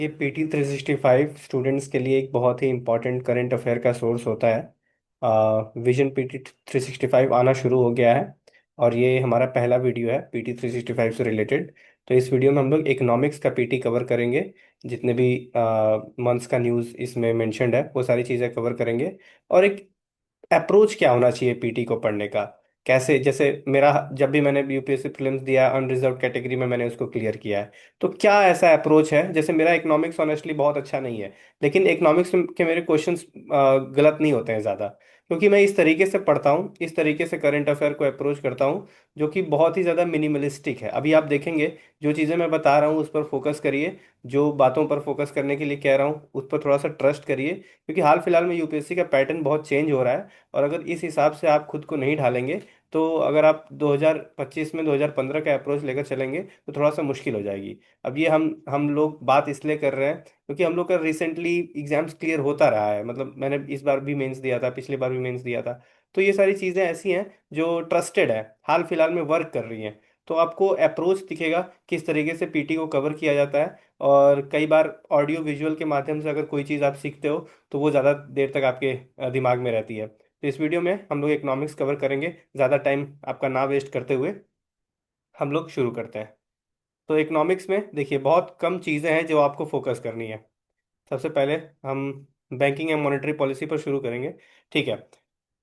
ये PT 365 students के लिए एक बहुत ही इम्पोर्टेंट करंट अफेयर का सोर्स होता है। विजन पीटी 365 आना शुरू हो गया है और ये हमारा पहला वीडियो है पीटी 365 से रिलेटेड। तो इस वीडियो में हम लोग इकोनॉमिक्स का पीटी कवर करेंगे। जितने भी मंथ्स का न्यूज़ इसमें मेंशन्ड है वो सारी चीज़ें कवर करेंगे। और एक अप्रोच क्या होना चाहिए पीटी को पढ़ने का, कैसे, जैसे मेरा जब भी मैंने यूपीएससी प्रीलिम्स दिया अनरिजर्व कैटेगरी में मैंने उसको क्लियर किया है। तो क्या ऐसा अप्रोच है, जैसे मेरा इकोनॉमिक्स ऑनेस्टली बहुत अच्छा नहीं है, लेकिन इकोनॉमिक्स के मेरे क्वेश्चंस गलत नहीं होते हैं ज़्यादा, क्योंकि मैं इस तरीके से पढ़ता हूँ, इस तरीके से करंट अफेयर को अप्रोच करता हूँ जो कि बहुत ही ज़्यादा मिनिमलिस्टिक है। अभी आप देखेंगे जो चीज़ें मैं बता रहा हूँ उस पर फोकस करिए, जो बातों पर फोकस करने के लिए कह रहा हूँ उस पर थोड़ा सा ट्रस्ट करिए, क्योंकि हाल फिलहाल में यूपीएससी का पैटर्न बहुत चेंज हो रहा है। और अगर इस हिसाब से आप खुद को नहीं ढालेंगे तो अगर आप 2025 में 2015 का अप्रोच लेकर चलेंगे तो थोड़ा सा मुश्किल हो जाएगी। अब ये हम लोग बात इसलिए कर रहे हैं क्योंकि हम लोग का रिसेंटली एग्जाम्स क्लियर होता रहा है, मतलब मैंने इस बार भी मेंस दिया था, पिछली बार भी मेंस दिया था। तो ये सारी चीज़ें ऐसी हैं जो ट्रस्टेड है, हाल फिलहाल में वर्क कर रही हैं। तो आपको अप्रोच दिखेगा किस तरीके से पीटी को कवर किया जाता है। और कई बार ऑडियो विजुअल के माध्यम से अगर कोई चीज़ आप सीखते हो तो वो ज़्यादा देर तक आपके दिमाग में रहती है। तो इस वीडियो में हम लोग इकोनॉमिक्स कवर करेंगे। ज़्यादा टाइम आपका ना वेस्ट करते हुए हम लोग शुरू करते हैं। तो इकोनॉमिक्स में देखिए बहुत कम चीज़ें हैं जो आपको फोकस करनी है। सबसे पहले हम बैंकिंग एंड मॉनेटरी पॉलिसी पर शुरू करेंगे। ठीक है।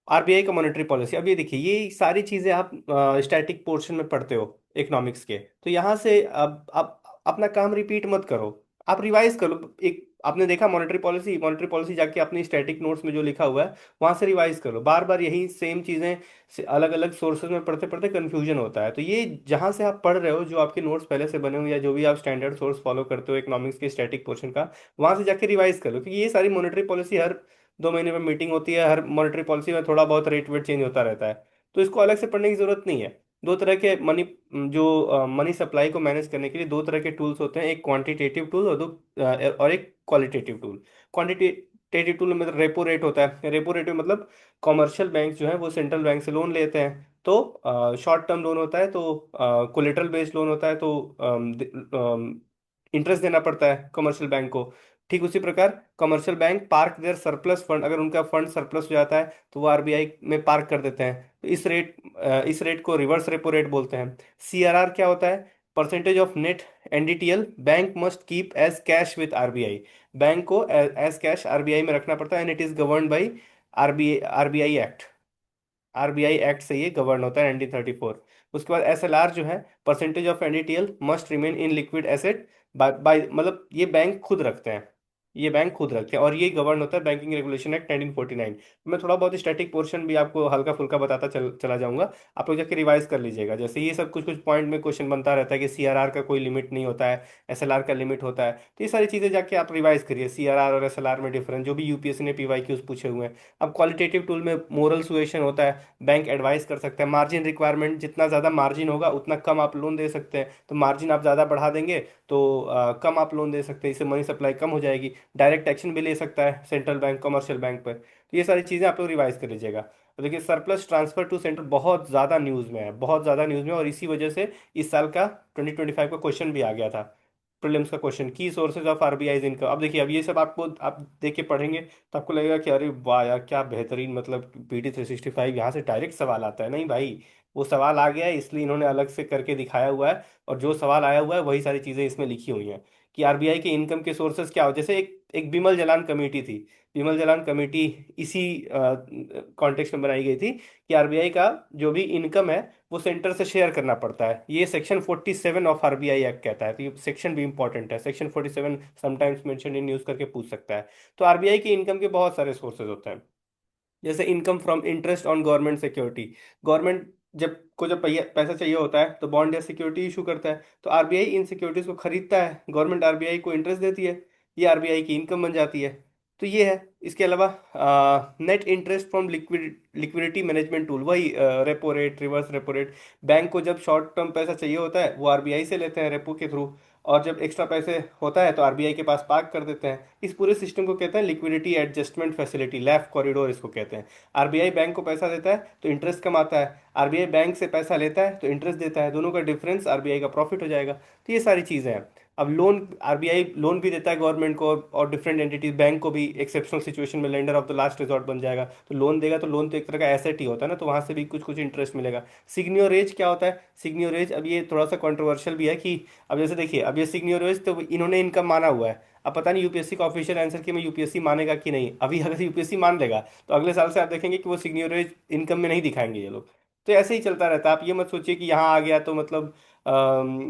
आरबीआई का मॉनेटरी पॉलिसी, अब ये देखिए ये सारी चीज़ें आप स्टैटिक पोर्शन में पढ़ते हो इकोनॉमिक्स के, तो यहाँ से अब आप अपना काम रिपीट मत करो, आप रिवाइज करो। एक आपने देखा मॉनेटरी पॉलिसी जाके अपनी स्टैटिक नोट्स में जो लिखा हुआ है वहां से रिवाइज करो। बार बार यही सेम चीज़ें से अलग अलग सोर्सेज में पढ़ते पढ़ते कन्फ्यूजन होता है। तो ये जहां से आप पढ़ रहे हो, जो आपके नोट्स पहले से बने हुए या जो भी आप स्टैंडर्ड सोर्स फॉलो करते हो इकोनॉमिक्स के स्टैटिक पोर्शन का, वहां से जाके रिवाइज कर लो, क्योंकि ये सारी मॉनेटरी पॉलिसी हर 2 महीने में मीटिंग होती है, हर मॉनेटरी पॉलिसी में थोड़ा बहुत रेट वेट चेंज होता रहता है। तो इसको अलग से पढ़ने की जरूरत नहीं है। दो तरह के मनी, जो मनी सप्लाई को मैनेज करने के लिए दो तरह के टूल्स होते हैं, एक क्वांटिटेटिव टूल और एक क्वालिटेटिव टूल। क्वांटिटेटिव टूल में मतलब रेपो रेट होता है। रेपो रेट में मतलब कॉमर्शियल बैंक जो है वो सेंट्रल बैंक से लोन लेते हैं, तो शॉर्ट टर्म लोन होता है, तो कोलेटरल बेस्ड लोन होता है, तो इंटरेस्ट देना पड़ता है कमर्शियल बैंक को। ठीक उसी प्रकार commercial bank park there surplus fund, अगर उनका फंड सरप्लस हो जाता है तो वो आरबीआई में पार्क कर देते हैं। तो इस रेट को रिवर्स रेपो रेट बोलते हैं। सीआरआर क्या होता है? Percentage of net NDTL bank must keep as cash with RBI. Bank को एज कैश आरबीआई में रखना पड़ता है, and it is govern by RBI act. RBI act से ये गवर्न होता है 1934। उसके बाद एसएलआर जो है, percentage of NDTL must remain in liquid asset by, मतलब ये बैंक खुद रखते हैं, ये बैंक खुद रखते हैं, और ये गवर्न होता है बैंकिंग रेगुलेशन एक्ट 1949। मैं थोड़ा बहुत स्टैटिक पोर्शन भी आपको हल्का फुल्का बताता चला जाऊंगा। आप लोग जाके रिवाइज कर लीजिएगा। जैसे ये सब कुछ कुछ पॉइंट में क्वेश्चन बनता रहता है कि सीआरआर का कोई लिमिट नहीं होता है, एसएलआर का लिमिट होता है। तो ये सारी चीजें जाके आप रिवाइज करिए, सीआरआर और एसएलआर में डिफरेंस, जो भी यूपीएससी ने पीवाईक्यूज पूछे हुए हैं। अब क्वालिटेटिव टूल में मोरल सुएशन होता है, बैंक एडवाइस कर सकते हैं। मार्जिन रिक्वायरमेंट, जितना ज़्यादा मार्जिन होगा उतना कम आप लोन दे सकते हैं, तो मार्जिन आप ज़्यादा बढ़ा देंगे तो कम आप लोन दे सकते हैं, इससे मनी सप्लाई कम हो जाएगी। डायरेक्ट एक्शन भी ले सकता है सेंट्रल बैंक कमर्शियल बैंक पर। तो ये सारी चीज़ें आप लोग रिवाइज कर लीजिएगा। तो देखिए सरप्लस ट्रांसफर टू सेंटर बहुत ज़्यादा न्यूज़ में है, बहुत ज़्यादा न्यूज़ में, और इसी वजह से इस साल का 2025 का क्वेश्चन भी आ गया था, प्रीलिम्स का क्वेश्चन, की सोर्सेज ऑफ आरबीआई इनकम। अब देखिए अब ये सब आपको आप देख के पढ़ेंगे तो आपको लगेगा कि अरे वाह यार क्या बेहतरीन, मतलब पीटी 365 यहाँ से डायरेक्ट सवाल आता है। नहीं भाई, वो सवाल आ गया है इसलिए इन्होंने अलग से करके दिखाया हुआ है, और जो सवाल आया हुआ है वही सारी चीजें इसमें लिखी हुई हैं कि आरबीआई के इनकम के सोर्सेज क्या हो। जैसे एक एक बिमल जलान कमेटी थी, बिमल जलान कमेटी इसी कॉन्टेक्स्ट में बनाई गई थी कि आरबीआई का जो भी इनकम है वो सेंटर से शेयर करना पड़ता है। ये सेक्शन 47 ऑफ आरबीआई एक्ट कहता है। तो ये सेक्शन भी इंपॉर्टेंट है, section 47 sometimes mention in news करके पूछ सकता है। तो आरबीआई की इनकम के बहुत सारे सोर्सेज होते हैं, जैसे income from interest on government security. Government जब पैसा चाहिए होता है तो बॉन्ड या सिक्योरिटी इशू करता है, तो आरबीआई इन सिक्योरिटीज को खरीदता है, गवर्नमेंट आरबीआई को इंटरेस्ट देती है, ये आरबीआई की इनकम बन जाती है। तो ये है। इसके अलावा net interest from liquidity management tool, वही repo rate, reverse repo rate. Bank को जब शॉर्ट टर्म पैसा चाहिए होता है वो आरबीआई से लेते हैं रेपो के थ्रू, और जब एक्स्ट्रा पैसे होता है तो आरबीआई के पास पार्क कर देते हैं। इस पूरे सिस्टम को कहते हैं liquidity adjustment facility, LAF corridor इसको कहते हैं। आरबीआई बैंक को पैसा देता है तो इंटरेस्ट कमाता है, आरबीआई बैंक से पैसा लेता है तो इंटरेस्ट देता है, दोनों का डिफरेंस आरबीआई का प्रॉफिट हो जाएगा। तो ये सारी चीज़ें हैं। अब लोन आरबीआई लोन भी देता है गवर्नमेंट को, और डिफरेंट एंटिटीज, बैंक को भी एक्सेप्शनल सिचुएशन में lender of the last resort बन जाएगा। तो लोन देगा, तो लोन तो एक तरह का एसेट ही होता है ना, तो वहां से भी कुछ कुछ इंटरेस्ट मिलेगा। सिग्नियोरेज क्या होता है? सिग्नियोरेज, अब ये थोड़ा सा कंट्रोवर्शियल भी है कि अब जैसे देखिए, अब ये सिग्नियोरेज तो इन्होंने इनकम माना हुआ है। अब पता नहीं यूपीएससी का ऑफिशियल आंसर कि मैं यूपीएससी मानेगा कि नहीं। अभी अगर यूपीएससी मान लेगा तो अगले साल से आप देखेंगे कि वो सिग्नियोरेज इनकम में नहीं दिखाएंगे ये लोग। तो ऐसे ही चलता रहता है। आप ये मत सोचिए कि यहाँ आ गया तो मतलब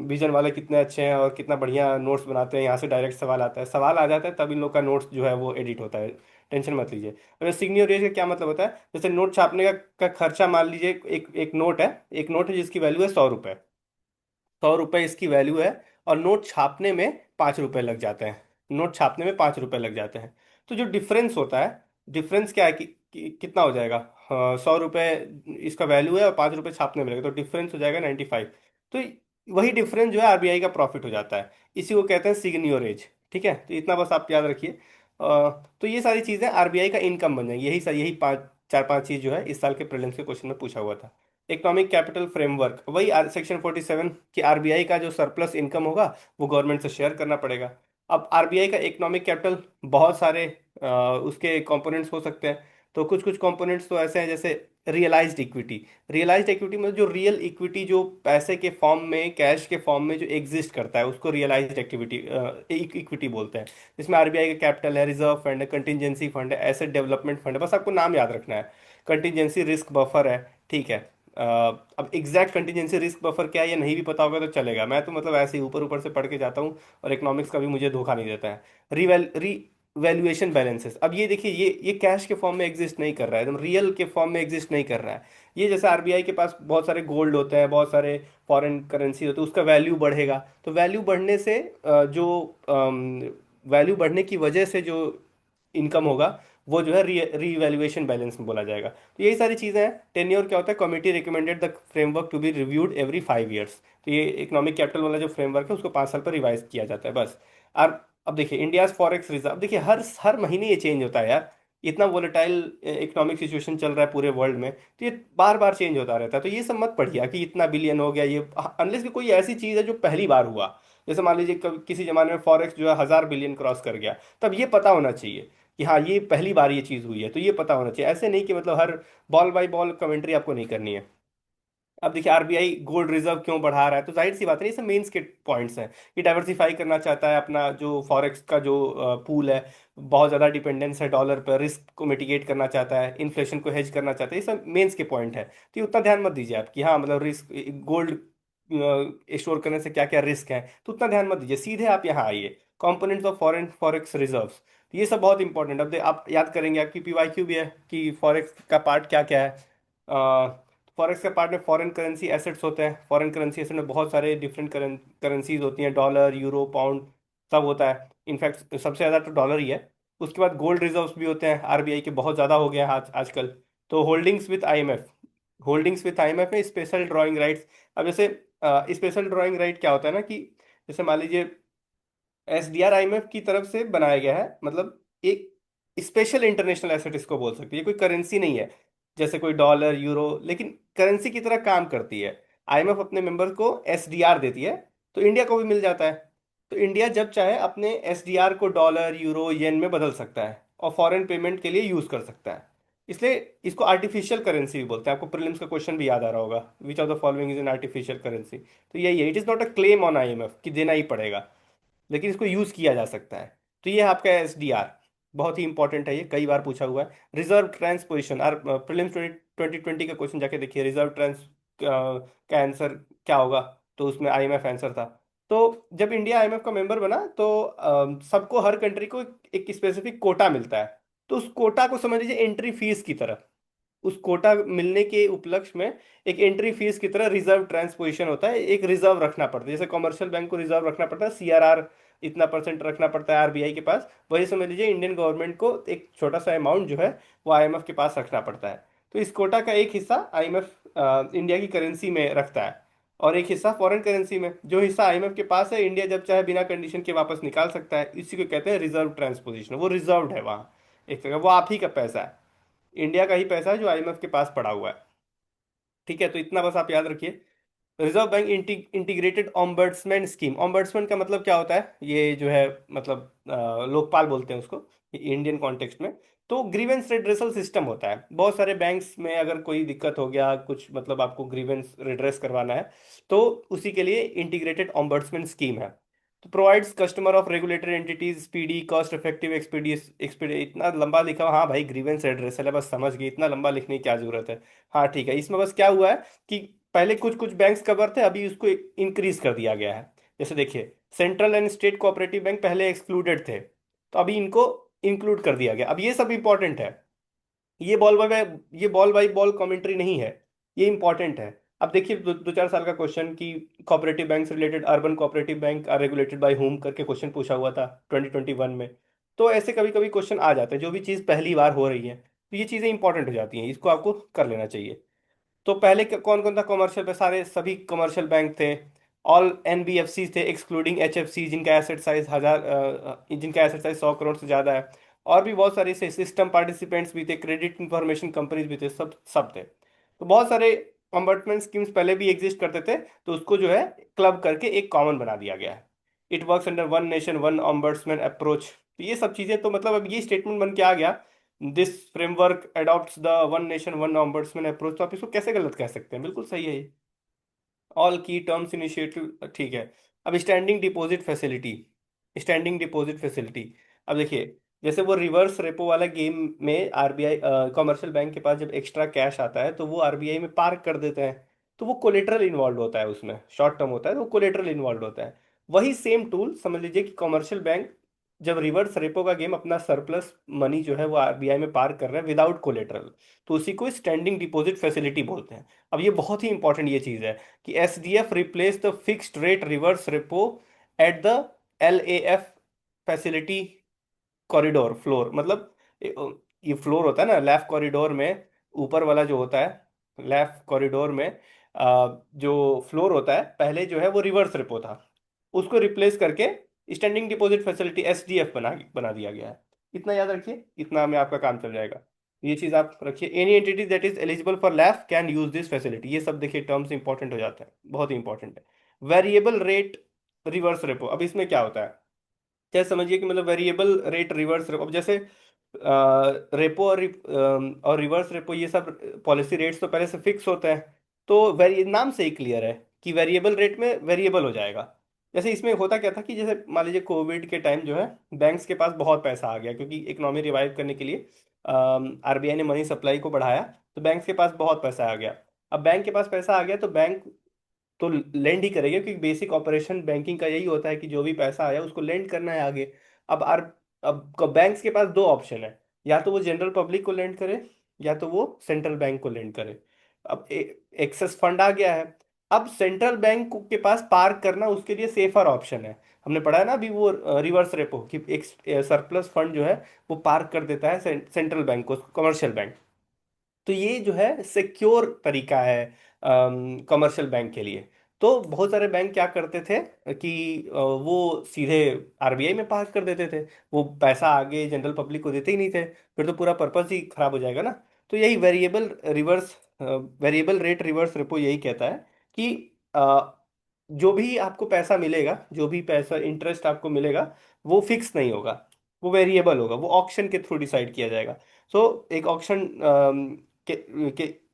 विजन वाले कितने अच्छे हैं और कितना बढ़िया नोट्स बनाते हैं, यहाँ से डायरेक्ट सवाल आता है, सवाल आ जाता है तब इन लोग का नोट्स जो है वो एडिट होता है। टेंशन मत लीजिए। अब सिग्नियोरेज का क्या मतलब होता है? जैसे नोट छापने का खर्चा मान लीजिए, एक एक नोट है जिसकी वैल्यू है 100 रुपये। 100 रुपये इसकी वैल्यू है, और नोट छापने में 5 रुपये लग जाते हैं। नोट छापने में 5 रुपये लग जाते हैं। तो जो डिफरेंस होता है, डिफरेंस क्या है कितना हो जाएगा? 100 रुपये इसका वैल्यू है और 5 रुपये छापने में लगेगा, तो डिफरेंस हो जाएगा 95। तो वही डिफरेंस जो है आरबीआई का प्रॉफिट हो जाता है। इसी को कहते हैं सिग्नियोरेज। ठीक है, तो इतना बस आप याद रखिए। तो ये सारी चीजें आरबीआई का इनकम बन जाएंगी। यही पाँच, चार पांच चीज जो है इस साल के प्रीलिम्स के क्वेश्चन में पूछा हुआ था। इकोनॉमिक कैपिटल फ्रेमवर्क, वही सेक्शन 47 कि आरबीआई का जो सरप्लस इनकम होगा वो गवर्नमेंट से शेयर करना पड़ेगा। अब आरबीआई का इकोनॉमिक कैपिटल बहुत सारे उसके कंपोनेंट्स हो सकते हैं। तो कुछ कुछ कंपोनेंट्स तो ऐसे हैं जैसे रियलाइज्ड इक्विटी। रियलाइज्ड इक्विटी मतलब जो रियल इक्विटी, जो पैसे के फॉर्म में, कैश के फॉर्म में जो एग्जिस्ट करता है, उसको रियलाइज्ड एक्टिविटी इक्विटी बोलते हैं। जिसमें आरबीआई का कैपिटल है, रिजर्व फंड है, कंटिजेंसी फंड है, एसेट डेवलपमेंट फंड है, बस आपको नाम याद रखना है। कंटिजेंसी रिस्क बफर है। ठीक है। अ, अब एग्जैक्ट कंटिजेंसी रिस्क बफर क्या है ये नहीं भी पता होगा तो चलेगा, मैं तो मतलब ऐसे ही ऊपर ऊपर से पढ़ के जाता हूँ, और इकोनॉमिक्स का भी मुझे धोखा नहीं देता है। रीवैल्यूएशन बैलेंसेस, अब ये देखिए, ये कैश के फॉर्म में एग्जिस्ट नहीं कर रहा है, एकदम रियल के फॉर्म में एग्जिस्ट नहीं कर रहा है। ये जैसे आरबीआई के पास बहुत सारे गोल्ड होते हैं, बहुत सारे फॉरेन करेंसी होते हैं, उसका वैल्यू बढ़ेगा, तो वैल्यू बढ़ने से जो वैल्यू बढ़ने की वजह से जो इनकम होगा वो जो है रीवैल्यूएशन बैलेंस में बोला जाएगा। तो यही सारी चीजें हैं। टेन्योर क्या होता है? Committee recommended the framework to be reviewed every 5 years. तो ये इकोनॉमिक कैपिटल वाला जो फ्रेमवर्क है उसको 5 साल पर रिवाइज किया जाता है बस। और अब देखिए इंडियाज फॉरेक्स रिजर्व, देखिए हर हर महीने ये चेंज होता है यार। इतना वोलेटाइल इकोनॉमिक सिचुएशन चल रहा है पूरे वर्ल्ड में, तो ये बार बार चेंज होता रहता है। तो ये सब मत पढ़िए कि इतना बिलियन हो गया ये, अनलेस कि कोई ऐसी चीज है जो पहली बार हुआ। जैसे मान लीजिए किसी जमाने में फॉरेक्स जो है 1000 बिलियन क्रॉस कर गया, तब ये पता होना चाहिए कि हाँ ये पहली बार ये चीज हुई है, तो ये पता होना चाहिए। ऐसे नहीं कि मतलब हर बॉल बाय बॉल कमेंट्री आपको नहीं करनी है। अब देखिए आरबीआई गोल्ड रिजर्व क्यों बढ़ा रहा है, तो जाहिर सी बात है ये सब मेंस के पॉइंट्स हैं। ये डाइवर्सिफाई करना चाहता है अपना जो फॉरेक्स का जो पूल है, बहुत ज़्यादा डिपेंडेंस है डॉलर पर, रिस्क को मिटिगेट करना चाहता है, इन्फ्लेशन को हेज करना चाहता है, ये सब मेंस के पॉइंट है। तो ये उतना ध्यान मत दीजिए आप कि हाँ मतलब रिस्क, गोल्ड स्टोर करने से क्या क्या रिस्क है, तो उतना ध्यान मत दीजिए, सीधे आप यहाँ आइए। Components of foreign forex reserves, तो ये सब बहुत इंपॉर्टेंट। अब आप याद करेंगे, आपकी पीवाईक्यू भी है कि फॉरेक्स का पार्ट क्या क्या है। फॉरेक्स के पार्ट में फॉरेन करेंसी एसेट्स होते हैं। फॉरेन करेंसी एसेट में बहुत सारे डिफरेंट करेंसीज होती हैं, डॉलर, यूरो, पाउंड, सब होता है। इनफैक्ट सबसे ज़्यादा तो डॉलर ही है। उसके बाद गोल्ड रिजर्व्स भी होते हैं आरबीआई के, बहुत ज़्यादा हो गए हैं आजकल। तो holdings with IMF, holdings with IMF में स्पेशल ड्राइंग राइट्स। अब जैसे स्पेशल ड्राइंग राइट क्या होता है ना कि जैसे मान लीजिए एसडीआर आईएमएफ की तरफ से बनाया गया है, मतलब एक स्पेशल इंटरनेशनल एसेट इसको बोल सकते हैं। ये कोई करेंसी नहीं है जैसे कोई डॉलर, यूरो, लेकिन करेंसी की तरह काम करती है। आईएमएफ अपने मेंबर को एसडीआर देती है, तो इंडिया को भी मिल जाता है। तो इंडिया जब चाहे अपने एसडीआर को डॉलर, यूरो, येन में बदल सकता है, और फॉरेन पेमेंट के लिए यूज कर सकता है। इसलिए इसको आर्टिफिशियल करेंसी भी बोलते हैं। आपको प्रीलिम्स का क्वेश्चन भी याद आ रहा होगा, which of the following is an artificial currency. तो यही है, it is not a claim on IMF कि देना ही पड़ेगा, लेकिन इसको यूज किया जा सकता है। तो ये है आपका एसडीआर, बहुत ही इंपॉर्टेंट है, ये कई बार पूछा हुआ है। रिजर्व ट्रांसपोजिशन, और प्रीलिम्स 2020 का क्वेश्चन जाके देखिए, रिजर्व ट्रांस का आंसर क्या होगा, तो उसमें आईएमएफ आंसर था। तो जब इंडिया आईएमएफ का मेंबर बना तो सबको, हर कंट्री को एक स्पेसिफिक कोटा मिलता है। तो उस कोटा को समझ लीजिए एंट्री फीस की तरह, उस कोटा मिलने के उपलक्ष्य में एक एंट्री फीस की तरह रिजर्व ट्रांसपोजिशन होता है, एक रिजर्व रखना पड़ता है। जैसे कमर्शियल बैंक को रिजर्व रखना पड़ता है, सीआरआर इतना परसेंट रखना पड़ता है आरबीआई के पास, वही समझ लीजिए इंडियन गवर्नमेंट को एक छोटा सा अमाउंट जो है वो आईएमएफ के पास रखना पड़ता है। तो इस कोटा का एक हिस्सा आईएमएफ इंडिया की करेंसी में रखता है, और एक हिस्सा फॉरेन करेंसी में। जो हिस्सा आईएमएफ के पास है, इंडिया जब चाहे बिना कंडीशन के वापस निकाल सकता है। इसी को कहते हैं रिजर्व ट्रांसपोजिशन, वो रिजर्व्ड है वहाँ, एक तरह वो आप ही का पैसा है, इंडिया का ही पैसा है जो आईएमएफ के पास पड़ा हुआ है। ठीक है, तो इतना बस आप याद रखिए। Reserve bank integrated ombudsman scheme. Ombudsman का मतलब क्या होता है, ये जो है मतलब लोकपाल बोलते हैं उसको इंडियन कॉन्टेक्स्ट में। तो ग्रीवेंस रिड्रेसल सिस्टम होता है बहुत सारे बैंक्स में, अगर कोई दिक्कत हो गया कुछ, मतलब आपको ग्रीवेंस रिड्रेस करवाना है, तो उसी के लिए इंटीग्रेटेड ऑम्बर्ट्समैन स्कीम है। तो provides customer of regulated entities speedy cost effective expeditious एक्सपीडी। इतना लंबा लिखा हुआ, हाँ भाई ग्रीवेंस रिड्रेसल है, बस समझ गए, इतना लंबा लिखने की क्या जरूरत है। हाँ ठीक है, इसमें बस क्या हुआ है कि पहले कुछ कुछ बैंक्स कवर थे, अभी उसको इंक्रीज कर दिया गया है। जैसे देखिए, central and state cooperative bank पहले एक्सक्लूडेड थे, तो अभी इनको इंक्लूड कर दिया गया। अब ये सब इंपॉर्टेंट है, ये बॉल बाई बॉल कमेंट्री नहीं है, ये इंपॉर्टेंट है। अब देखिए दो चार साल का क्वेश्चन कि कोऑपरेटिव बैंक से related, urban cooperative bank are regulated by whom करके क्वेश्चन पूछा हुआ था 2021 में। तो ऐसे कभी कभी क्वेश्चन आ जाते हैं, जो भी चीज़ पहली बार हो रही है, तो ये चीज़ें इंपॉर्टेंट हो जाती हैं, इसको आपको कर लेना चाहिए। तो पहले कौन कौन था कमर्शियल पे, सारे सभी कमर्शियल बैंक थे। ऑल एनबीएफसी थे एक्सक्लूडिंग एचएफसी, जिनका एसेट साइज जिनका एसेट साइज 100 करोड़ से ज्यादा है। और भी बहुत सारे से सिस्टम पार्टिसिपेंट्स भी थे, क्रेडिट इंफॉर्मेशन कंपनीज भी थे, सब सब थे। तो बहुत सारे कॉम्बर्टमेंट स्कीम्स पहले भी एग्जिस्ट करते थे, तो उसको जो है क्लब करके एक कॉमन बना दिया गया है। It works under one nation one ombudsman approach. तो ये सब चीजें, तो मतलब अब ये स्टेटमेंट बन के आ गया, this framework adopts the one nation one ombudsman approach. तो आप इसको कैसे गलत कह सकते हैं, बिल्कुल सही है ये। ऑल की टर्म्स इनिशिएटिव ठीक है। अब standing deposit facility, standing deposit facility. अब देखिए, जैसे वो रिवर्स रेपो वाला गेम में आरबीआई कमर्शियल बैंक के पास जब एक्स्ट्रा कैश आता है तो वो आरबीआई में पार्क कर देते हैं, तो वो कोलेटरल इन्वॉल्व होता है उसमें, शॉर्ट टर्म होता है तो वो कोलेटरल इन्वॉल्व होता है। वही सेम टूल समझ लीजिए कि कमर्शियल बैंक जब रिवर्स रेपो का गेम अपना सरप्लस मनी जो है वो आरबीआई में पार्क कर रहे हैं विदाउट कोलेटरल, तो उसी को स्टैंडिंग डिपॉजिट फैसिलिटी बोलते हैं। अब ये बहुत ही इंपॉर्टेंट ये चीज़ है कि SDF replace the fixed rate reverse repo at the LAF facility corridor floor. मतलब ये ये फ्लोर होता है ना लेफ्ट कॉरिडोर में, ऊपर वाला जो होता है लेफ्ट कॉरिडोर में, जो फ्लोर होता है पहले जो है वो रिवर्स रेपो था, उसको रिप्लेस करके स्टैंडिंग डिपॉजिट फैसिलिटी एसडीएफ बना बना दिया गया है। इतना याद रखिए, इतना में आपका काम चल जाएगा। ये चीज आप रखिए, any entity that is eligible for LAF can use this facility. ये सब देखिए टर्म्स इंपॉर्टेंट हो जाते हैं, बहुत ही इंपॉर्टेंट है। वेरिएबल रेट रिवर्स रेपो, अब इसमें क्या होता है, जैसे समझिए कि मतलब वेरिएबल रेट रिवर्स रेपो, अब जैसे रेपो और रिवर्स रेपो ये सब पॉलिसी रेट्स तो पहले से फिक्स होते हैं। तो वेरी नाम से ही क्लियर है कि वेरिएबल रेट में वेरिएबल हो जाएगा। जैसे इसमें होता क्या था कि जैसे मान लीजिए कोविड के टाइम जो है बैंक्स के पास बहुत पैसा आ गया, क्योंकि इकोनॉमी रिवाइव करने के लिए आरबीआई ने मनी सप्लाई को बढ़ाया, तो बैंक्स के पास बहुत पैसा आ गया। अब बैंक के पास पैसा आ गया तो बैंक तो लेंड ही करेंगे, क्योंकि बेसिक ऑपरेशन बैंकिंग का यही होता है कि जो भी पैसा आया उसको लेंड करना है आगे। अब आर अब बैंक्स के पास दो ऑप्शन है, या तो वो जनरल पब्लिक को लेंड करे, या तो वो सेंट्रल बैंक को लेंड करे। अब एक्सेस फंड आ गया है, अब सेंट्रल बैंक के पास पार्क करना उसके लिए सेफर ऑप्शन है। हमने पढ़ा है ना अभी वो रिवर्स रेपो कि एक सरप्लस फंड जो है वो पार्क कर देता है सेंट्रल बैंक को, कमर्शियल बैंक। तो ये जो है सिक्योर तरीका है कमर्शियल बैंक के लिए। तो बहुत सारे बैंक क्या करते थे कि वो सीधे आरबीआई में पार्क कर देते थे, वो पैसा आगे जनरल पब्लिक को देते ही नहीं थे, फिर तो पूरा पर्पस ही खराब हो जाएगा ना। तो यही वेरिएबल रेट रिवर्स रेपो यही कहता है कि जो भी आपको पैसा मिलेगा, जो भी पैसा इंटरेस्ट आपको मिलेगा, वो फिक्स नहीं होगा, वो वेरिएबल होगा, वो ऑक्शन के थ्रू डिसाइड किया जाएगा। सो एक ऑक्शन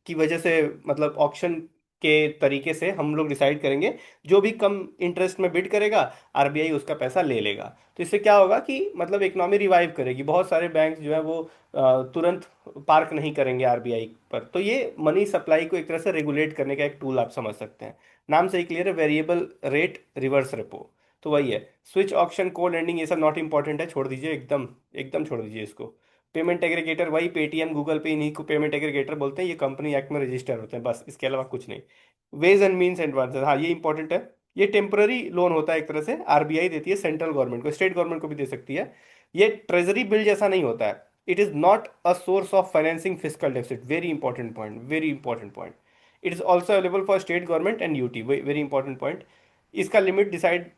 की वजह से, मतलब ऑक्शन के तरीके से हम लोग डिसाइड करेंगे, जो भी कम इंटरेस्ट में बिड करेगा आरबीआई उसका पैसा ले लेगा। तो इससे क्या होगा कि मतलब इकोनॉमी रिवाइव करेगी, बहुत सारे बैंक जो है वो तुरंत पार्क नहीं करेंगे आरबीआई पर। तो ये मनी सप्लाई को एक तरह से रेगुलेट करने का एक टूल आप समझ सकते हैं। नाम से ही क्लियर है, वेरिएबल रेट रिवर्स रेपो। तो वही है, स्विच ऑप्शन कोड एंडिंग ये सब नॉट इंपॉर्टेंट है, छोड़ दीजिए एकदम, एकदम छोड़ दीजिए इसको। पेमेंट एग्रीगेटर वही पेटीएम गूगल पे, इन्हीं को पेमेंट एग्रीगेटर बोलते हैं, ये कंपनी एक्ट में रजिस्टर होते हैं, बस इसके अलावा कुछ नहीं। वेज एंड मीन्स एडवांसेस, हाँ ये इंपॉर्टेंट है। ये टेम्पररी लोन होता है एक तरह से, आरबीआई देती है सेंट्रल गवर्नमेंट को, स्टेट गवर्नमेंट को भी दे सकती है। ये ट्रेजरी बिल जैसा नहीं होता है, it is not a source of financing physical deficit, very important point, very important point. It is also available for state government and UT, very important point. इसका लिमिट डिसाइड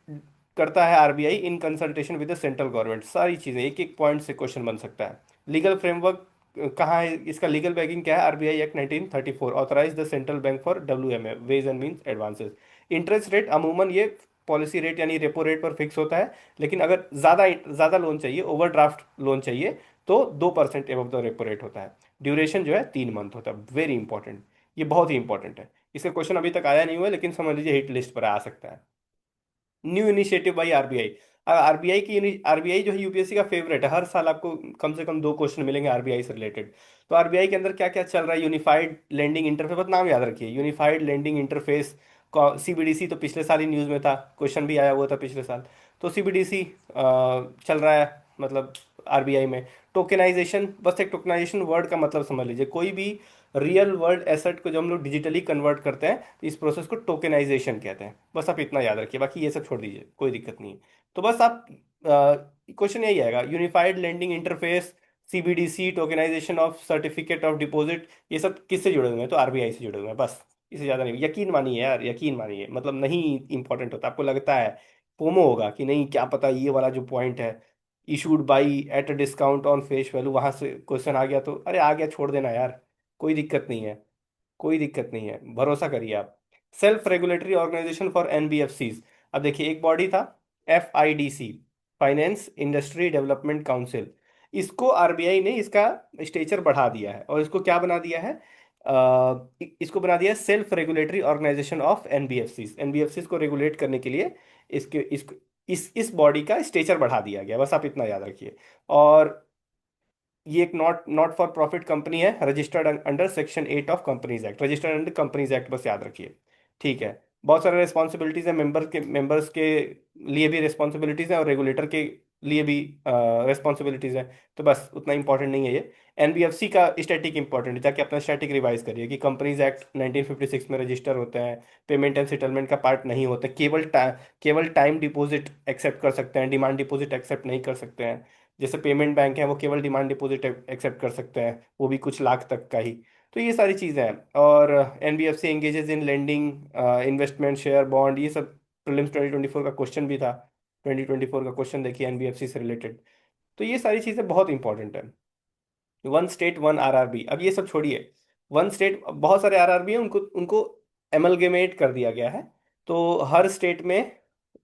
करता है RBI in consultation with the central government. सारी चीजें एक एक point से question बन सकता है। लीगल फ्रेमवर्क कहाँ है इसका लीगल बैकिंग, क्या है? RBI act 1934 authorise the central bank for WMA, ways and means advances. Interest rate अमूमन ये पॉलिसी रेट यानी रेपो रेट पर फिक्स होता है, लेकिन अगर ज़्यादा ज़्यादा लोन चाहिए, ओवरड्राफ्ट लोन चाहिए, तो 2% एबव द रेपो रेट होता है। ड्यूरेशन जो है 3 मंथ होता है। वेरी इंपॉर्टेंट, ये बहुत ही इंपॉर्टेंट है। इसका क्वेश्चन अभी तक आया नहीं हुआ है, लेकिन समझ लीजिए हिट लिस्ट पर आ सकता है। New initiative by RBI. RBI जो है यूपीएससी का फेवरेट है, हर साल आपको कम से कम 2 क्वेश्चन मिलेंगे आरबीआई से रिलेटेड। तो आरबीआई के अंदर क्या क्या चल रहा है? यूनिफाइड लेंडिंग इंटरफेस, बस नाम याद रखिए, यूनिफाइड लेंडिंग इंटरफेस। सीबीडीसी तो पिछले साल ही न्यूज़ में था, क्वेश्चन भी आया हुआ था पिछले साल। तो सीबीडीसी चल रहा है, मतलब आरबीआई में। टोकेनाइजेशन, बस एक टोकेनाइजेशन वर्ड का मतलब समझ लीजिए, कोई भी रियल वर्ल्ड एसेट को जो हम लोग डिजिटली कन्वर्ट करते हैं, तो इस प्रोसेस को टोकेनाइजेशन कहते हैं। बस आप इतना याद रखिए, बाकी ये सब छोड़ दीजिए, कोई दिक्कत नहीं है। तो बस आप क्वेश्चन यही आएगा, unified lending interface, CBDC, tokenization of certificate of deposit, ये सब किससे जुड़े हुए हैं? तो आरबीआई से जुड़े हुए हैं, बस। इससे ज्यादा नहीं, यकीन मानिए यार, यकीन मानिए, मतलब नहीं इंपॉर्टेंट होता, आपको लगता है फोमो होगा कि नहीं, क्या पता ये वाला जो पॉइंट है, issued by at a discount on face value, वहां से क्वेश्चन आ गया तो अरे आ गया, छोड़ देना यार, कोई दिक्कत नहीं है, कोई दिक्कत नहीं है, भरोसा करिए आप। Self regulatory organisation for NBFCs. अब देखिए, एक बॉडी था FIDC, finance industry development council. इसको आरबीआई ने इसका स्टेचर बढ़ा दिया है, और इसको क्या बना दिया है? इसको बना दिया है self regulatory organisation of NBFCs. NBFCs को रेगुलेट करने के लिए इसके इस बॉडी का स्टेचर बढ़ा दिया गया, बस आप इतना याद रखिए। और ये एक not not for profit company है, registered under section 8 of companies act, registered under companies act, बस याद रखिए। ठीक है। बहुत सारे रिस्पॉन्सिबिलिटीज है, मेंबर्स के लिए भी रिस्पॉन्सिबिलिटीज है, और रेगुलेटर के लिए भी रिस्पॉन्सिबिलिटीज है। तो बस उतना इंपॉर्टेंट नहीं है ये। एनबीएफसी का स्टैटिक इंपॉर्टेंट है, जाके अपना स्टैटिक रिवाइज करिए कि कंपनीज एक्ट 1956 में रजिस्टर होते हैं, पेमेंट एंड सेटलमेंट का पार्ट नहीं होते, केवल टाइम डिपॉजिट एक्सेप्ट कर सकते हैं, डिमांड डिपॉजिट एक्सेप्ट नहीं कर सकते हैं। जैसे पेमेंट बैंक है, वो केवल डिमांड डिपॉजिट एक्सेप्ट कर सकते हैं, वो भी कुछ लाख तक का ही। तो ये सारी चीज़ें हैं। और एनबीएफसी एंगेजेस इन लेंडिंग, इन्वेस्टमेंट, शेयर, बॉन्ड, ये सब प्रीलिम्स 2024 का क्वेश्चन भी था। 2024 का क्वेश्चन देखिए एनबीएफसी से रिलेटेड। तो ये सारी चीज़ें बहुत इंपॉर्टेंट है। वन स्टेट वन आरआरबी, अब ये सब छोड़िए। वन स्टेट, बहुत सारे आरआरबी हैं, उनको उनको एमलगेमेट कर दिया गया है। तो हर स्टेट में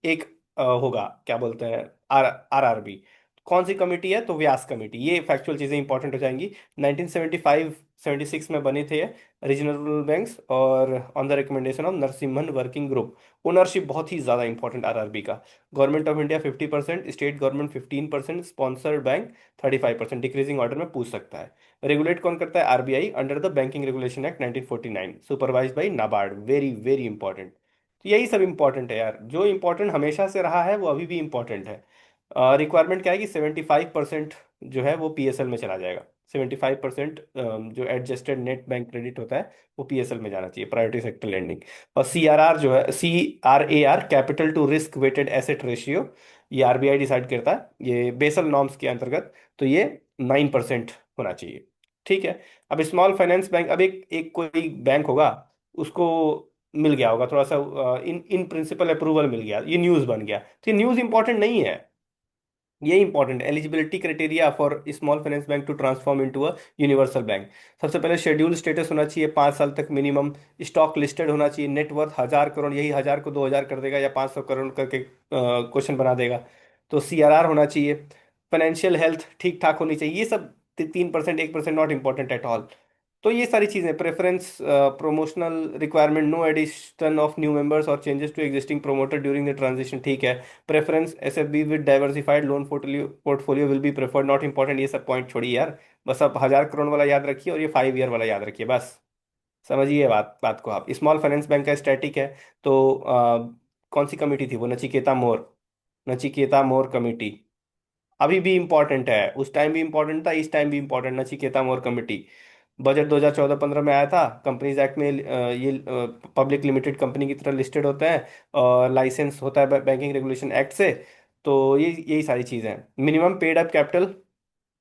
एक होगा, क्या बोलते हैं, आरआरबी। कौन सी कमेटी है? तो व्यास कमेटी। ये फैक्चुअल चीजें इंपॉर्टेंट हो जाएंगी। 1975 76 में बने थे रीजनल रूरल बैंक्स, और on the recommendation of Narasimhan working group. Ownership बहुत ही ज्यादा इंपॉर्टेंट आरआरबी का। Government of India 50%, state government 15%, sponsored bank 35%, decreasing order में पूछ सकता है। रेगुलेट कौन करता है? RBI, under the banking regulation act 1949, supervise by NABARD. Very very important. तो यही सब इंपॉर्टेंट है यार, जो इंपॉर्टेंट हमेशा से रहा है वो अभी भी इंपॉर्टेंट है। रिक्वायरमेंट क्या है कि 75% जो है वो पीएसएल में चला जाएगा। 75% जो एडजस्टेड नेट बैंक क्रेडिट होता है, वो पीएसएल में जाना चाहिए, प्रायोरिटी सेक्टर लेंडिंग। और सीआरआर जो है, CRAR, capital to risk weighted asset ratio, ये आरबीआई डिसाइड करता है, ये बेसल नॉर्म्स के अंतर्गत। तो ये 9% होना चाहिए। ठीक है। अब स्मॉल फाइनेंस बैंक, अब एक एक कोई बैंक होगा, उसको मिल गया होगा थोड़ा सा इन इन प्रिंसिपल अप्रूवल मिल गया, ये न्यूज़ बन गया, तो ये न्यूज़ इंपॉर्टेंट नहीं है, ये important. Eligibility criteria for small finance bank to transform into a universal bank. सबसे पहले शेड्यूल स्टेटस होना चाहिए, 5 साल तक मिनिमम। स्टॉक लिस्टेड होना चाहिए, नेटवर्थ 1000 करोड़, यही 1000 को 2000 कर देगा, या 500 करोड़ करके क्वेश्चन बना देगा। तो सीआरआर होना चाहिए। फाइनेंशियल हेल्थ ठीक ठाक होनी चाहिए, ये सब 3%, 1% नॉट इंपॉर्टेंट एट ऑल। तो ये सारी चीज़ें, preference, promotional requirement, no addition of new members और changes to existing promoter during the transition, ठीक है। Preference SFB with diversified loan portfolio will be preferred, not important, ये सब पॉइंट छोड़िए यार। बस आप 1000 करोड़ वाला याद रखिए, और ये 5 ईयर वाला याद रखिए, बस। समझिए बात बात को आप। स्मॉल फाइनेंस बैंक का स्टैटिक है। तो कौन सी कमेटी थी वो? नचिकेता मोर, नचिकेता मोर कमेटी। अभी भी इंपॉर्टेंट है, उस टाइम भी इंपॉर्टेंट था, इस टाइम भी इंपॉर्टेंट, नचिकेता मोर कमेटी। बजट 2014-15 में आया था। कंपनीज एक्ट में ये पब्लिक लिमिटेड कंपनी की तरह लिस्टेड होते हैं, और लाइसेंस होता है बैंकिंग रेगुलेशन एक्ट से। तो ये यही सारी चीज़ें हैं। Minimum paid up capital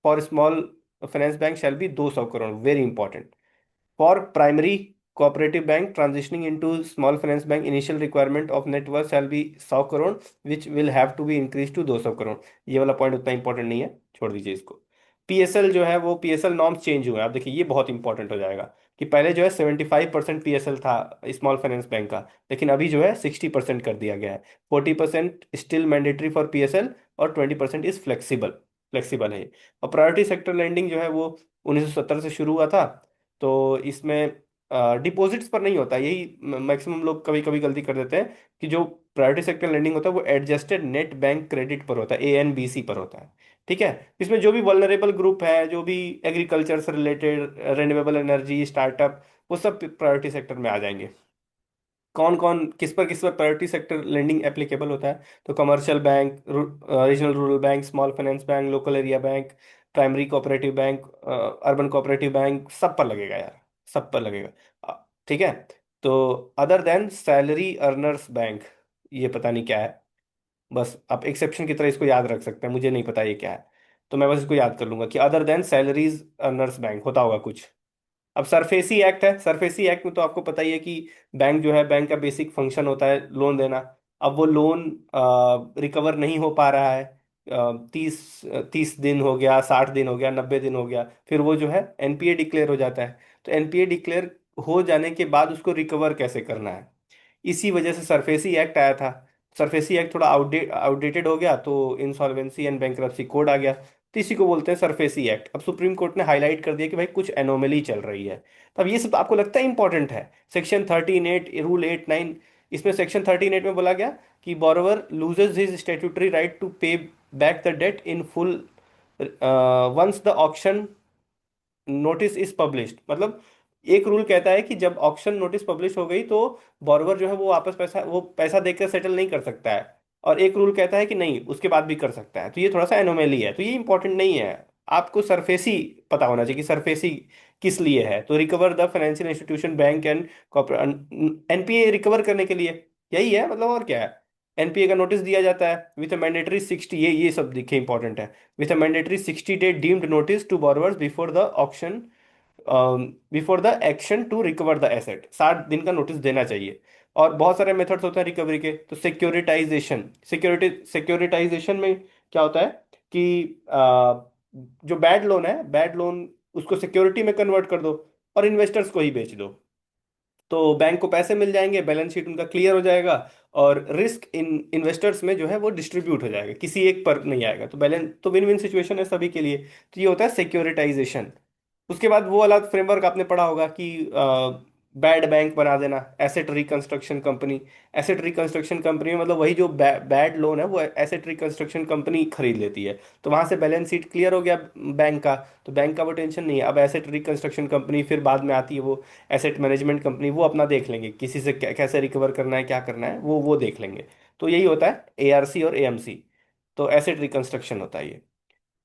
for small finance bank shall be 200 crore, very important. For primary cooperative bank transitioning into small finance bank, initial requirement of net worth shall be 100 crore, which will have to be increase to 200 crore. ये वाला point उतना important नहीं है, छोड़ दीजिए इसको। PSL जो है वो पीएसएल नॉर्म्स चेंज हुए हैं। आप देखिए ये बहुत इंपॉर्टेंट हो जाएगा कि पहले जो है 75% पीएसएल था स्मॉल फाइनेंस बैंक का, लेकिन अभी जो है 60% कर दिया गया है। 40% स्टिल मैंडेटरी फॉर पीएसएल और 20% इज फ्लेक्सिबल। फ्लेक्सिबल है। और प्रायोरिटी सेक्टर लेंडिंग जो है वो 1970 से शुरू हुआ था। तो इसमें डिपॉजिट्स पर नहीं होता, यही मैक्सिमम लोग कभी कभी गलती कर देते हैं कि जो प्रायोरिटी सेक्टर लेंडिंग होता है वो एडजस्टेड नेट बैंक क्रेडिट पर होता है, ANBC पर होता है। ठीक है। इसमें जो भी वल्नरेबल ग्रुप है, जो भी एग्रीकल्चर से रिलेटेड, रिन्यूएबल एनर्जी, स्टार्टअप, वो सब प्रायोरिटी सेक्टर में आ जाएंगे। कौन कौन किस पर प्रायोरिटी सेक्टर लेंडिंग एप्लीकेबल होता है? तो commercial bank, regional rural bank, small finance bank, local area bank, primary cooperative bank, urban cooperative bank, सब पर लगेगा यार, सब पर लगेगा। ठीक है। तो other than salary earners bank, ये पता नहीं क्या है, बस आप एक्सेप्शन की तरह इसको याद रख सकते हैं, मुझे नहीं पता ये क्या है। तो मैं बस इसको याद कर लूंगा कि other than salaries earners bank होता होगा कुछ। अब सरफेसी एक्ट है, सरफेसी एक्ट में तो आपको पता ही है कि बैंक जो है, बैंक का बेसिक फंक्शन होता है लोन देना। अब वो लोन रिकवर नहीं हो पा रहा है, 30 दिन हो गया, 60 दिन हो गया, 90 दिन हो गया, फिर वो जो है एनपीए डिक्लेयर हो जाता है। तो एनपीए डिक्लेयर हो जाने के बाद उसको रिकवर कैसे करना है, इसी वजह से सरफेसी एक्ट आया था। सरफेसी एक्ट थोड़ा आउटडेटेड हो गया तो इंसॉल्वेंसी एंड बैंक्रप्सी कोड आ गया। तो इसी को बोलते हैं सरफेसी एक्ट। अब सुप्रीम कोर्ट ने हाईलाइट कर दिया कि भाई कुछ एनोमली चल रही है। तो अब ये सब आपको लगता है इंपॉर्टेंट है? सेक्शन 13(8), रूल 8(9), इसमें सेक्शन 13(8) में बोला गया कि borrower loses his statutory right to pay back the debt in full once the auction notice is published. मतलब एक रूल कहता है कि जब ऑक्शन नोटिस पब्लिश हो गई तो बॉर्गर जो है वो वापस पैसा देकर सेटल नहीं कर सकता है। और एक रूल कहता है कि नहीं, उसके बाद भी कर सकता है। तो ये थोड़ा सा एनोमेली है, तो ये इंपॉर्टेंट नहीं है। आपको सरफेसी पता होना चाहिए कि सरफेसी किस लिए है। तो recover the financial institution bank and NPA recover करने के लिए, यही है मतलब, और क्या है। एनपीए का नोटिस दिया जाता है विथ मैंडेटरी 60, ये सब दिखे इंपॉर्टेंट है, with mandatory 60 day deemed notice to borrowers before the auction, before the action to recover the asset. 60 दिन का नोटिस देना चाहिए। और बहुत सारे मेथड्स होते हैं रिकवरी के। तो सिक्योरिटाइजेशन, सिक्योरिटाइजेशन में क्या होता है कि जो बैड लोन है, बैड लोन उसको सिक्योरिटी में कन्वर्ट कर दो और इन्वेस्टर्स को ही बेच दो। तो बैंक को पैसे मिल जाएंगे, बैलेंस शीट उनका क्लियर हो जाएगा, और रिस्क इन इन्वेस्टर्स में जो है वो डिस्ट्रीब्यूट हो जाएगा, किसी एक पर नहीं आएगा। तो बैलेंस, तो विन विन सिचुएशन है सभी के लिए। तो ये होता है सिक्योरिटाइजेशन। उसके बाद वो वाला फ्रेमवर्क आपने पढ़ा होगा कि बैड बैंक बना देना, asset reconstruction company. Asset reconstruction company में मतलब वही जो बैड लोन है वो एसेट रिकंस्ट्रक्शन कंपनी खरीद लेती है। तो वहां से बैलेंस शीट क्लियर हो गया बैंक का। तो बैंक का वो टेंशन नहीं है। अब एसेट रिकंस्ट्रक्शन कंपनी फिर बाद में आती है, वो एसेट मैनेजमेंट कंपनी, वो अपना देख लेंगे किसी से कैसे रिकवर करना है, क्या करना है, वो देख लेंगे। तो यही होता है एआरसी और एएमसी। तो एसेट रिकंस्ट्रक्शन होता है ये।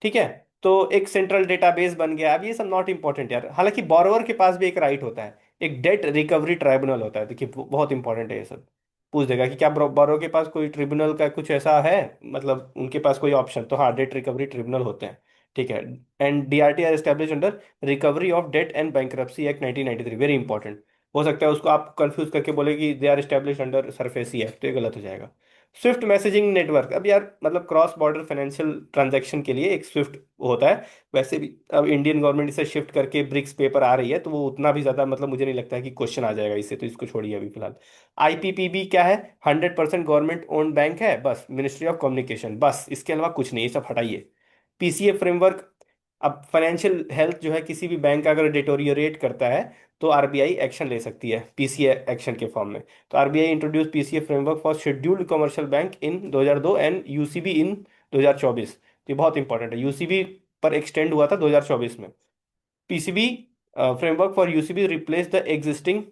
ठीक है। तो एक सेंट्रल डेटाबेस बन गया। अब ये सब नॉट इंपॉर्टेंट यार, हालांकि बोरोवर के पास भी एक राइट होता है, एक डेट रिकवरी ट्राइब्यूनल होता है। देखिए बहुत इंपॉर्टेंट है ये सब। पूछ देगा कि क्या बोरोवर के पास कोई ट्रिब्यूनल का कुछ ऐसा है, मतलब उनके पास कोई ऑप्शन, तो हाँ, डेट रिकवरी ट्रिब्यूनल होते हैं। ठीक है। And DRT are establish under recovery of debt and bankruptcy act 1993, very important. हो सकता है उसको आप कंफ्यूज करके बोले कि they are establish under SARFAESI act, तो ये गलत हो जाएगा। स्विफ्ट मैसेजिंग नेटवर्क, अब यार मतलब क्रॉस बॉर्डर फाइनेंशियल ट्रांजैक्शन के लिए एक स्विफ्ट होता है। वैसे भी अब इंडियन गवर्नमेंट इसे शिफ्ट करके ब्रिक्स पेपर आ रही है, तो वो उतना भी ज्यादा मतलब मुझे नहीं लगता है कि क्वेश्चन आ जाएगा इससे, तो इसको छोड़िए अभी फिलहाल। आईपीपीबी क्या है? 100% गवर्नमेंट ओन्ड बैंक है, बस मिनिस्ट्री ऑफ कम्युनिकेशन, बस इसके अलावा कुछ नहीं, ये सब हटाइए। पीसीए फ्रेमवर्क, अब फाइनेंशियल हेल्थ जो है किसी भी बैंक का अगर डिटोरियोरेट करता है तो आरबीआई एक्शन ले सकती है पीसीए एक्शन के फॉर्म में। तो RBI introduce PCA framework for scheduled commercial bank in 2002 and UCB in 2024। तो ये बहुत इंपॉर्टेंट है, यूसीबी पर एक्सटेंड हुआ था 2024 में। PCB framework for UCB replace the existing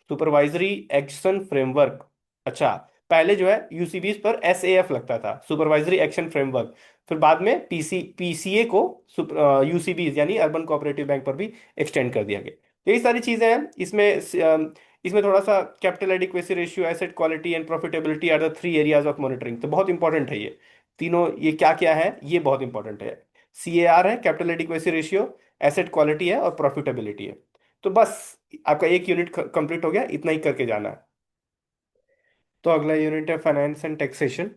supervisory action framework. अच्छा, पहले जो है यूसीबी पर एसएएफ लगता था, सुपरवाइजरी एक्शन फ्रेमवर्क। फिर बाद में पीसीए को यूसीबी यानी अर्बन कोऑपरेटिव बैंक पर भी एक्सटेंड कर दिया गया। तो यही सारी चीजें हैं इसमें। इसमें थोड़ा सा capital adequacy ratio, asset quality and profitability are the 3 areas of monitoring. तो बहुत इंपॉर्टेंट है ये तीनों, ये क्या क्या है, ये बहुत इंपॉर्टेंट है। सीएआर है, capital adequacy ratio, asset quality है, और प्रॉफिटेबिलिटी है। तो बस आपका एक यूनिट कंप्लीट हो गया, इतना ही करके जाना है। तो अगला यूनिट है फाइनेंस एंड टैक्सेशन।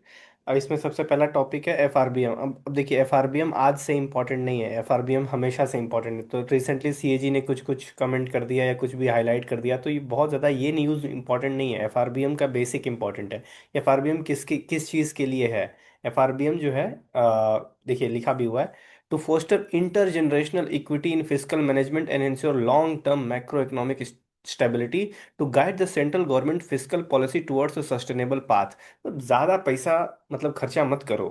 अब इसमें सबसे पहला टॉपिक है एफआरबीएम। अब देखिए, एफआरबीएम आज से इम्पोर्टेंट नहीं है, एफआरबीएम हमेशा से इम्पोर्टेंट है। तो रिसेंटली सीएजी ने कुछ कुछ कमेंट कर दिया या कुछ भी हाईलाइट कर दिया, तो ये बहुत ज़्यादा ये न्यूज़ इंपॉर्टेंट नहीं है। एफआरबीएम का बेसिक इंपॉर्टेंट है। एफआरबीएम किस चीज़ के लिए है? एफआरबीएम जो है, देखिए लिखा भी हुआ है, to foster intergenerational equity in physical management and ensure long term macroeconomic stability, to guide the central government physical policy towards a sustainable path. तो ज्यादा पैसा मतलब खर्चा मत करो।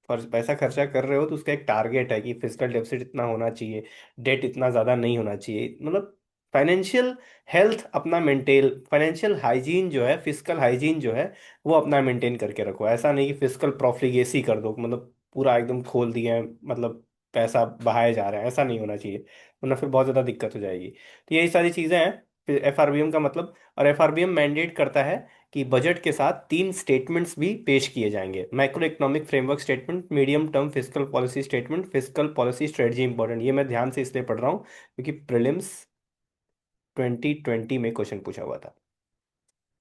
और पैसा खर्चा कर रहे हो तो उसका एक टारगेट है कि फिजिकल डेफिसिट इतना होना चाहिए, डेट इतना ज्यादा नहीं होना चाहिए। मतलब फाइनेंशियल हेल्थ अपना मेंटेन, फाइनेंशियल हाइजीन जो है, फिजिकल हाइजीन जो है, वो अपना मेंटेन करके रखो। ऐसा नहीं कि फिजिकल प्रोफिगेसी कर दो, मतलब पूरा एकदम खोल दिए हैं, मतलब पैसा बहाए जा रहे हैं, ऐसा नहीं होना चाहिए, वरना फिर बहुत ज़्यादा दिक्कत हो जाएगी। तो यही सारी चीज़ें हैं फिर एफआरबीएम का मतलब। और एफआरबीएम मैंडेट करता है कि बजट के साथ 3 स्टेटमेंट्स भी पेश किए जाएंगे: macro economic framework statement, medium term physical policy statement, physical policy strategy. Important, ये मैं ध्यान से इसलिए पढ़ रहा हूँ क्योंकि प्रीलिम्स 2020 में क्वेश्चन पूछा हुआ था।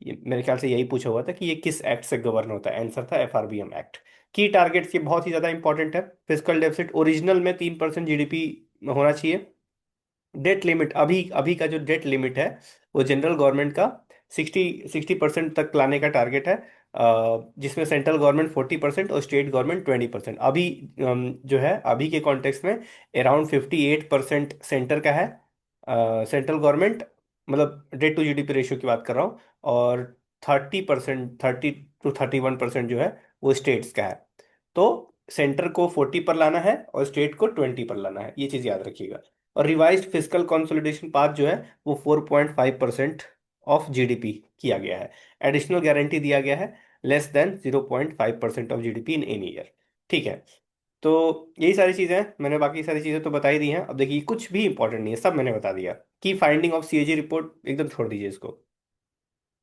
ये मेरे ख्याल से यही पूछा हुआ था कि ये किस एक्ट से गवर्न होता है। आंसर था एफआरबीएम एक्ट। की टारगेट्स ये बहुत ही ज्यादा इंपॉर्टेंट है। फिजिकल डेफिसिट ओरिजिनल में 3% जीडीपी होना चाहिए। डेट लिमिट, अभी अभी का जो डेट लिमिट है वो जनरल गवर्नमेंट का 60% तक लाने का टारगेट है, जिसमें सेंट्रल गवर्नमेंट 40% और स्टेट गवर्नमेंट 20%। अभी जो है अभी के कॉन्टेक्स्ट में अराउंड 58% सेंटर का है, सेंट्रल गवर्नमेंट, मतलब डेट टू जीडीपी रेशियो की बात कर रहा हूँ। और 30%, 30 to 31% जो है वो स्टेट्स का है। तो सेंटर को 40 पर लाना है और स्टेट को 20 पर लाना है, ये चीज याद रखिएगा। और रिवाइज्ड फिस्कल कंसोलिडेशन पाथ जो है वो 4.5% ऑफ जीडीपी किया गया है। एडिशनल गारंटी दिया गया है less than 0.5% of GDP in any year. ठीक है। तो यही सारी चीजें हैं, मैंने बाकी सारी चीजें तो बता ही दी हैं। अब देखिए, कुछ भी इंपॉर्टेंट नहीं है, सब मैंने बता दिया। की फाइंडिंग ऑफ सीएजी रिपोर्ट एकदम छोड़ दीजिए इसको।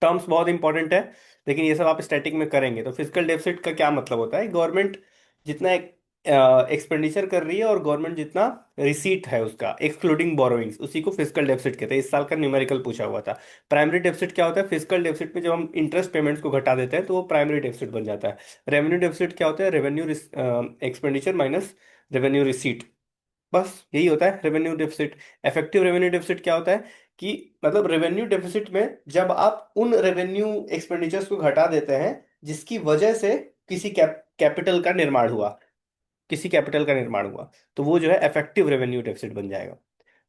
टर्म्स बहुत इंपॉर्टेंट है, लेकिन ये सब आप स्टैटिक में करेंगे। तो फिजिकल डेफिसिट का क्या मतलब होता है? गवर्नमेंट जितना एक्सपेंडिचर कर रही है और गवर्नमेंट जितना रिसीट है उसका एक्सक्लूडिंग बोरोइंग्स, उसी को फिजिकल डेफिसिट कहते हैं। इस साल का न्यूमेरिकल पूछा हुआ था। प्राइमरी डेफिसिट क्या होता है? फिजिकल डेफिसिट में जब हम इंटरेस्ट पेमेंट्स को घटा देते हैं तो वो प्राइमरी डेफिसिट बन जाता है। रेवेन्यू डेफिसिट क्या होता है? Revenue expenditure minus revenue receipt, बस यही होता है revenue deficit. Effective revenue deficit क्या होता है कि मतलब रेवेन्यू डेफिसिट में जब आप उन रेवेन्यू एक्सपेंडिचर्स को घटा देते हैं जिसकी वजह से किसी कैपिटल का निर्माण हुआ, किसी कैपिटल का निर्माण हुआ, तो वो जो है इफेक्टिव रेवेन्यू डेफिसिट बन जाएगा।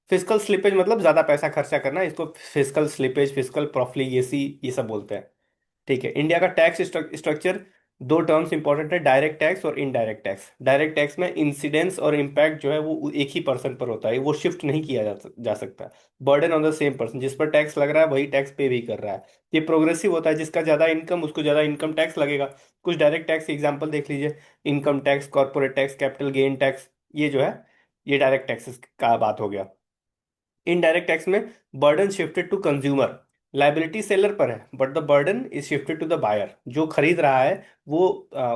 फिजिकल स्लिपेज मतलब ज्यादा पैसा खर्चा करना, इसको फिजिकल स्लिपेज, फिजिकल प्रोफ्लिगेसी ये सब बोलते हैं। ठीक है। इंडिया का टैक्स स्ट्रक्चर, 2 टर्म्स इंपॉर्टेंट है: डायरेक्ट टैक्स और इनडायरेक्ट टैक्स। डायरेक्ट टैक्स में इंसिडेंस और इम्पैक्ट जो है वो एक ही पर्सन पर होता है, वो शिफ्ट नहीं किया जा सकता। Burden on the same person, जिस पर टैक्स लग रहा है वही टैक्स पे भी कर रहा है। ये प्रोग्रेसिव होता है, जिसका ज्यादा इनकम उसको ज्यादा इनकम टैक्स लगेगा। कुछ डायरेक्ट टैक्स एग्जाम्पल देख लीजिए: income tax, corporate tax, capital gain tax, ये जो है ये डायरेक्ट टैक्सेस का बात हो गया। इनडायरेक्ट टैक्स में burden shifted to consumer, liability seller पर है but the burden is shifted to the buyer. जो खरीद रहा है वो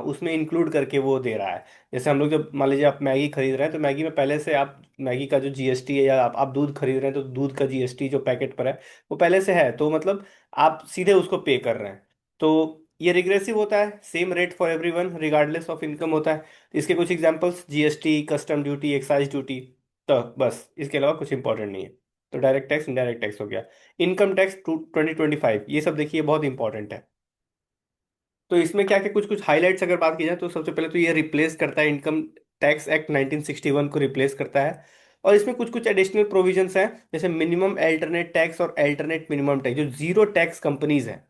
उसमें इंक्लूड करके वो दे रहा है। जैसे हम लोग जब मान लीजिए आप मैगी खरीद रहे हैं, तो मैगी में पहले से आप मैगी का जो जीएसटी है, या आप दूध खरीद रहे हैं तो दूध का जीएसटी जो पैकेट पर है वो पहले से है, तो मतलब आप सीधे उसको पे कर रहे हैं। तो ये रिग्रेसिव होता है, same rate for everyone regardless of income होता है। इसके कुछ examples: GST, custom duty, excise duty. तो बस इसके अलावा कुछ इंपॉर्टेंट नहीं है। तो डायरेक्ट टैक्स, इनडायरेक्ट टैक्स हो गया। इनकम टैक्स 2025, ये सब देखिए बहुत इंपॉर्टेंट है। तो इसमें क्या क्या कुछ कुछ हाइलाइट्स अगर बात की जाए, तो सबसे पहले तो ये रिप्लेस करता है इनकम टैक्स एक्ट 1961 को रिप्लेस करता है। और इसमें कुछ कुछ एडिशनल प्रोविजंस हैं, जैसे मिनिमम अल्टरनेट टैक्स और अल्टरनेट मिनिमम टैक्स। जो जीरो टैक्स कंपनीज हैं,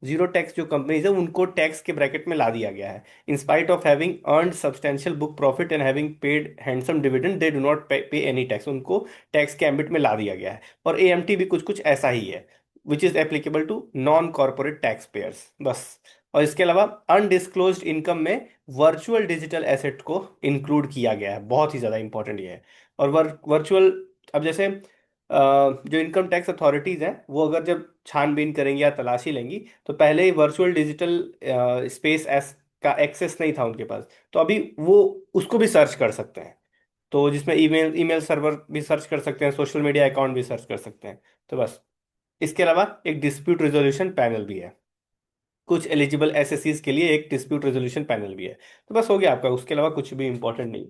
जीरो टैक्स जो कंपनीज है, उनको टैक्स के ब्रैकेट में ला दिया गया है। In spite of having earned substantial book profit and having paid handsome dividend, they do not पे एनी टैक्स, उनको टैक्स के एम्बिट में ला दिया गया है। और एएमटी भी कुछ कुछ ऐसा ही है, which is applicable to non corporate tax payers, बस। और इसके अलावा अनडिस्क्लोज्ड इनकम में वर्चुअल डिजिटल एसेट को इंक्लूड किया गया है, बहुत ही ज्यादा इंपॉर्टेंट ये है। और वर्चुअल, अब जैसे जो इनकम टैक्स अथॉरिटीज हैं वो अगर जब छानबीन करेंगी या तलाशी लेंगी, तो पहले ही वर्चुअल डिजिटल स्पेस एस का एक्सेस नहीं था उनके पास, तो अभी वो उसको भी सर्च कर सकते हैं। तो जिसमें ईमेल ईमेल सर्वर भी सर्च कर सकते हैं, सोशल मीडिया अकाउंट भी सर्च कर सकते हैं। तो बस। इसके अलावा एक डिस्प्यूट रिजोल्यूशन पैनल भी है। कुछ एलिजिबल एसएससीज के लिए एक डिस्प्यूट रेजोल्यूशन पैनल भी है। तो बस हो गया आपका, उसके अलावा कुछ भी इंपॉर्टेंट नहीं।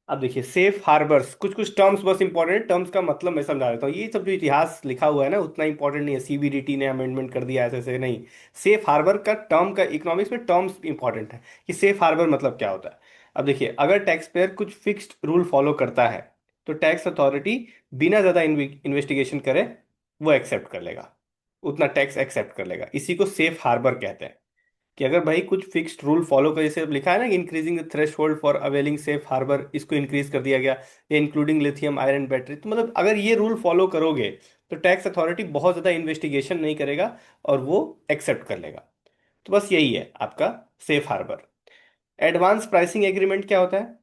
अब देखिए सेफ हार्बर्स, कुछ कुछ टर्म्स बस इंपॉर्टेंट, टर्म्स का मतलब मैं समझा देता हूँ। ये सब जो इतिहास लिखा हुआ है ना उतना इंपॉर्टेंट नहीं है, सीबीडीटी ने अमेंडमेंट कर दिया ऐसे ऐसे नहीं। सेफ हार्बर का टर्म का इकोनॉमिक्स में टर्म्स इंपॉर्टेंट है कि सेफ हार्बर मतलब क्या होता है। अब देखिए अगर टैक्स पेयर कुछ फिक्स्ड रूल फॉलो करता है तो टैक्स अथॉरिटी बिना ज्यादा इन्वेस्टिगेशन करे वो एक्सेप्ट कर लेगा, उतना टैक्स एक्सेप्ट कर लेगा। इसी को सेफ हार्बर कहते हैं। कि अगर भाई कुछ फिक्स्ड रूल फॉलो कर, जैसे अब लिखा है ना, increasing the threshold for availing safe harbour, इसको इंक्रीज कर दिया गया, या इंक्लूडिंग लिथियम आयरन बैटरी, तो मतलब अगर ये रूल फॉलो करोगे तो टैक्स अथॉरिटी बहुत ज्यादा इन्वेस्टिगेशन नहीं करेगा और वो एक्सेप्ट कर लेगा। तो बस यही है आपका safe harbour. Advance pricing agreement क्या होता है?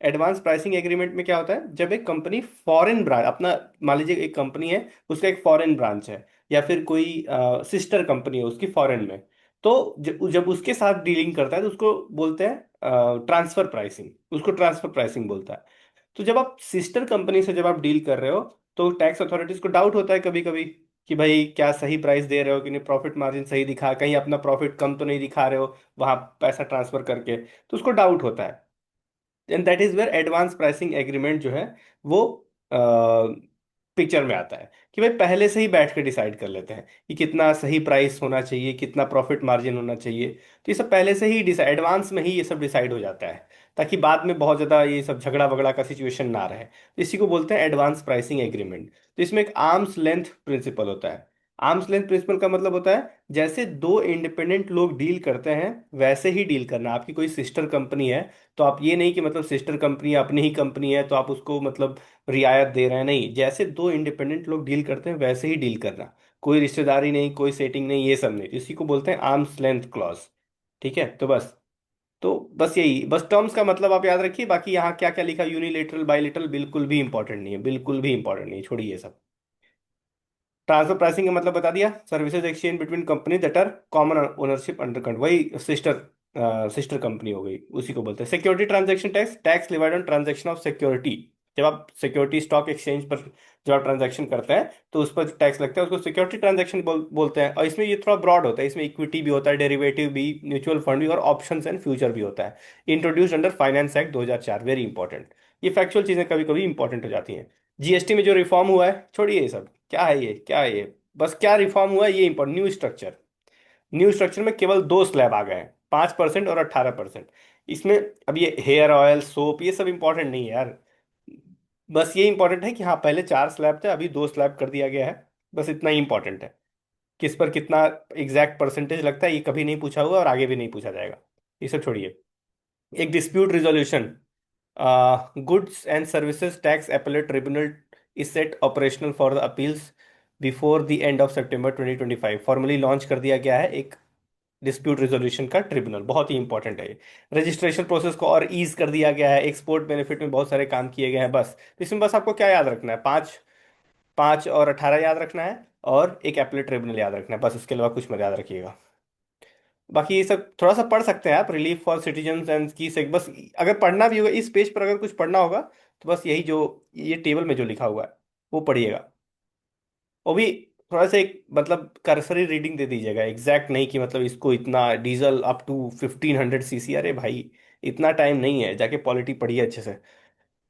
एडवांस प्राइसिंग एग्रीमेंट में क्या होता है, जब एक कंपनी फॉरेन ब्रांच अपना, मान लीजिए एक कंपनी है, उसका एक फॉरेन ब्रांच है, या फिर कोई सिस्टर कंपनी है उसकी फॉरेन में, तो जब जब उसके साथ डीलिंग करता है तो उसको बोलते हैं ट्रांसफर प्राइसिंग, उसको ट्रांसफर प्राइसिंग बोलता है। तो जब आप सिस्टर कंपनी से जब आप डील कर रहे हो तो टैक्स अथॉरिटीज को डाउट होता है कभी कभी कि भाई क्या सही प्राइस दे रहे हो कि नहीं, प्रॉफिट मार्जिन सही दिखा, कहीं अपना प्रॉफिट कम तो नहीं दिखा रहे हो वहां पैसा ट्रांसफर करके, तो उसको डाउट होता है। And that is where advance pricing agreement जो है वो पिक्चर में आता है। कि भाई पहले से ही बैठ के डिसाइड कर लेते हैं कि कितना सही प्राइस होना चाहिए, कितना प्रॉफिट मार्जिन होना चाहिए। तो ये सब पहले से ही डिसाइड, एडवांस में ही ये सब डिसाइड हो जाता है, ताकि बाद में बहुत ज़्यादा ये सब झगड़ा वगड़ा का सिचुएशन ना रहे। तो इसी को बोलते हैं एडवांस प्राइसिंग एग्रीमेंट। तो इसमें एक आर्म्स लेंथ प्रिंसिपल होता है। आर्म्स लेंथ प्रिंसिपल का मतलब होता है जैसे दो इंडिपेंडेंट लोग डील करते हैं वैसे ही डील करना। आपकी कोई सिस्टर कंपनी है तो आप ये नहीं कि मतलब सिस्टर कंपनी अपनी ही कंपनी है तो आप उसको मतलब रियायत दे रहे हैं, नहीं, जैसे दो इंडिपेंडेंट लोग डील करते हैं वैसे ही डील करना। कोई रिश्तेदारी नहीं, कोई सेटिंग नहीं, ये सब नहीं, इसी को बोलते हैं आर्म्स लेंथ क्लॉज। ठीक है, तो बस यही, बस टर्म्स का मतलब आप याद रखिए। बाकी यहाँ क्या क्या लिखा, यूनिलेटरल बायलेटरल बिल्कुल भी इंपॉर्टेंट नहीं है, बिल्कुल भी इंपॉर्टेंट नहीं है, छोड़िए ये सब। ट्रांसफर प्राइसिंग का मतलब बता दिया, services exchange between company that are common ownership under control, वही सिस्टर कंपनी हो गई, उसी को बोलते हैं। Security transaction tax, tax levied on transaction of security. जब आप सिक्योरिटी स्टॉक एक्सचेंज पर जब आप ट्रांजैक्शन करते हैं तो उस पर टैक्स लगता है, उसको सिक्योरिटी ट्रांजैक्शन बोलते हैं। और इसमें ये थोड़ा ब्रॉड होता है, इसमें इक्विटी भी होता है, डेरिवेटिव भी, म्यूचुअल फंड भी, और ऑप्शंस एंड फ्यूचर भी होता है। Introduced under finance act 2004, very important. ये फैक्चुअल चीजें कभी कभी इंपॉर्टेंट हो जाती हैं। जीएसटी में जो रिफॉर्म हुआ है, छोड़िए ये सब, क्या है ये, क्या है ये, बस क्या रिफॉर्म हुआ है ये important, new structure. New structure में केवल दो स्लैब आ गए हैं, 5% और 18%। इसमें अब ये हेयर ऑयल सोप ये सब इंपॉर्टेंट नहीं है यार। बस ये इंपॉर्टेंट है कि हाँ पहले चार स्लैब थे, अभी दो स्लैब कर दिया गया है, बस इतना ही इंपॉर्टेंट है। किस पर कितना एग्जैक्ट परसेंटेज लगता है ये कभी नहीं पूछा हुआ और आगे भी नहीं पूछा जाएगा। ये सब छोड़िए। एक dispute resolution, goods and services tax appellate tribunal is set operational for the appeals before the end of September 2025, formally launch कर दिया गया है एक डिस्प्यूट रेजोल्यूशन का ट्रिब्यूनल, बहुत ही इंपॉर्टेंट है ये। रजिस्ट्रेशन प्रोसेस को और ईज कर दिया गया है, एक्सपोर्ट बेनिफिट में बहुत सारे काम किए गए हैं। बस तो इसमें बस आपको क्या याद रखना है, 5 5 और 18 याद रखना है, और एक एपलेट ट्रिब्यूनल याद रखना है, बस इसके अलावा कुछ मत याद रखिएगा। बाकी ये सब थोड़ा सा पढ़ सकते हैं आप, रिलीफ फॉर सिटीजन एंड की से, बस अगर पढ़ना भी होगा इस पेज पर, अगर कुछ पढ़ना होगा तो बस यही जो ये टेबल में जो लिखा हुआ है वो पढ़िएगा। वो भी थोड़ा सा एक मतलब करसरी रीडिंग दे दीजिएगा, एग्जैक्ट नहीं कि मतलब इसको इतना डीजल अप टू 1500 सीसी, अरे भाई इतना टाइम नहीं है, जाके पॉलिटी पढ़िए अच्छे से।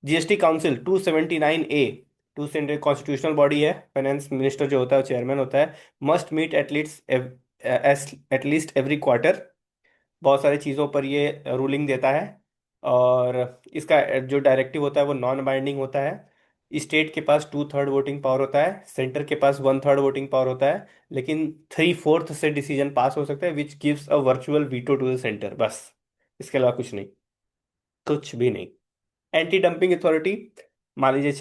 GST council 279A, 279 constitutional body है, फाइनेंस मिनिस्टर जो होता है वो चेयरमैन होता है। Must meet at least every quarter, बहुत सारी चीज़ों पर ये रूलिंग देता है। और इसका जो डायरेक्टिव होता है वो नॉन बाइंडिंग होता है। स्टेट के पास 2/3 वोटिंग पावर होता है, सेंटर के पास 1/3 वोटिंग पावर होता है, लेकिन 3/4 से डिसीजन पास हो सकता है, which gives a virtual veto to the centre, बस इसके अलावा कुछ नहीं, कुछ भी नहीं। एंटी डंपिंग अथॉरिटी, मान लीजिए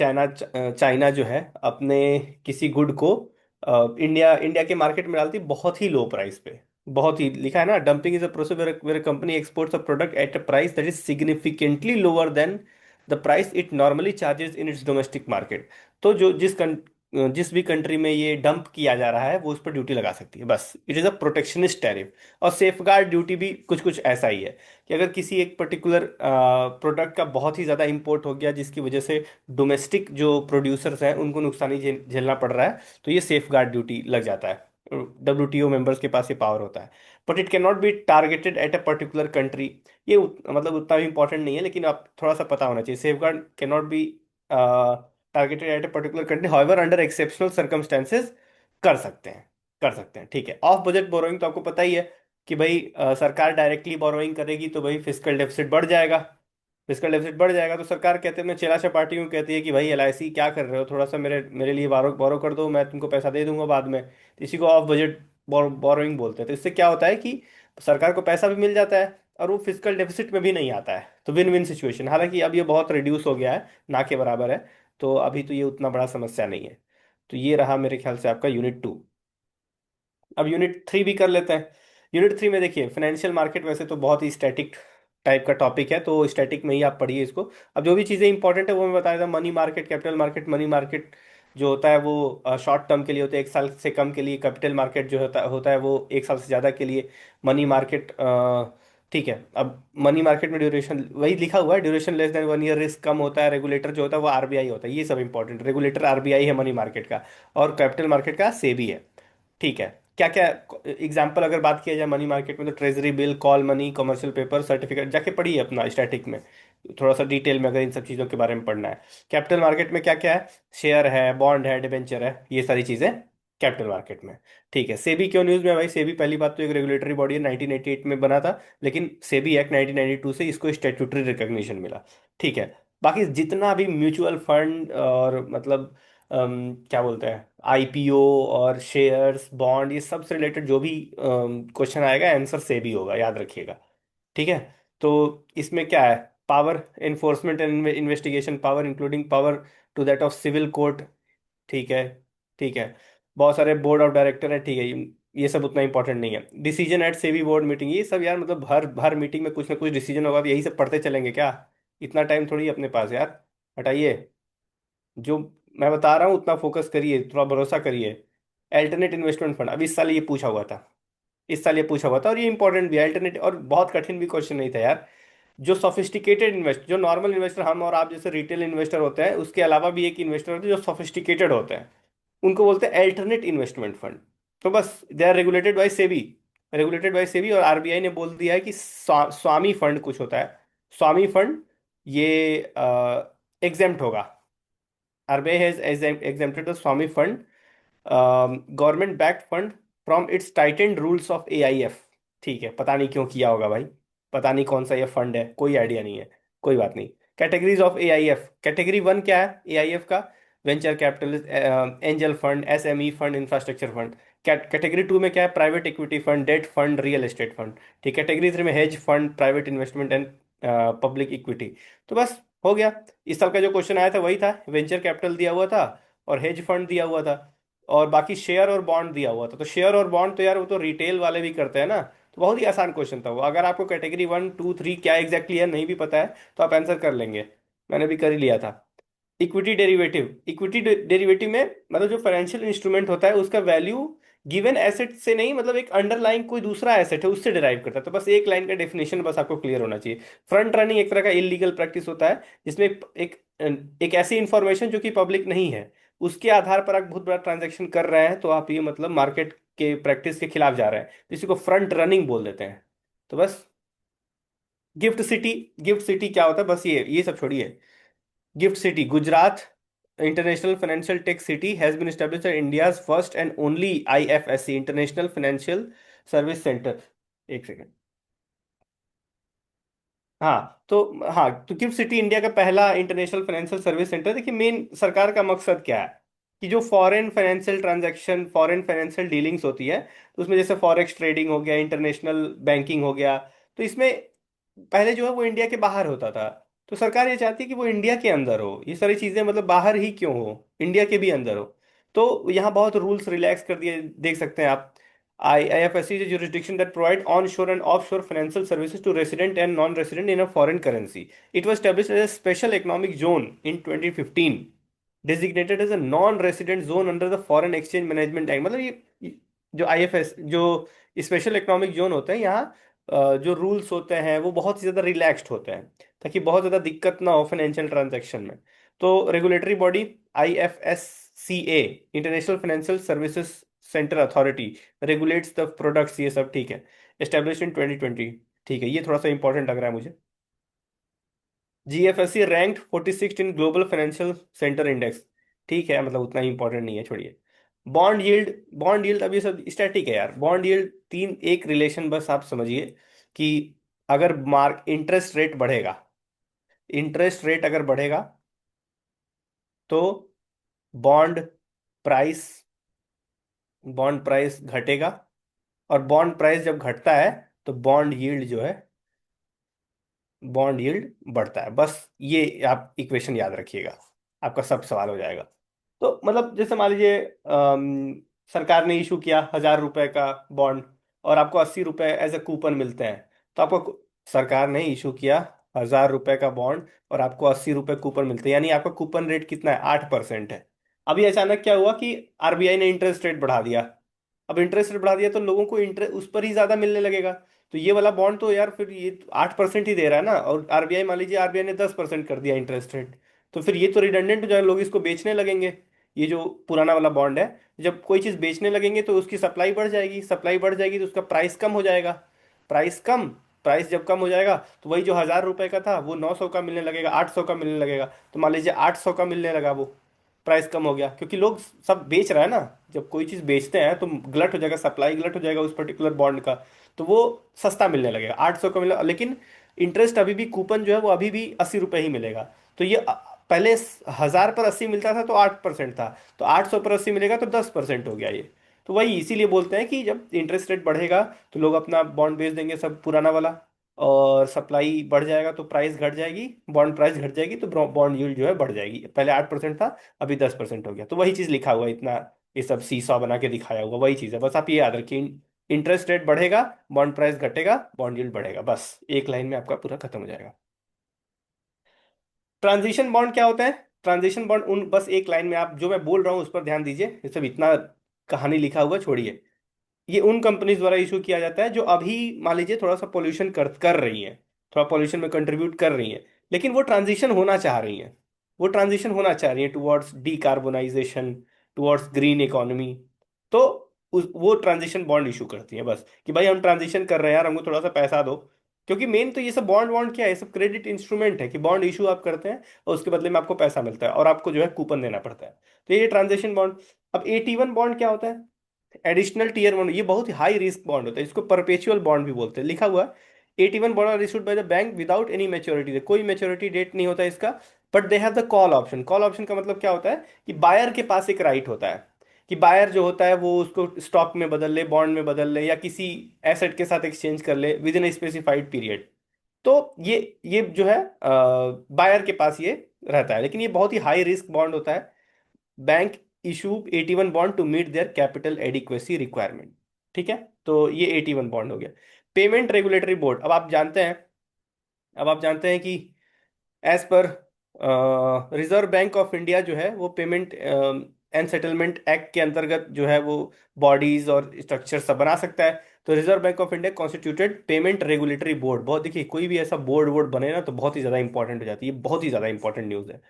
चाइना जो है अपने किसी गुड को इंडिया इंडिया के मार्केट में डालती है बहुत ही लो प्राइस पे, बहुत ही, लिखा है ना, dumping is a process where company exports a product at a price that is significantly lower than the price it normally charges in its domestic market. तो जो जिस भी कंट्री में ये डंप किया जा रहा है वो उस पर ड्यूटी लगा सकती है, बस it is a protectionist tariff. और सेफ गार्ड ड्यूटी भी कुछ कुछ ऐसा ही है कि अगर किसी एक पर्टिकुलर प्रोडक्ट का बहुत ही ज़्यादा इंपोर्ट हो गया जिसकी वजह से डोमेस्टिक जो प्रोड्यूसर्स हैं उनको नुकसान ही झेलना पड़ रहा है, तो ये सेफ गार्ड ड्यूटी लग जाता है। WTO मेंबर्स के पास ये पावर होता है। But it can not be targeted at a particular country. ये मतलब उतना भी इंपॉर्टेंट नहीं है, लेकिन आप थोड़ा सा पता होना चाहिए। Safe guard can not be targeted at a particular country, however under exceptional circumstances कर सकते हैं, कर सकते हैं। ठीक है, ऑफ बजट बोरोइंग तो आपको पता ही है कि भाई सरकार डायरेक्टली बोरोइंग करेगी तो भाई फिजिकल डेफिसिट बढ़ जाएगा। फिजिकल डेफिसिट बढ़ जाएगा तो सरकार कहते हैं, मैं चिल्ला चपाटी हूँ, कहती है कि भाई LIC क्या कर रहे हो, थोड़ा सा मेरे मेरे लिए बोरो बोरो कर दो, मैं तुमको पैसा दे दूंगा बाद में। तो इसी को ऑफ बजट बोरोइंग बोलते हैं। तो इससे क्या होता है कि सरकार को पैसा भी मिल जाता है और वो फिजिकल डेफिसिट में भी नहीं आता है। तो विन विन सिचुएशन। हालांकि अब ये बहुत रिड्यूस हो गया है, ना के बराबर है। तो अभी तो ये उतना बड़ा समस्या नहीं है। तो ये रहा मेरे ख्याल से आपका यूनिट 2। अब यूनिट 3 भी कर लेते हैं। यूनिट 3 में देखिए, फाइनेंशियल मार्केट वैसे तो बहुत ही स्टैटिक टाइप का टॉपिक है, तो स्टैटिक में ही आप पढ़िए इसको। अब जो भी चीज़ें इंपॉर्टेंट है वो मैं बता देता हूँ। Money market, capital market. Money market जो होता है वो शॉर्ट टर्म के लिए होता है, 1 साल से कम के लिए। कैपिटल मार्केट जो होता होता है वो 1 साल से ज़्यादा के लिए। मनी मार्केट, ठीक है। अब मनी मार्केट में ड्यूरेशन वही लिखा हुआ है, duration less than 1 year, risk कम होता है। रेगुलेटर जो होता है वो RBI होता है। ये सब इंपॉर्टेंट, रेगुलेटर RBI है मनी मार्केट का। और कैपिटल मार्केट का सेबी है। ठीक है। क्या क्या एग्जाम्पल अगर बात किया जाए मनी मार्केट में, तो treasury bill, call money, commercial paper, certificate, जाके पढ़िए अपना स्टैटिक में थोड़ा सा डिटेल में, अगर इन सब चीज़ों के बारे में पढ़ना है। कैपिटल मार्केट में क्या क्या है? शेयर है, बॉन्ड है, डिबेंचर है, ये सारी चीज़ें कैपिटल मार्केट में। ठीक है। सेबी क्यों न्यूज़ में है भाई? सेबी पहली बात तो एक रेगुलेटरी बॉडी है, 1988 में बना था। लेकिन सेबी एक्ट 1992 से इसको स्टेट्यूटरी रिकॉग्निशन मिला। ठीक है। बाकी जितना भी म्यूचुअल फंड और मतलब क्या बोलते हैं, IPO और शेयर्स, बॉन्ड, ये सब से रिलेटेड जो भी क्वेश्चन आएगा, आंसर से भी होगा, याद रखिएगा। ठीक है। तो इसमें क्या है? Power, enforcement and investigation power, including power to that of civil court. ठीक है। ठीक है। बहुत सारे बोर्ड ऑफ डायरेक्टर है। ठीक है, ये सब उतना इंपॉर्टेंट नहीं है। Decision at SEBI board meeting, ये सब यार मतलब हर हर मीटिंग में कुछ ना कुछ डिसीजन होगा, अब यही सब पढ़ते चलेंगे क्या? इतना टाइम थोड़ी है अपने पास यार। हटाइए। जो मैं बता रहा हूँ उतना फोकस करिए, थोड़ा भरोसा करिए। अल्टरनेट इन्वेस्टमेंट फंड, अब इस साल ये पूछा हुआ था। इस साल ये पूछा हुआ था, और ये इंपॉर्टेंट भी है अल्टरनेट, और बहुत कठिन भी क्वेश्चन नहीं था यार। जो सोफिस्टिकेटेड इन्वेस्ट, जो नॉर्मल इन्वेस्टर, हम और आप जैसे रिटेल इन्वेस्टर होते हैं, उसके अलावा भी एक इन्वेस्टर होते हैं जो सोफिस्टिकेटेड होते हैं, उनको बोलते हैं अल्टरनेट इन्वेस्टमेंट फंड। तो बस they are regulated by SEBI. Regulated by SEBI, और RBI ने बोल दिया है कि स्वामी फंड कुछ होता है, स्वामी फंड, ये एग्जेम्प्ट होगा। RBI has exempted the Swami Fund, government backed fund, from its tightened rules of AIF। ठीक है, पता नहीं क्यों किया होगा भाई, पता नहीं कौन सा ये फंड है, कोई आइडिया नहीं है। कोई बात नहीं। कैटेगरीज ऑफ AIF, कैटेगरी 1 क्या है AIF का? Venture capitalist, angel fund, SME fund, infrastructure fund. Category 2 में क्या है? Private equity fund, debt fund, real estate fund. ठीक। कैटेगरी 3 में hedge fund, private investment and public equity. तो बस हो गया। इस साल का जो क्वेश्चन आया था वही था, वेंचर कैपिटल दिया हुआ था और हेज फंड दिया हुआ था, और बाकी शेयर और बॉन्ड दिया हुआ था। तो शेयर और बॉन्ड तो यार वो तो रिटेल वाले भी करते हैं ना। तो बहुत ही आसान क्वेश्चन था वो। अगर आपको कैटेगरी 1 2 3 क्या एग्जैक्टली है नहीं भी पता है तो आप आंसर कर लेंगे। मैंने भी कर ही लिया था। इक्विटी डेरिवेटिव, इक्विटी डेरिवेटिव में मतलब जो फाइनेंशियल इंस्ट्रूमेंट होता है उसका वैल्यू गिवन एसेट से नहीं, मतलब एक अंडरलाइंग कोई दूसरा एसेट है उससे डिराइव करता है। तो बस एक लाइन का डेफिनेशन बस आपको क्लियर होना चाहिए। फ्रंट रनिंग एक तरह का इलीगल प्रैक्टिस होता है, जिसमें एक एक ऐसी इंफॉर्मेशन जो कि पब्लिक नहीं है, उसके आधार पर आप बहुत बड़ा ट्रांजैक्शन कर रहे हैं, तो आप ये मतलब मार्केट के प्रैक्टिस के खिलाफ जा रहे हैं, तो इसी को फ्रंट रनिंग बोल देते हैं। तो बस गिफ्ट सिटी, गिफ्ट सिटी क्या होता है? बस ये सब छोड़िए। Gift city Gujarat international financial tech city has been established as India's first and only IFSC international financial service centre. एक सेकेंड। हाँ तो, हाँ तो गिफ्ट सिटी इंडिया का पहला इंटरनेशनल फाइनेंशियल सर्विस सेंटर। देखिए मेन सरकार का मकसद क्या है कि जो foreign financial transaction, foreign financial dealings होती है, तो उसमें जैसे फॉरेक्स ट्रेडिंग हो गया, इंटरनेशनल बैंकिंग हो गया, तो इसमें पहले जो है वो इंडिया के बाहर होता था। तो सरकार ये चाहती है कि वो इंडिया के अंदर हो, ये सारी चीजें मतलब बाहर ही क्यों हो, इंडिया के भी अंदर हो। तो यहाँ बहुत रूल्स रिलैक्स कर दिए, देख सकते हैं आप। IFSC is a jurisdiction that provide onshore and offshore financial services to resident and non-resident in a foreign currency. It was established as a special economic zone in 2015, designated as a non-resident zone under the Foreign Exchange Management Act। मतलब ये जो IFS, जो special economic zone होते हैं यहाँ, जो rules होते हैं वो बहुत ही ज़्यादा रिलैक्स्ड होते हैं, ताकि बहुत ज़्यादा दिक्कत ना हो फाइनेंशियल ट्रांजैक्शन में। तो regulatory body IFSCA, international financial services centre authority regulates the products, ये सब ठीक है। एस्टेब्लिश इन 2020, ठीक है, ये थोड़ा सा इंपॉर्टेंट लग रहा है मुझे। GFSC ranked 46 in global financial centre index, ठीक है, मतलब उतना ही इंपॉर्टेंट नहीं है, छोड़िए। बॉन्ड यील्ड अब ये सब स्टैटिक है यार। बॉन्ड यील्ड तीन, एक रिलेशन बस आप समझिए कि अगर मार्क इंटरेस्ट रेट बढ़ेगा, इंटरेस्ट रेट अगर बढ़ेगा तो बॉन्ड प्राइस बॉन्ड प्राइस घटेगा, और बॉन्ड प्राइस जब घटता है तो बॉन्ड यील्ड जो है, बॉन्ड यील्ड बढ़ता है। बस ये आप इक्वेशन याद रखिएगा, आपका सब सवाल हो जाएगा। तो मतलब जैसे मान लीजिए सरकार ने इशू किया 1,000 रुपए का बॉन्ड, और आपको 80 रुपए एज ए कूपन मिलते हैं, तो आपको, सरकार ने इशू किया 1,000 रुपए का बॉन्ड और आपको 80 रुपए कूपन मिलते हैं, यानी आपका कूपन रेट कितना है, 8% है। अभी अचानक क्या हुआ कि आरबीआई ने इंटरेस्ट रेट बढ़ा दिया। अब इंटरेस्ट रेट बढ़ा दिया तो लोगों को इंटरेस्ट उस पर ही ज्यादा मिलने लगेगा। तो ये वाला बॉन्ड तो यार फिर ये 8% ही दे रहा है ना, और आरबीआई, मान लीजिए आरबीआई ने 10% कर दिया इंटरेस्ट रेट, तो फिर ये तो रिडंडेंट हो जाएगा, लोग इसको बेचने लगेंगे। ये जो पुराना वाला बॉन्ड है, जब कोई चीज बेचने लगेंगे तो उसकी सप्लाई बढ़ जाएगी, सप्लाई बढ़ जाएगी तो उसका प्राइस कम हो जाएगा। प्राइस कम, प्राइस जब कम हो जाएगा तो वही जो 1,000 रुपए का था वो 900 का मिलने लगेगा, 800 का मिलने लगेगा। तो मान लीजिए 800 का मिलने लगा, वो प्राइस कम हो गया क्योंकि लोग सब बेच रहा है ना। जब कोई चीज बेचते हैं तो गलत हो जाएगा, सप्लाई गलत हो जाएगा उस पर्टिकुलर बॉन्ड का, तो वो सस्ता मिलने लगेगा, 800 का मिलेगा। लेकिन इंटरेस्ट अभी भी, कूपन जो है वो अभी भी 80 रुपये ही मिलेगा। तो ये पहले 1,000 पर 80 मिलता था तो 8% था, तो 800 पर 80 मिलेगा तो 10% हो गया ये। तो वही इसीलिए बोलते हैं कि जब इंटरेस्ट रेट बढ़ेगा तो लोग अपना बॉन्ड बेच देंगे सब पुराना वाला, और सप्लाई बढ़ जाएगा तो प्राइस घट जाएगी, बॉन्ड प्राइस घट जाएगी तो बॉन्ड यील्ड जो है बढ़ जाएगी। पहले 8% था, अभी 10% हो गया। तो वही चीज लिखा हुआ है इतना, ये सब सीसॉ बना के दिखाया हुआ वही चीज है, बस आप ये याद रखिए। इंटरेस्ट रेट बढ़ेगा, बॉन्ड प्राइस घटेगा, बॉन्ड यील्ड बढ़ेगा, बस एक लाइन में आपका पूरा खत्म हो जाएगा। ट्रांजिशन बॉन्ड क्या होता है? ट्रांजिशन बॉन्ड उन, बस एक लाइन में आप जो मैं बोल रहा हूँ उस पर ध्यान दीजिए, ये सब इतना कहानी लिखा हुआ छोड़िए। ये उन कंपनीज द्वारा इशू किया जाता है जो अभी मान लीजिए थोड़ा सा पोल्यूशन कर रही हैं, थोड़ा पोल्यूशन में कंट्रीब्यूट कर रही हैं, लेकिन वो ट्रांजिशन होना चाह रही हैं, वो ट्रांजिशन होना चाह रही हैं towards decarbonisation, towards green economy. तो वो ट्रांजिशन बॉन्ड इशू करती है, बस कि भाई हम ट्रांजिशन कर रहे हैं यार, हमको थोड़ा सा पैसा दो। क्योंकि मेन तो ये सब बॉन्ड बॉन्ड क्या है, ये सब क्रेडिट इंस्ट्रूमेंट है कि बॉन्ड इशू आप करते हैं और उसके बदले में आपको पैसा मिलता है और आपको जो है कूपन देना पड़ता है। तो ये ट्रांजेक्शन बॉन्ड। अब AT1 बॉन्ड क्या होता है? एडिशनल टीयर बॉन्ड, ये बहुत ही हाई रिस्क बॉन्ड होता है, इसको परपेचुअल बॉन्ड भी बोलते हैं। लिखा हुआ 81 bond are issued by the bank without any maturity, कोई मेच्योरिटी डेट नहीं होता इसका। But they have the call option. Call option का मतलब क्या होता है कि बायर के पास एक राइट होता है कि बायर जो होता है वो उसको स्टॉक में बदल ले, बॉन्ड में बदल ले, या किसी एसेट के साथ एक्सचेंज कर ले with in a specified period. तो ये जो है बायर के पास ये रहता है, लेकिन ये बहुत ही हाई रिस्क बॉन्ड होता है। Bank issue 81 bond to meet their capital adequacy requirement, ठीक है। तो ये 81 बॉन्ड हो गया। पेमेंट रेगुलेटरी बोर्ड, अब आप जानते हैं कि as per reserve bank of India जो है वो पेमेंट एंड सेटलमेंट एक्ट के अंतर्गत जो है वो बॉडीज और स्ट्रक्चर सब बना सकता है। तो reserve bank of India constituted payment regulatory board, बहुत देखिए कोई भी ऐसा बोर्ड वोर्ड बने ना तो बहुत ही ज्यादा इंपॉर्टेंट हो जाती है, बहुत ही ज्यादा इंपॉर्टेंट न्यूज है।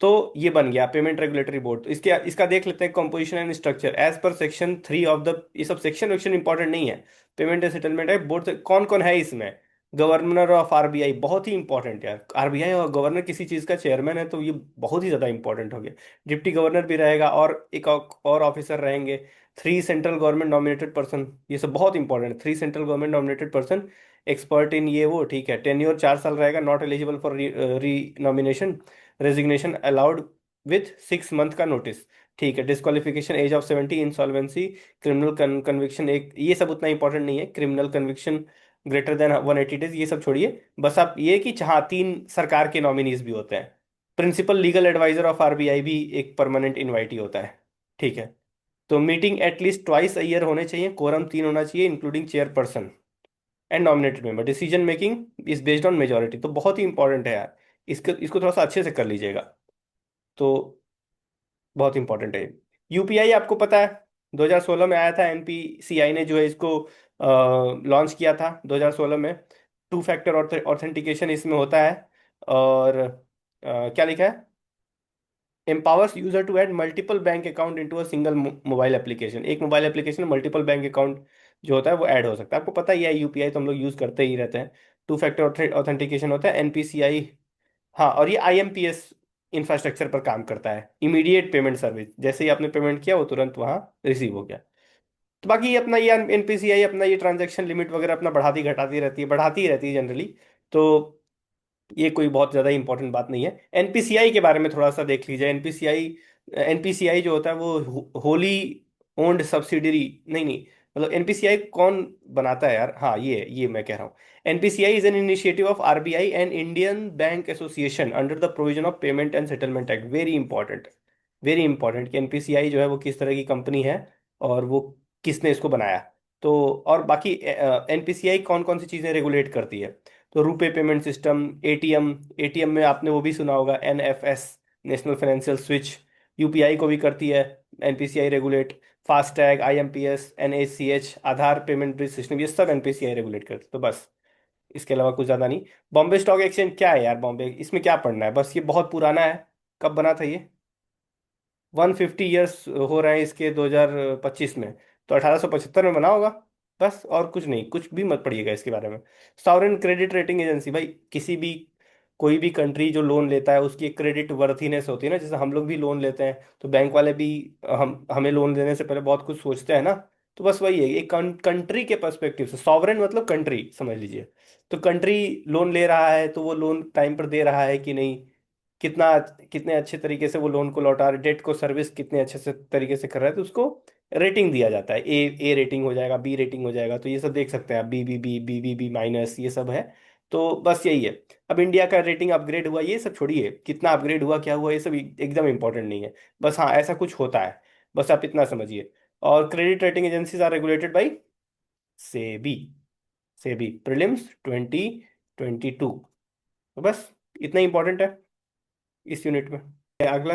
तो ये बन गया पेमेंट रेगुलेटरी बोर्ड। तो इसके इसका देख लेते हैं composition and structure as per section 3 of the, ये सब सेक्शन वेक्शन इंपॉर्टेंट नहीं है। Payment and settlement act board से कौन कौन है इसमें? गवर्नर ऑफ आरबीआई, बहुत ही इंपॉर्टेंट है, आरबीआई और गवर्नर किसी चीज का चेयरमैन है तो ये बहुत ही ज्यादा इंपॉर्टेंट हो गया। डिप्टी गवर्नर भी रहेगा और एक और ऑफिसर रहेंगे। 3 सेंट्रल गवर्नमेंट नॉमिनेटेड पर्सन, ये सब बहुत इंपॉर्टेंट है। 3 central government nominated person, expert in ये वो, ठीक है। टेन्योर 4 साल रहेगा, not eligible for renomination, resignation allowed with 6 month का नोटिस, ठीक है। Disqualification age of 70, insolvency, criminal conviction, एक ये सब उतना इंपॉर्टेंट नहीं है। Criminal conviction greater than 180 days, ये सब छोड़िए। बस आप ये कि जहाँ 3 सरकार के नॉमिनीज भी होते हैं। Principal legal adviser of RBI भी एक परमानेंट इनवाइटी होता है, ठीक है। तो meeting at least twice a year होने चाहिए, कोरम 3 होना चाहिए including chairperson and nominated member, decision making is based on majority. तो बहुत ही इंपॉर्टेंट है यार, इसको इसको थोड़ा सा अच्छे से कर लीजिएगा। तो बहुत इंपॉर्टेंट है। यूपीआई आपको पता है 2016 में आया था, एनपीसीआई ने जो है इसको लॉन्च किया था 2016 में। 2 फैक्टर ऑथेंटिकेशन इसमें होता है। और क्या लिखा है? Empowers user to add multiple bank account into a single mobile application. एक मोबाइल एप्लीकेशन में मल्टीपल बैंक अकाउंट जो होता है वो ऐड हो सकता है। आपको पता ही है यूपीआई तो हम लोग यूज करते ही रहते हैं। टू फैक्टर ऑथेंटिकेशन होता है, एनपीसीआई। हाँ, और ये आईएमपीएस इंफ्रास्ट्रक्चर पर काम करता है, इमीडिएट पेमेंट सर्विस। जैसे ही आपने पेमेंट किया वो तुरंत वहाँ रिसीव हो गया। तो बाकी ये अपना ये एनपीसीआई अपना ये ट्रांजैक्शन लिमिट वगैरह अपना बढ़ाती ही रहती है जनरली। तो ये कोई बहुत ज़्यादा इंपॉर्टेंट बात नहीं है। एनपीसीआई के बारे में थोड़ा सा देख लीजिए। एनपीसीआई जो होता है वो होली ओन्ड सब्सिडरी, नहीं नहीं, मतलब एनपीसीआई कौन बनाता है यार, हाँ ये मैं कह रहा हूँ। NPCI is an initiative of RBI and Indian bank association under the provision of payment and settlement act. Very important, very important कि एनपीसीआई जो है वो किस तरह की कंपनी है और वो किसने इसको बनाया। तो और बाकी एनपीसीआई कौन कौन सी चीज़ें रेगुलेट करती है, तो RuPay payment system, ATM. ATM में आपने वो भी सुना होगा, NFS, national financial switch. UPI को भी करती है NPCI regulate. FASTag, IMPS, NACH, Aadhaar payment bridge system, ये सब एनपीसीआई रेगुलेट करती है। तो बस इसके अलावा कुछ ज़्यादा नहीं। बॉम्बे स्टॉक एक्सचेंज क्या है यार, बॉम्बे इसमें क्या पढ़ना है, बस ये बहुत पुराना है। कब बना था ये? 150 ईयर्स हो रहे हैं इसके 2025 में। तो 1875 में बना होगा। बस और कुछ नहीं, कुछ भी मत पढ़िएगा इसके बारे में। सॉवरेन क्रेडिट रेटिंग एजेंसी, भाई किसी भी कोई भी कंट्री जो लोन लेता है उसकी एक क्रेडिट वर्थीनेस होती है ना। जैसे हम लोग भी लोन लेते हैं तो बैंक वाले भी हम हमें लोन देने से पहले बहुत कुछ सोचते हैं ना। तो बस वही है, एक कंट्री के पर्सपेक्टिव से सॉवरेन मतलब कंट्री समझ लीजिए। तो कंट्री लोन ले रहा है तो वो लोन टाइम पर दे रहा है कि नहीं, कितना कितने अच्छे तरीके से वो लोन को लौटा रहे, डेट को सर्विस कितने अच्छे से तरीके से कर रहा है, तो उसको रेटिंग दिया जाता है। ए रेटिंग हो जाएगा, बी रेटिंग हो जाएगा। तो ये सब देख सकते हैं आप, बी माइनस, ये सब है। तो बस यही है। अब इंडिया का रेटिंग अपग्रेड हुआ, ये सब छोड़िए कितना अपग्रेड हुआ क्या हुआ, ये सब एकदम इंपॉर्टेंट नहीं है। बस हाँ, ऐसा कुछ होता है, बस आप इतना समझिए। और credit rating agencies are regulated by SEBI. SEBI prelims 2022। तो बस इतना इंपॉर्टेंट है इस यूनिट में। अगला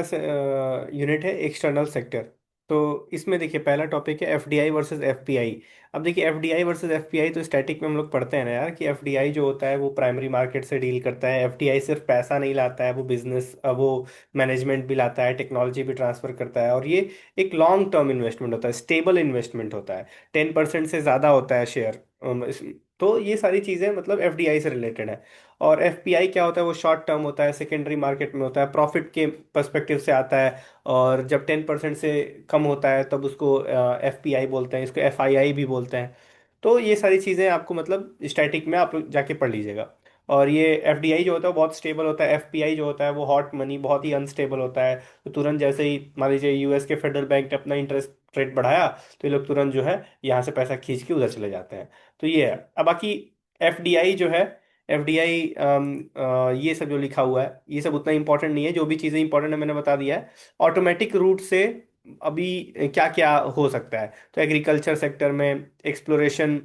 यूनिट है एक्सटर्नल सेक्टर। तो इसमें देखिए पहला टॉपिक है एफडीआई वर्सेस एफपीआई। अब देखिए एफडीआई वर्सेस एफपीआई तो स्टैटिक में हम लोग पढ़ते हैं ना यार, कि एफडीआई जो होता है वो प्राइमरी मार्केट से डील करता है। एफडीआई सिर्फ पैसा नहीं लाता है, वो बिजनेस वो मैनेजमेंट भी लाता है, टेक्नोलॉजी भी ट्रांसफर करता है। और ये एक लॉन्ग टर्म इन्वेस्टमेंट होता है, स्टेबल इन्वेस्टमेंट होता है। 10% से ज़्यादा होता है शेयर। तो ये सारी चीज़ें मतलब एफडीआई से रिलेटेड है। और एफपीआई क्या होता है, वो शॉर्ट टर्म होता है, सेकेंडरी मार्केट में होता है, प्रॉफिट के पर्सपेक्टिव से आता है। और जब 10% से कम होता है तब उसको एफपीआई बोलते हैं, इसको एफआईआई भी बोलते हैं। तो ये सारी चीज़ें आपको मतलब स्टैटिक में आप लोग जाके पढ़ लीजिएगा। और ये एफडीआई जो होता है वो बहुत स्टेबल होता है। एफपीआई जो होता है वो हॉट मनी, बहुत ही अनस्टेबल होता है। तो तुरंत जैसे ही मान लीजिए यूएस के फेडरल बैंक ने अपना इंटरेस्ट रेट बढ़ाया तो ये लोग तुरंत जो है यहाँ से पैसा खींच के उधर चले जाते हैं। तो ये है। अब बाकी एफडीआई जो है, एफडीआई ये सब जो लिखा हुआ है ये सब उतना इंपॉर्टेंट नहीं है। जो भी चीज़ें इंपॉर्टेंट है मैंने बता दिया है। ऑटोमेटिक रूट से अभी क्या क्या हो सकता है, तो एग्रीकल्चर सेक्टर में exploration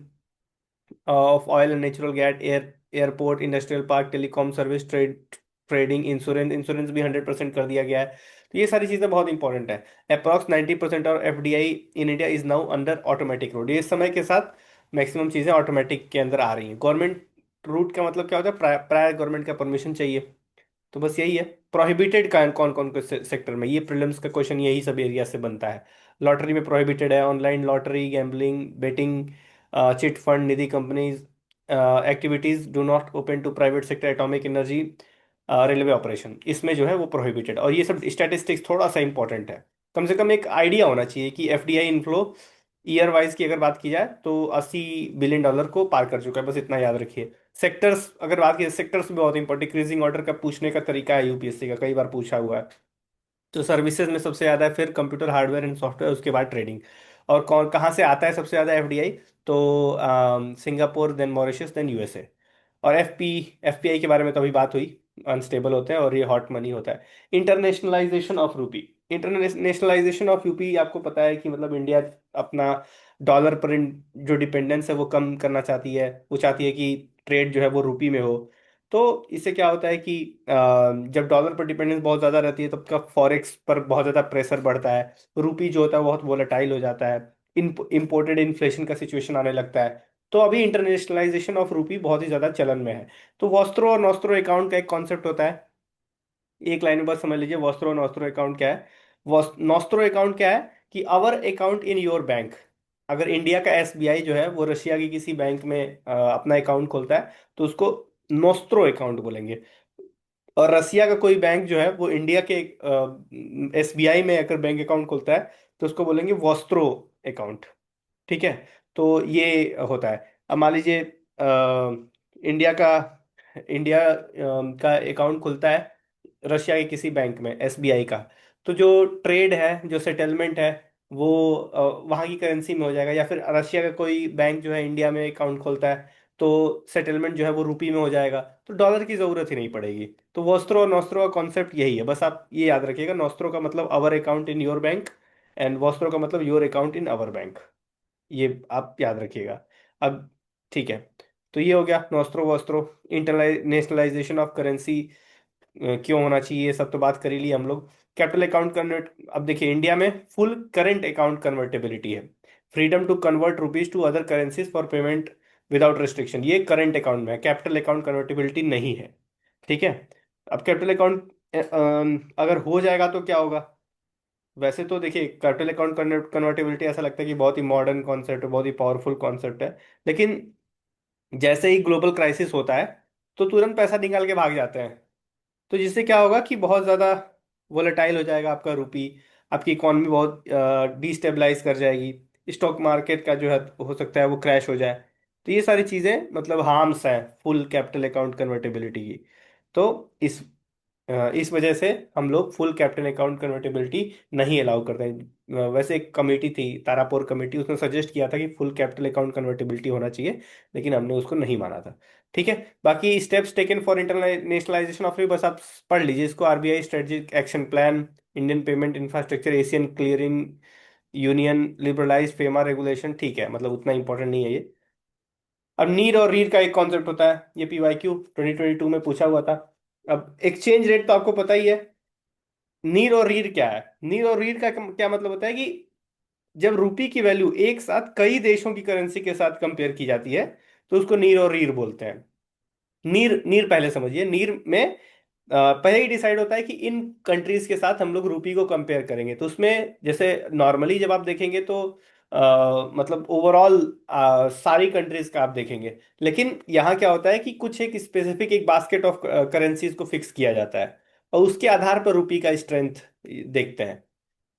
of oil and natural gas, airport, industrial park, telecom service, trading, insurance, insurance भी 100% कर दिया गया है। तो ये सारी चीज़ें बहुत इंपॉर्टेंट है। अप्रॉक्स 90% और FDI in India is now under automatic route. ये इस समय के साथ मैक्सिमम चीज़ें ऑटोमेटिक के अंदर आ रही हैं। गवर्नमेंट रूट का मतलब क्या होता है, प्रायर गवर्नमेंट का परमिशन चाहिए। तो बस यही है। प्रोहिबिटेड का कौन कौन के सेक्टर में, ये प्रीलिम्स का क्वेश्चन यही सब एरिया से बनता है। लॉटरी में प्रोहिबिटेड है, online lottery, gambling, betting, chit fund, nidhi companies activities do not open to private sector, atomic energy, railway operation, इसमें जो है वो प्रोहिबिटेड। और ये सब स्टैटिस्टिक्स थोड़ा सा इंपॉर्टेंट है। कम से कम एक आइडिया होना चाहिए कि एफडीआई इनफ्लो ईयर वाइज की अगर बात की जाए तो $80 बिलियन को पार कर चुका है, बस इतना याद रखिए। सेक्टर्स अगर बात की, सेक्टर्स भी बहुत इंपॉर्टेंट, डिक्रीजिंग ऑर्डर का पूछने का तरीका है यूपीएससी का, कई बार पूछा हुआ है। तो सर्विसेज में सबसे ज़्यादा है, फिर कंप्यूटर हार्डवेयर एंड सॉफ्टवेयर, उसके बाद ट्रेडिंग। और कौन कहाँ से आता है सबसे ज़्यादा एफडीआई, तो Singapore, then Mauritius, then USA. और एफपीआई के बारे में तो अभी बात हुई, अनस्टेबल होते हैं और ये हॉट मनी होता है। इंटरनेशनलाइजेशन ऑफ रूपी, इंटरनेशनलाइजेशन ऑफ यूपी, आपको पता है कि मतलब इंडिया अपना डॉलर पर जो डिपेंडेंस है वो कम करना चाहती है। वो चाहती है कि ट्रेड जो है वो रूपी में हो। तो इससे क्या होता है कि जब डॉलर पर डिपेंडेंस बहुत ज़्यादा रहती है तब का फॉरेक्स पर बहुत ज़्यादा प्रेशर बढ़ता है। रूपी जो होता है वो बहुत वोलेटाइल हो जाता है। इम्पोर्टेड इन्फ्लेशन का सिचुएशन आने लगता है। तो अभी इंटरनेशनलाइजेशन ऑफ रूपी बहुत ही ज़्यादा चलन में है। तो वॉस्त्रो और नॉस्त्रो अकाउंट का एक कॉन्सेप्ट होता है। एक लाइन में बस समझ लीजिए वॉस्त्रो नॉस्त्रो अकाउंट क्या है। नॉस्त्रो अकाउंट क्या है कि our account in your bank. अगर इंडिया का एसबीआई जो है वो रशिया की किसी बैंक में अपना अकाउंट खोलता है तो उसको नोस्त्रो अकाउंट बोलेंगे। और रसिया का कोई बैंक जो है वो इंडिया के एसबीआई में अगर बैंक अकाउंट खोलता है तो उसको बोलेंगे वॉस्त्रो अकाउंट। ठीक है। तो ये होता है। अब मान लीजिए इंडिया का अकाउंट खुलता है रशिया के किसी बैंक में एसबीआई का। तो जो ट्रेड है जो सेटलमेंट है वो वहाँ की करेंसी में हो जाएगा। या फिर रशिया का कोई बैंक जो है इंडिया में अकाउंट खोलता है तो सेटलमेंट जो है वो रुपी में हो जाएगा। तो डॉलर की जरूरत ही नहीं पड़ेगी। तो वोस्त्रो और नोस्त्रो का कॉन्सेप्ट यही है। बस आप ये याद रखिएगा, नोस्त्रो का मतलब our account in your bank and vostro का मतलब your account in our bank. ये आप याद रखिएगा। अब ठीक है। तो ये हो गया नोस्त्रो वोस्त्रो। इंटरनेशनलाइजेशन ऑफ करेंसी क्यों होना चाहिए ये सब तो बात कर ही ली हम लोग। कैपिटल अकाउंट कन्वर्ट, अब देखिए इंडिया में फुल करंट अकाउंट कन्वर्टेबिलिटी है। Freedom to convert rupees to other currencies for payment without restriction, ये करंट अकाउंट में है। कैपिटल अकाउंट कन्वर्टेबिलिटी नहीं है। ठीक है। अब कैपिटल अकाउंट अगर हो जाएगा तो क्या होगा। वैसे तो देखिए कैपिटल अकाउंट कन्वर्टेबिलिटी ऐसा लगता है कि बहुत ही मॉडर्न कॉन्सेप्ट है, बहुत ही पावरफुल कॉन्सेप्ट है। लेकिन जैसे ही ग्लोबल क्राइसिस होता है तो तुरंत पैसा निकाल के भाग जाते हैं। तो जिससे क्या होगा कि बहुत ज़्यादा वोलेटाइल हो जाएगा आपका रुपी। आपकी इकॉनमी बहुत डिस्टेबलाइज कर जाएगी। स्टॉक मार्केट का जो है हो सकता है वो क्रैश हो जाए। तो ये सारी चीज़ें मतलब हार्म्स हैं फुल कैपिटल अकाउंट कन्वर्टेबिलिटी की। तो इस वजह से हम लोग फुल कैपिटल अकाउंट कन्वर्टेबिलिटी नहीं अलाउ करते हैं। वैसे एक कमेटी थी तारापुर कमेटी, उसने सजेस्ट किया था कि फुल कैपिटल अकाउंट कन्वर्टेबिलिटी होना चाहिए, लेकिन हमने उसको नहीं माना था। ठीक है। बाकी steps taken for internationalisation of, बस आप पढ़ लीजिए इसको। RBI strategic action plan, Indian payment infrastructure, Asian clearing union, liberalise FEMA regulation. ठीक है, मतलब उतना इंपॉर्टेंट नहीं है ये। अब नीर और रीर का एक कॉन्सेप्ट होता है, ये पीवाईक्यू 2022 में पूछा हुआ था। अब एक्सचेंज रेट तो आपको पता ही है। नीर और रीर क्या है। नीर और रीर का क्या मतलब होता है कि जब रुपी की वैल्यू एक साथ कई देशों की करेंसी के साथ कंपेयर की जाती है तो उसको नीर और रीर बोलते हैं। नीर नीर पहले समझिए। नीर में पहले ही डिसाइड होता है कि इन कंट्रीज के साथ हम लोग रुपी को कंपेयर करेंगे। तो उसमें जैसे नॉर्मली जब आप देखेंगे तो मतलब ओवरऑल सारी कंट्रीज का आप देखेंगे। लेकिन यहाँ क्या होता है कि कुछ एक स्पेसिफिक एक बास्केट ऑफ करेंसीज को फिक्स किया जाता है और उसके आधार पर रुपी का स्ट्रेंथ देखते हैं।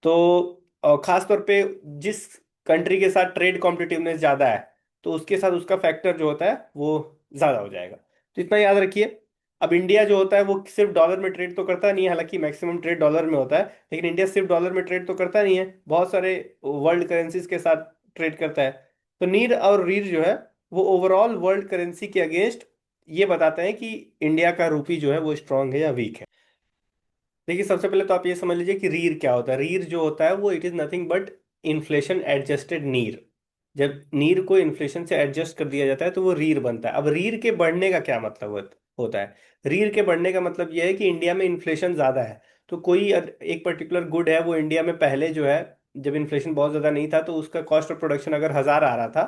तो खास तौर पे जिस कंट्री के साथ ट्रेड कॉम्पिटिटिवनेस ज्यादा है तो उसके साथ उसका फैक्टर जो होता है वो ज्यादा हो जाएगा। तो इतना याद रखिए। अब इंडिया जो होता है वो सिर्फ डॉलर में ट्रेड तो करता नहीं है, हालांकि मैक्सिमम ट्रेड डॉलर में होता है, लेकिन इंडिया सिर्फ डॉलर में ट्रेड तो करता नहीं है, बहुत सारे वर्ल्ड करेंसीज के साथ ट्रेड करता है। तो नीर और रीर जो है वो ओवरऑल वर्ल्ड करेंसी के अगेंस्ट ये बताते हैं कि इंडिया का रूपी जो है वो स्ट्रांग है या वीक है। देखिए सबसे पहले तो आप ये समझ लीजिए कि रीर क्या होता है। रीर जो होता है वो it is nothing but inflation adjusted नीर। जब नीर को इन्फ्लेशन से एडजस्ट कर दिया जाता है तो वो रीर बनता है। अब रीर के बढ़ने का क्या मतलब होता है। रीर के बढ़ने का मतलब ये है कि इंडिया में इन्फ्लेशन ज्यादा है। तो कोई एक पर्टिकुलर गुड है वो इंडिया में पहले जो है जब इन्फ्लेशन बहुत ज्यादा नहीं था तो उसका कॉस्ट ऑफ प्रोडक्शन अगर 1,000 आ रहा था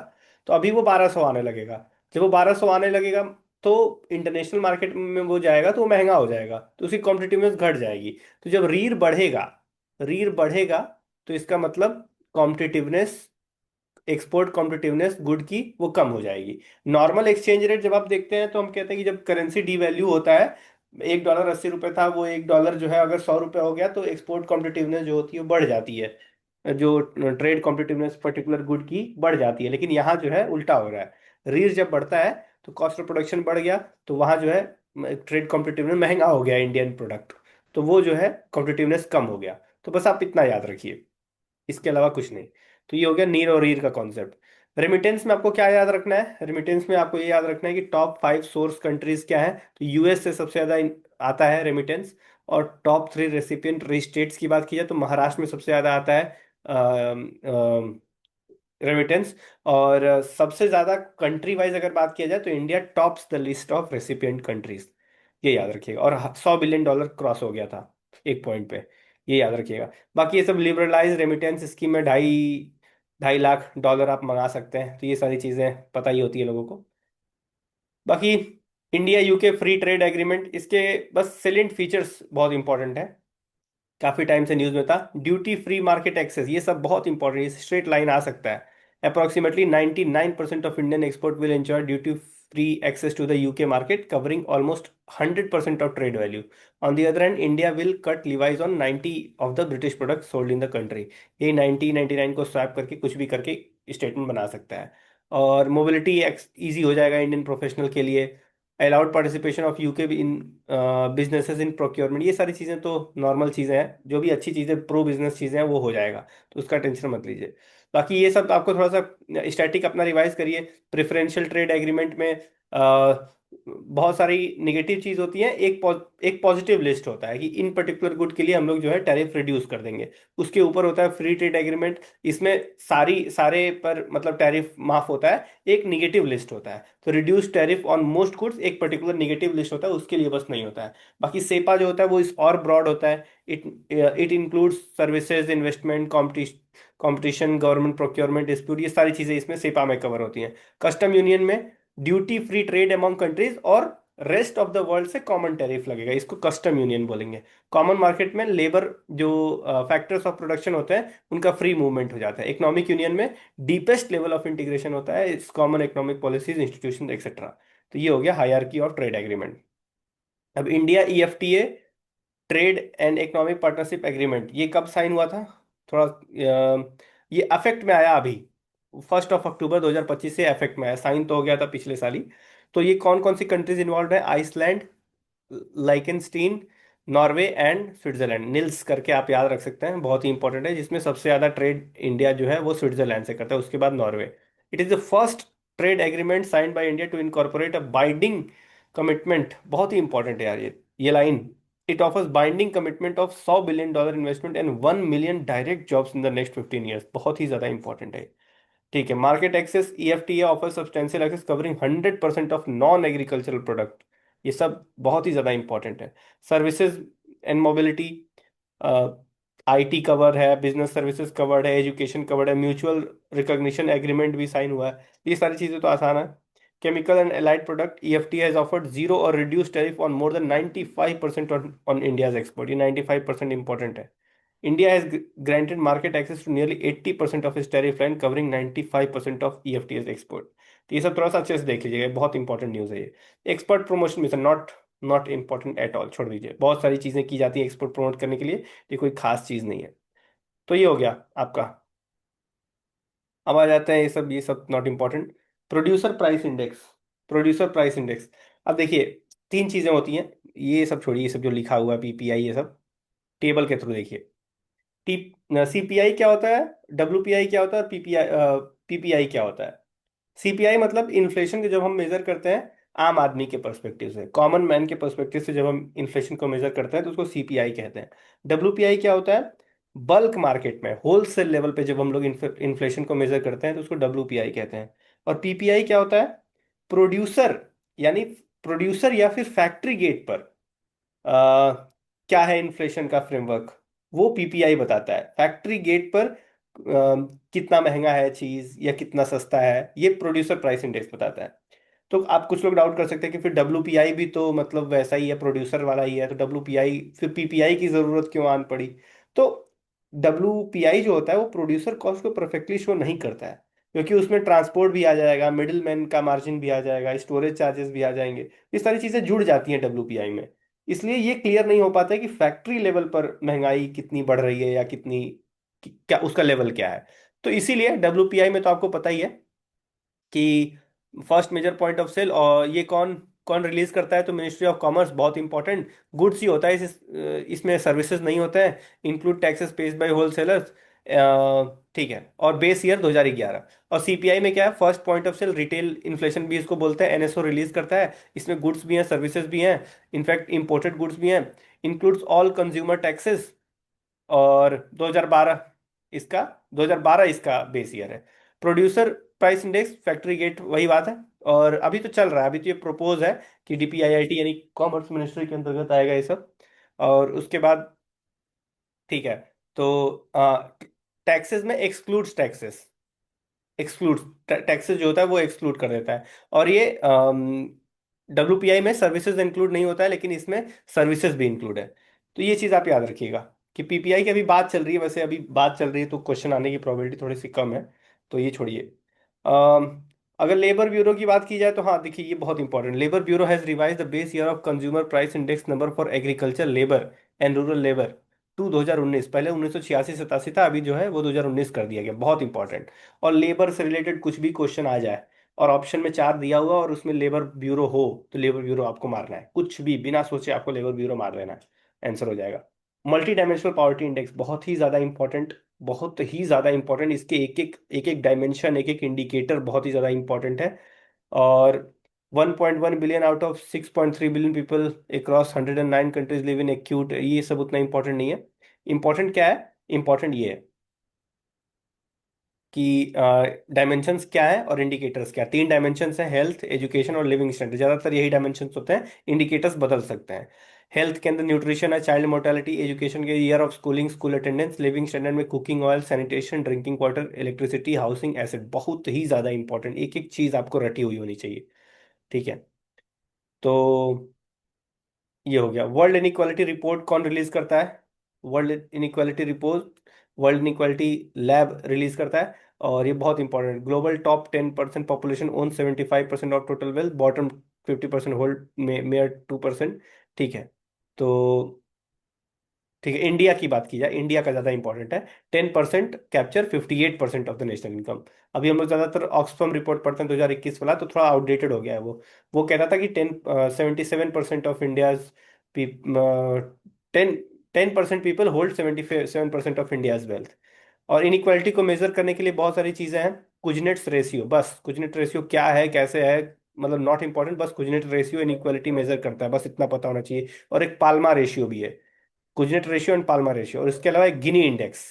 तो अभी वो 1,200 आने लगेगा। जब वो 1,200 आने लगेगा तो इंटरनेशनल मार्केट में वो जाएगा तो वो महंगा हो जाएगा तो उसकी कॉम्पिटिटिवनेस घट जाएगी। तो जब रीर बढ़ेगा तो इसका मतलब कॉम्पिटिटिवनेस, एक्सपोर्ट कॉम्पिटिटिवनेस गुड की वो कम हो जाएगी। नॉर्मल एक्सचेंज रेट जब आप देखते हैं तो हम कहते हैं कि जब करेंसी डीवैल्यू होता है, $1 80 था, वो $1 जो है अगर 100 रुपये हो गया तो एक्सपोर्ट कॉम्पिटिटिवनेस जो होती है वो बढ़ जाती है। जो ट्रेड कॉम्पिटिटिवनेस पर्टिकुलर गुड की बढ़ जाती है। लेकिन यहाँ जो है उल्टा हो रहा है। रीर जब बढ़ता है तो कॉस्ट ऑफ प्रोडक्शन बढ़ गया तो वहाँ जो है ट्रेड कॉम्पिटिटिवनेस महंगा हो गया इंडियन प्रोडक्ट। तो वो जो है कॉम्पिटिटिवनेस कम हो गया। तो बस आप इतना याद रखिए, इसके अलावा कुछ नहीं। तो ये हो गया नीर और ईर का कॉन्सेप्ट। रेमिटेंस में आपको क्या याद रखना है। रेमिटेंस में आपको ये याद रखना है कि टॉप 5 सोर्स कंट्रीज क्या है। तो यूएस से सबसे ज्यादा आता है रेमिटेंस। और टॉप 3 रेसिपिएंट स्टेट्स की बात की जाए तो महाराष्ट्र में सबसे ज्यादा आता है रेमिटेंस। और सबसे ज्यादा कंट्री वाइज अगर बात किया जाए तो India tops the list of recipient countries. ये याद रखिएगा। और $100 बिलियन क्रॉस हो गया था एक पॉइंट पे, ये याद रखिएगा। बाकी ये सब लिबरलाइज रेमिटेंस स्कीम में 2.5 लाख डॉलर आप मंगा सकते हैं। तो ये सारी चीज़ें पता ही होती है लोगों को। बाकी India UK free trade agreement, इसके बस सेलेंट फीचर्स बहुत इंपॉर्टेंट है। काफी टाइम से न्यूज में था। ड्यूटी फ्री मार्केट एक्सेस, ये सब बहुत इंपॉर्टेंट है, स्ट्रेट लाइन आ सकता है। Approximately 99% of Indian export will enjoy duty free access to the UK market covering almost 100% of trade value. On the other hand, India will cut levies on 90 of the British product sold in the country. ये 99 को swap करके कुछ भी करके statement बना सकता है। और मोबिलिटी ईजी हो जाएगा इंडियन प्रोफेशनल के लिए। Allowed participation of UK in businesses in procurement, ये सारी चीज़ें तो नॉर्मल चीज़ें हैं, जो भी अच्छी चीज़ें प्रो बिजनेस चीज़ें हैं वो हो जाएगा। तो उसका टेंशन मत लीजिए। बाकी ये सब आपको थोड़ा सा स्टैटिक अपना रिवाइज करिए। प्रेफरेंशियल ट्रेड एग्रीमेंट में बहुत सारी निगेटिव चीज़ होती है, एक पॉजिटिव लिस्ट होता है कि इन पर्टिकुलर गुड के लिए हम लोग जो है टैरिफ रिड्यूस कर देंगे। उसके ऊपर होता है फ्री ट्रेड एग्रीमेंट, इसमें सारी सारे पर मतलब टैरिफ माफ होता है। एक निगेटिव लिस्ट होता है, तो reduce tariff on most goods एक पर्टिकुलर निगेटिव लिस्ट होता है, उसके लिए बस नहीं होता है। बाकी सेपा जो होता है वो इस और ब्रॉड होता है। It it includes services, investment, competition, government procurement dispute, ये सारी चीजें इसमें सेपा में कवर होती हैं। कस्टम यूनियन में duty free trade among countries और रेस्ट ऑफ द वर्ल्ड से कॉमन टैरिफ लगेगा, इसको कस्टम यूनियन बोलेंगे। कॉमन मार्केट में लेबर जो फैक्टर्स ऑफ प्रोडक्शन होते हैं उनका फ्री मूवमेंट हो जाता है। इकोनॉमिक यूनियन में डीपेस्ट लेवल ऑफ इंटीग्रेशन होता है, it's common economic policies, institution etcetera. तो ये हो गया हायरार्की ऑफ ट्रेड एग्रीमेंट। अब India EFTA, trade and economic partnership agreement, ये कब साइन हुआ था? थोड़ा ये अफेक्ट में आया अभी, 1 अक्टूबर 2025 से अफेक्ट में आया, साइन तो हो गया था पिछले साल ही। तो ये कौन कौन सी कंट्रीज इन्वॉल्व है? Iceland, Liechtenstein, Norway and Switzerland. NILS करके आप याद रख सकते हैं, बहुत ही इंपॉर्टेंट है। जिसमें सबसे ज्यादा ट्रेड इंडिया जो है वो स्विट्जरलैंड से करता है, उसके बाद Norway. It is the first trade agreement signed by India to incorporate a binding commitment, बहुत ही इंपॉर्टेंट है यार ये लाइन। It offers binding commitment of $100 billion investment and 1 million direct jobs in the next 15 years, बहुत ही ज्यादा important है। ठीक है। Market access, EFTA offer substantial access covering 100% of non agricultural product, ये सब बहुत ही ज्यादा इंपॉर्टेंट है। Services and mobility, IT cover है, बिजनेस सर्विसेज कवर्ड है, एजुकेशन कवर्ड है, म्यूचुअल रिकॉग्निशन एग्रीमेंट भी साइन हुआ है। ये सारी चीजें तो आसान है। Chemical and allied product, EFT has offered zero और reduce tariff on more than 95% on India's export, ये 95% इंपॉर्टेंट है। India has granted market access to nearly 80% of its tariff line, covering 95% of EFTA's export। तो ये सब थोड़ा सा अच्छे से देख लीजिएगा, बहुत इंपॉर्टेंट न्यूज़ है ये। Export promotion mission, not not important at all, छोड़ दीजिए। बहुत सारी चीज़ें की जाती है एक्सपोर्ट प्रमोट करने के लिए, ये कोई खास चीज़ नहीं है। तो ये हो गया आपका। अब आ जाते हैं ये सब not important. Producer price index, producer price index. अब देखिए, तीन चीज़ें होती हैं, ये सब छोड़िए, ये सब जो लिखा हुआ है पीपीआई, ये सब टेबल के थ्रू देखिए। टी सीपीआई क्या होता है, डब्ल्यूपीआई क्या होता है, और पीपीआई पीपीआई क्या होता है? सीपीआई मतलब इन्फ्लेशन के जब हम मेजर करते हैं आम आदमी के पर्सपेक्टिव से, कॉमन मैन के पर्सपेक्टिव से, जब हम इन्फ्लेशन को मेजर करते हैं तो उसको सीपीआई कहते हैं। डब्ल्यूपीआई क्या होता है? बल्क मार्केट में होलसेल लेवल पे जब हम लोग इन्फ्लेशन को मेजर करते हैं तो उसको डब्ल्यूपीआई कहते हैं। और पीपीआई क्या होता है? प्रोड्यूसर, यानी प्रोड्यूसर या फिर फैक्ट्री गेट पर क्या है इन्फ्लेशन का फ्रेमवर्क, वो पीपीआई बताता है। फैक्ट्री गेट पर कितना महंगा है चीज या कितना सस्ता है, ये प्रोड्यूसर प्राइस इंडेक्स बताता है। तो आप कुछ लोग डाउट कर सकते हैं कि फिर डब्ल्यूपीआई भी तो मतलब वैसा ही है, प्रोड्यूसर वाला ही है, तो डब्ल्यूपीआई फिर पीपीआई की जरूरत क्यों आन पड़ी? तो डब्ल्यूपीआई जो होता है वो प्रोड्यूसर कॉस्ट को परफेक्टली शो नहीं करता है, क्योंकि उसमें ट्रांसपोर्ट भी आ जाएगा, मिडिल मैन का मार्जिन भी आ जाएगा, स्टोरेज चार्जेस भी आ जाएंगे, ये सारी चीजें जुड़ जाती हैं डब्ल्यूपीआई में। इसलिए ये क्लियर नहीं हो पाता है कि फैक्ट्री लेवल पर महंगाई कितनी बढ़ रही है या कितनी, क्या उसका लेवल क्या है। तो इसीलिए डब्ल्यूपीआई में तो आपको पता ही है कि first major point of sale, और ये कौन कौन रिलीज करता है? तो मिनिस्ट्री ऑफ कॉमर्स, बहुत इंपॉर्टेंट। गुड्स ही होता है, इसमें सर्विसेज नहीं होता है। Include taxes paid by wholesalers, ठीक है। और बेस ईयर 2011। और सीपीआई में क्या है? First point of sale, retail inflation भी इसको बोलते हैं, एनएसओ रिलीज करता है। इसमें गुड्स भी हैं, सर्विसेज भी हैं, इनफैक्ट इंपोर्टेड गुड्स भी हैं। Includes all consumer taxes. और 2012 इसका 2012 इसका बेस ईयर है। Producer price index, factory gate, वही बात है। और अभी तो चल रहा है, अभी तो ये प्रपोज है कि डीपीआईआईटी यानी कॉमर्स मिनिस्ट्री के अंतर्गत आएगा ये सब। और उसके बाद ठीक है, तो टैक्सेस में एक्सक्लूड्स टैक्सेस, एक्सक्लूड टैक्सेस जो होता है वो एक्सक्लूड कर देता है। और ये WPI में सर्विसेज इंक्लूड नहीं होता है, लेकिन इसमें सर्विसेज भी इंक्लूड है। तो ये चीज़ आप याद रखिएगा कि PPI की अभी बात चल रही है, वैसे अभी बात चल रही है तो क्वेश्चन आने की प्रोबेबिलिटी थोड़ी सी कम है, तो ये छोड़िए। अम, अगर लेबर ब्यूरो की बात की जाए तो हाँ देखिए, ये बहुत important, labour bureau has revise the base year of consumer price index number for agriculture labour and rural labour to 2019। पहले 1986-87 था, अभी जो है वो 2019 कर दिया गया, बहुत इंपॉर्टेंट। और लेबर से रिलेटेड कुछ भी क्वेश्चन आ जाए और ऑप्शन में चार दिया हुआ और उसमें लेबर ब्यूरो हो, तो लेबर ब्यूरो आपको मारना है, कुछ भी बिना सोचे आपको लेबर ब्यूरो मार देना है, आंसर हो जाएगा। मल्टी डायमेंशनल पॉवर्टी इंडेक्स बहुत ही ज्यादा इंपॉर्टेंट, बहुत ही ज्यादा इंपॉर्टेंट, इसके एक एक डायमेंशन, एक एक इंडिकेटर बहुत ही ज्यादा इंपॉर्टेंट है। और 1.1 billion out of 6.3 billion people across 109 countries live in acute, ये सब उतना इंपॉर्टेंट नहीं है। इंपॉर्टेंट क्या है? इंपॉर्टेंट ये है कि डायमेंशंस क्या है और इंडिकेटर्स क्या है। तीन डायमेंशंस हैं, हेल्थ, एजुकेशन और लिविंग स्टैंडर्ड, ज्यादातर यही डायमेंशंस होते हैं, इंडिकेटर्स बदल सकते हैं। हेल्थ के अंदर न्यूट्रिशन है, चाइल्ड मोर्टेलिटी, एजुकेशन के year of schooling, school attendance, living standard में cooking oil, sanitation, drinking water, electricity, housing, assets, बहुत ही ज्यादा इंपॉर्टेंट, एक एक चीज आपको रटी हुई होनी चाहिए। ठीक है, तो ये हो गया। वर्ल्ड इनइक्वालिटी रिपोर्ट कौन रिलीज करता है? World inequality report world inequality lab release करता है। और ये बहुत important, global top 10% population own 75% of total wealth, bottom 50% hold mayor 2%। ठीक है, तो ठीक है, इंडिया की बात की जाए, इंडिया का ज्यादा इंपॉर्टेंट है। 10% capture 58% of the national income. अभी हम लोग ज्यादातर ऑक्सफम रिपोर्ट पढ़ते हैं 2021 वाला, तो थोड़ा आउटडेटेड हो गया है वो कहता था कि 77% of India's, 10% people hold 77% of India's wealth. और इनइक्वालिटी को मेजर करने के लिए बहुत सारी चीजें हैं। कुजनेट्स रेशियो, बस कुजनेट रेशियो क्या है, कैसे है, मतलब नॉट इंपॉर्टेंट, बस कुजनेट रेशियो इनइक्वालिटी मेजर करता है, बस इतना पता होना चाहिए। और एक पाल्मा रेशियो भी है, Kuznets ratio and Palma ratio. और इसके अलावा एक गिनी इंडेक्स,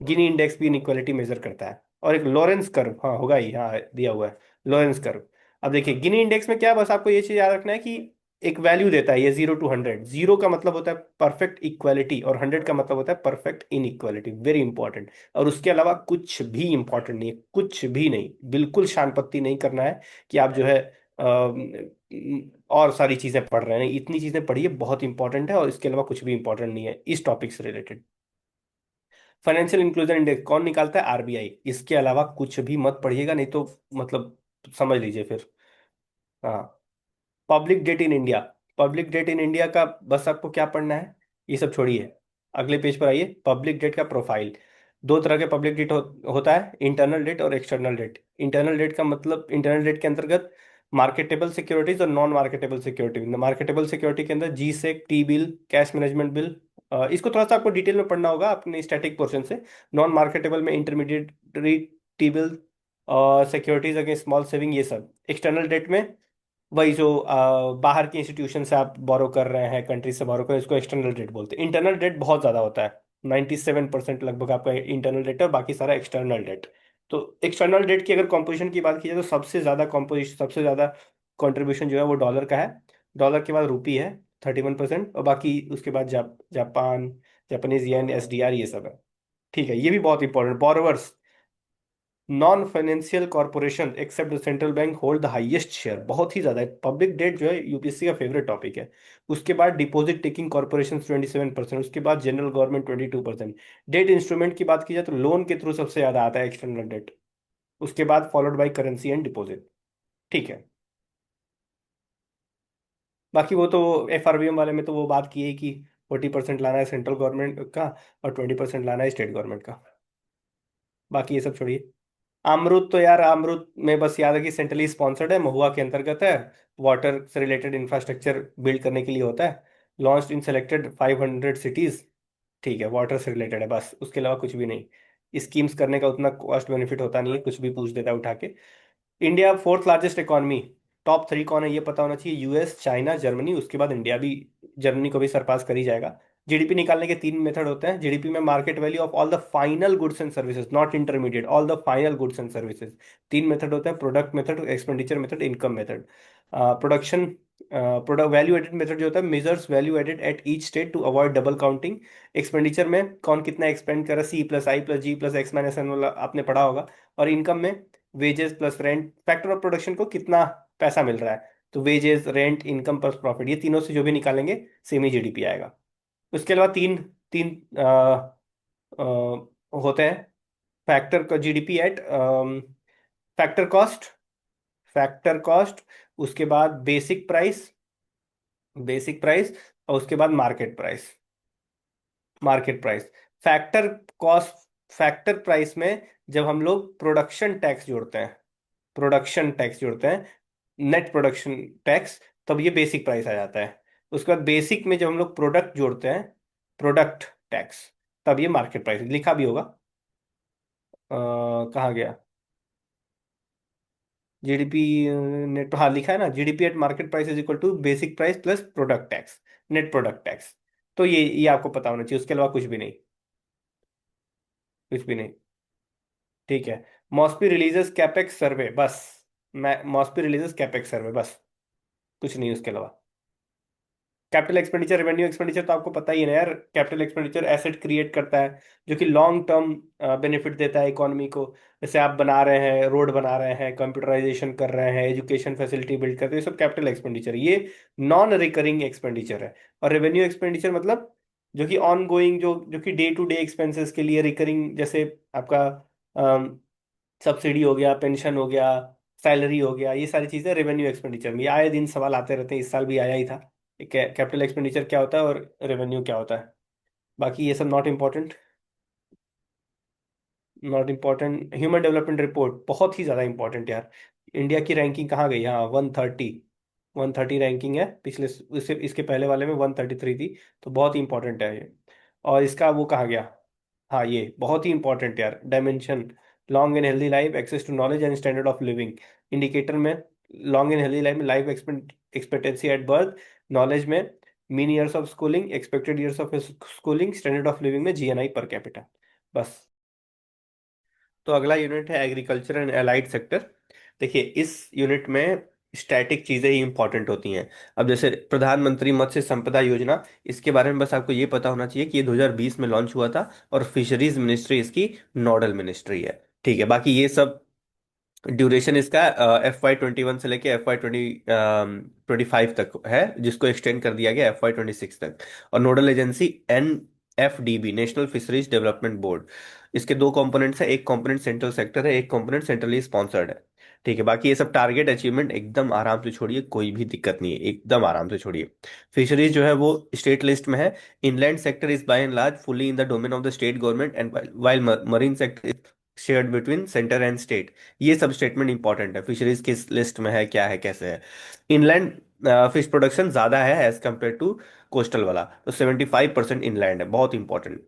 गिनी इंडेक्स भी इनइक्वालिटी मेजर करता है। और एक लॉरेंस कर्व, हाँ होगा ही, हाँ दिया हुआ है लॉरेंस कर्व। अब देखिए गिनी इंडेक्स में क्या है, बस आपको ये चीज याद रखना है कि एक वैल्यू देता है ये 0 to 100। 0 का मतलब होता है परफेक्ट इक्वालिटी और 100 का मतलब होता है परफेक्ट इनइक्वालिटी, वेरी इंपॉर्टेंट। और उसके अलावा कुछ भी इंपॉर्टेंट नहीं है, कुछ भी नहीं, बिल्कुल शानपत्ती नहीं करना है कि आप जो है और सारी चीजें पढ़ रहे हैं, इतनी चीजें पढ़िए, बहुत इंपॉर्टेंट है। और इसके अलावा कुछ भी इंपॉर्टेंट नहीं है इस टॉपिक से रिलेटेड। फाइनेंशियल इंक्लूजन इंडेक्स कौन निकालता है? RBI। इसके अलावा कुछ भी मत पढ़िएगा, नहीं तो मतलब समझ लीजिए फिर। हाँ, public debt in India, public debt in India का बस आपको क्या पढ़ना है, ये सब छोड़िए, अगले पेज पर आइए। पब्लिक डेट का प्रोफाइल, दो तरह के पब्लिक डेट होता है, इंटरनल डेट और एक्सटर्नल डेट। इंटरनल डेट का मतलब, इंटरनल डेट के अंतर्गत मार्केटेबल सिक्योरिटीज और non marketable security. Marketable security के अंदर G sec, T bill, cash management bill, इसको थोड़ा सा आपको डिटेल में पढ़ना होगा अपने स्टैटिक पोर्शन से। नॉन मार्केटेबल में intermediary T bill, securities against small saving, ये सब। एक्सटर्नल डेट में वही जो बाहर की इंस्टीट्यूशन से आप बोरो कर रहे हैं, कंट्री से बोरो कर रहे हैं, इसको एक्सटर्नल डेट बोलते हैं। इंटरनल डेट बहुत ज़्यादा होता है, 97% लगभग आपका इंटरनल डेट है और बाकी सारा एक्सटर्नल डेट। तो एक्सटर्नल डेट की अगर कॉम्पोजिशन की बात की जाए तो सबसे ज़्यादा कॉन्ट्रीब्यूशन जो है वो डॉलर का है। डॉलर के बाद रुपी है 31%, और बाकी उसके बाद जापान, जापानीज येन, SDR, ये सब है। ठीक है, ये भी बहुत important. Borrowers, non financial corporation except the central bank hold the highest share, बहुत ही ज्यादा है। पब्लिक डेट जो है यूपीएससी का फेवरेट टॉपिक है। उसके बाद डिपॉजिट टेकिंग कॉर्पोरेशन 27%, उसके बाद जनरल गवर्नमेंट 22%। डेट इंस्ट्रूमेंट की बात की जाए तो लोन के थ्रू सबसे ज्यादा आता है एक्सटर्नल डेट, उसके बाद followed by currency and deposit. ठीक है, बाकी वो तो FRBM वाले में तो वो बात की है कि 40% लाना है सेंट्रल गवर्नमेंट का और 20% लाना है स्टेट गवर्नमेंट का। बाकी ये सब छोड़िए। अमरूद तो यार, अमरूद में बस याद है कि सेंट्रली स्पॉन्सर्ड है, महुआ के अंतर्गत है, वाटर से रिलेटेड इंफ्रास्ट्रक्चर बिल्ड करने के लिए होता है, लॉन्च्ड इन सेलेक्टेड 500 सिटीज। ठीक है, वाटर से रिलेटेड है बस, उसके अलावा कुछ भी नहीं। स्कीम्स करने का उतना कॉस्ट बेनिफिट होता नहीं है, कुछ भी पूछ देता है उठा के। India fourth largest economy, top three कौन है ये पता होना चाहिए, US, चाइना, जर्मनी, उसके बाद इंडिया भी जर्मनी को भी सरपास कर ही जाएगा। जीडीपी निकालने के तीन मेथड होते हैं। जीडीपी में market value of all the final goods and services, not intermediate, all the final goods and services. तीन मेथड होते हैं, product method, expenditure method, income method. Production, product value added method जो होता है measures value added at each state to avoid double counting. Expenditure में कौन कितना expand कर रहा है, C+I+G+X-N वाला आपने पढ़ा होगा। और इनकम में wages plus rent, factor of production को कितना पैसा मिल रहा है। तो wages, rent, income plus profit, ये तीनों से जो भी निकालेंगे सेम ही जीडीपी आएगा। उसके अलावा तीन तीन होते हैं फैक्टर का GDP at, factor cost, factor cost, उसके बाद बेसिक प्राइस, बेसिक प्राइस, और उसके बाद market price, market price. Factor cost, factor price में जब हम लोग प्रोडक्शन टैक्स जोड़ते हैं, प्रोडक्शन टैक्स जोड़ते हैं, नेट प्रोडक्शन टैक्स, तब ये बेसिक प्राइस आ जाता है। उसके बाद बेसिक में जब हम लोग प्रोडक्ट जोड़ते हैं, प्रोडक्ट टैक्स, तब ये मार्केट प्राइस लिखा भी होगा। कहाँ गया? जीडीपी नेट, हाँ लिखा है ना, GDP at market price is equal to basic price plus product tax, net product tax. तो ये आपको पता होना चाहिए, उसके अलावा कुछ भी नहीं, कुछ भी नहीं। ठीक है। मॉस्पी रिलीजेस कैपेक्स सर्वे, बस। मैं मॉस्पी रिलीजेस कैपेक्स सर्वे, बस, कुछ नहीं उसके अलावा। कैपिटल एक्सपेंडिचर, रेवेन्यू एक्सपेंडिचर तो आपको पता ही है ना यार। कैपिटल एक्सपेंडिचर एसेट क्रिएट करता है जो कि लॉन्ग टर्म बेनिफिट देता है इकोनॉमी को। जैसे आप बना रहे हैं, रोड बना रहे हैं, कंप्यूटराइजेशन कर रहे हैं, एजुकेशन फैसिलिटी बिल्ड करते हैं, ये सब कैपिटल एक्सपेंडिचर, ये नॉन रिकरिंग एक्सपेंडिचर है। और रेवेन्यू एक्सपेंडिचर मतलब जो कि ऑन गोइंग, जो कि डे टू डे एक्सपेंसेस के लिए रिकरिंग, जैसे आपका सब्सिडी हो गया, पेंशन हो गया, सैलरी हो गया, ये सारी चीजें रेवेन्यू एक्सपेंडिचर में। ये आए दिन सवाल आते रहते हैं, इस साल भी आया ही था। कैपिटल एक्सपेंडिचर क्या होता है और रेवेन्यू क्या होता है। बाकी ये सब not important, not important. Human development report बहुत ही ज़्यादा इंपॉर्टेंट यार। इंडिया की रैंकिंग कहाँ गई? हाँ, 130, 130 रैंकिंग है। पिछले, इससे इसके पहले वाले में 133 थी। तो बहुत ही इंपॉर्टेंट है ये। और इसका वो कहाँ गया? हाँ, ये बहुत ही इंपॉर्टेंट यार, dimension, long and healthy life, access to knowledge and standard of living. Indicator में लॉन्ग एंड हेल्दी लाइफ में life expectancy at birth, knowledge में mean years of schooling, expected years of schooling, standard of living में GNI per capita, बस। तो अगला unit है agriculture and allied sector. देखिए इस यूनिट में स्टैटिक चीजें ही इंपॉर्टेंट होती हैं। अब जैसे प्रधानमंत्री मत्स्य संपदा योजना, इसके बारे में बस आपको ये पता होना चाहिए कि ये 2020 में लॉन्च हुआ था, और फिशरीज मिनिस्ट्री इसकी नोडल मिनिस्ट्री है। ठीक है, बाकी ये सब ड्यूरेशन इसका FY 21 से लेके FY 25 तक है, जिसको एक्सटेंड कर दिया गया FY 26 तक। और nodal agency NFDB, national fisheries development board. इसके दो कंपोनेंट्स हैं, एक कंपोनेंट सेंट्रल सेक्टर है, एक कंपोनेंट सेंट्रली स्पॉन्सर्ड है। ठीक है, बाकी ये सब टारगेट अचीवमेंट एकदम आराम से छोड़िए, कोई भी दिक्कत नहीं है, एकदम आराम से छोड़िए। फिशरीज जो है वो स्टेट लिस्ट में है। Inland sector is by and large fully in the domain of the state government, and while marine sector shared between centre and state. ये सब स्टेटमेंट इंपॉर्टेंट है, फिशरीज किस लिस्ट में है, क्या है, कैसे है। इनलैंड फिश प्रोडक्शन ज्यादा है एज कम्पेयर टू कोस्टल वाला, तो 75% इनलैंड है, बहुत important.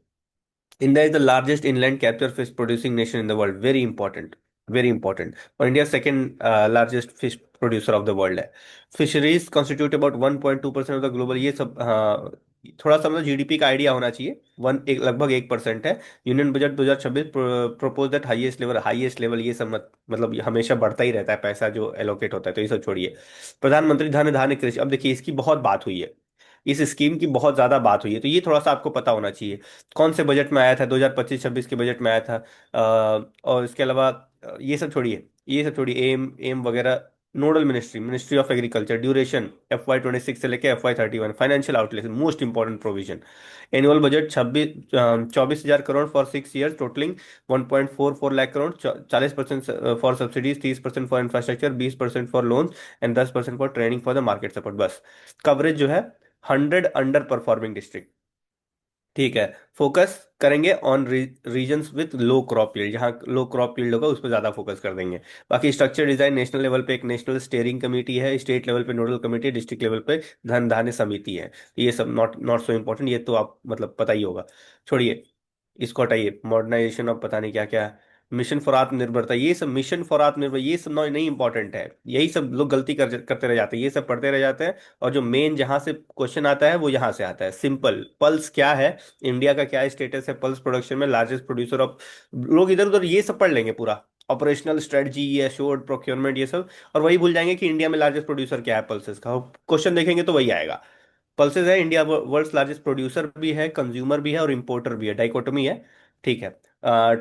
India is the largest inland capture fish producing nation in the world, very important, very important. और India second largest fish producer of the world है। Fisheries constitute about 1.2% of the global, ये सब हाँ, थोड़ा सा मतलब GDP का idea होना चाहिए। लगभग 1% है। Union budget 2026 propose that highest level, highest level ये सब मत मतलब ये हमेशा बढ़ता ही रहता है पैसा जो एलोकेट होता है, तो ये सब छोड़िए। प्रधानमंत्री धन धान्य कृषि, अब देखिए इसकी बहुत बात हुई है, इस स्कीम की बहुत ज्यादा बात हुई है, तो ये थोड़ा सा आपको पता होना चाहिए। कौन से बजट में आया था? 2025-26 के बजट में आया था। और इसके अलावा ये सब छोड़िए, ये सब छोड़िए, एम एम वगैरह। Nodal ministry, ministry of agriculture, duration FY 26 से लेके FY 31, financial outlay, most important provision. Annual budget 24,000 crore for 6 year, totalling 1.44 lakh crore. 40% for subsidies, 30% for infrastructure, 20% for loan, and 10% for training for the market support, बस। Coverage जो है 100 under performing, ठीक है। Focus करेंगे on regions with low crop yield, जहाँ लो crop yield होगा उस पर ज्यादा फोकस कर देंगे। बाकी स्ट्रक्चर डिजाइन, नेशनल लेवल पे एक नेशनल स्टेयरिंग कमेटी है, स्टेट लेवल पे नोडल कमेटी, डिस्ट्रिक्ट लेवल पे धन धान्य समिति है। तो ये सब नॉट नॉट सो इम्पोर्टेंट, ये तो आप मतलब पता ही होगा, छोड़िए। इसको हटाइए, मॉडर्नाइजेशन ऑफ पता नहीं क्या क्या, मिशन फॉर आत्मनिर्भरता, ये सब मिशन फॉर आत्मनिर्भर, ये सब नहीं इंपॉर्टेंट है। यही सब लोग गलती करते रह जाते हैं, ये सब पढ़ते रह जाते हैं। और जो मेन जहां से क्वेश्चन आता है वो यहाँ से आता है, सिंपल। पल्स क्या है, इंडिया का क्या स्टेटस है पल्स प्रोडक्शन में, लार्जेस्ट प्रोड्यूसर ऑफ, लोग इधर उधर ये सब पढ़ लेंगे पूरा, ऑपरेशनल स्ट्रेटजी, ये एश्योर्ड प्रोक्योरमेंट, ये सब, और वही भूल जाएंगे कि इंडिया में लार्जेस्ट प्रोड्यूसर क्या है पल्सेस का। क्वेश्चन देखेंगे तो वही आएगा। पल्सेस है, इंडिया वर्ल्ड्स लार्जेस्ट प्रोड्यूसर भी है, कंज्यूमर भी है, और इंपोर्टर भी है, डाइकोटोमी है। ठीक है।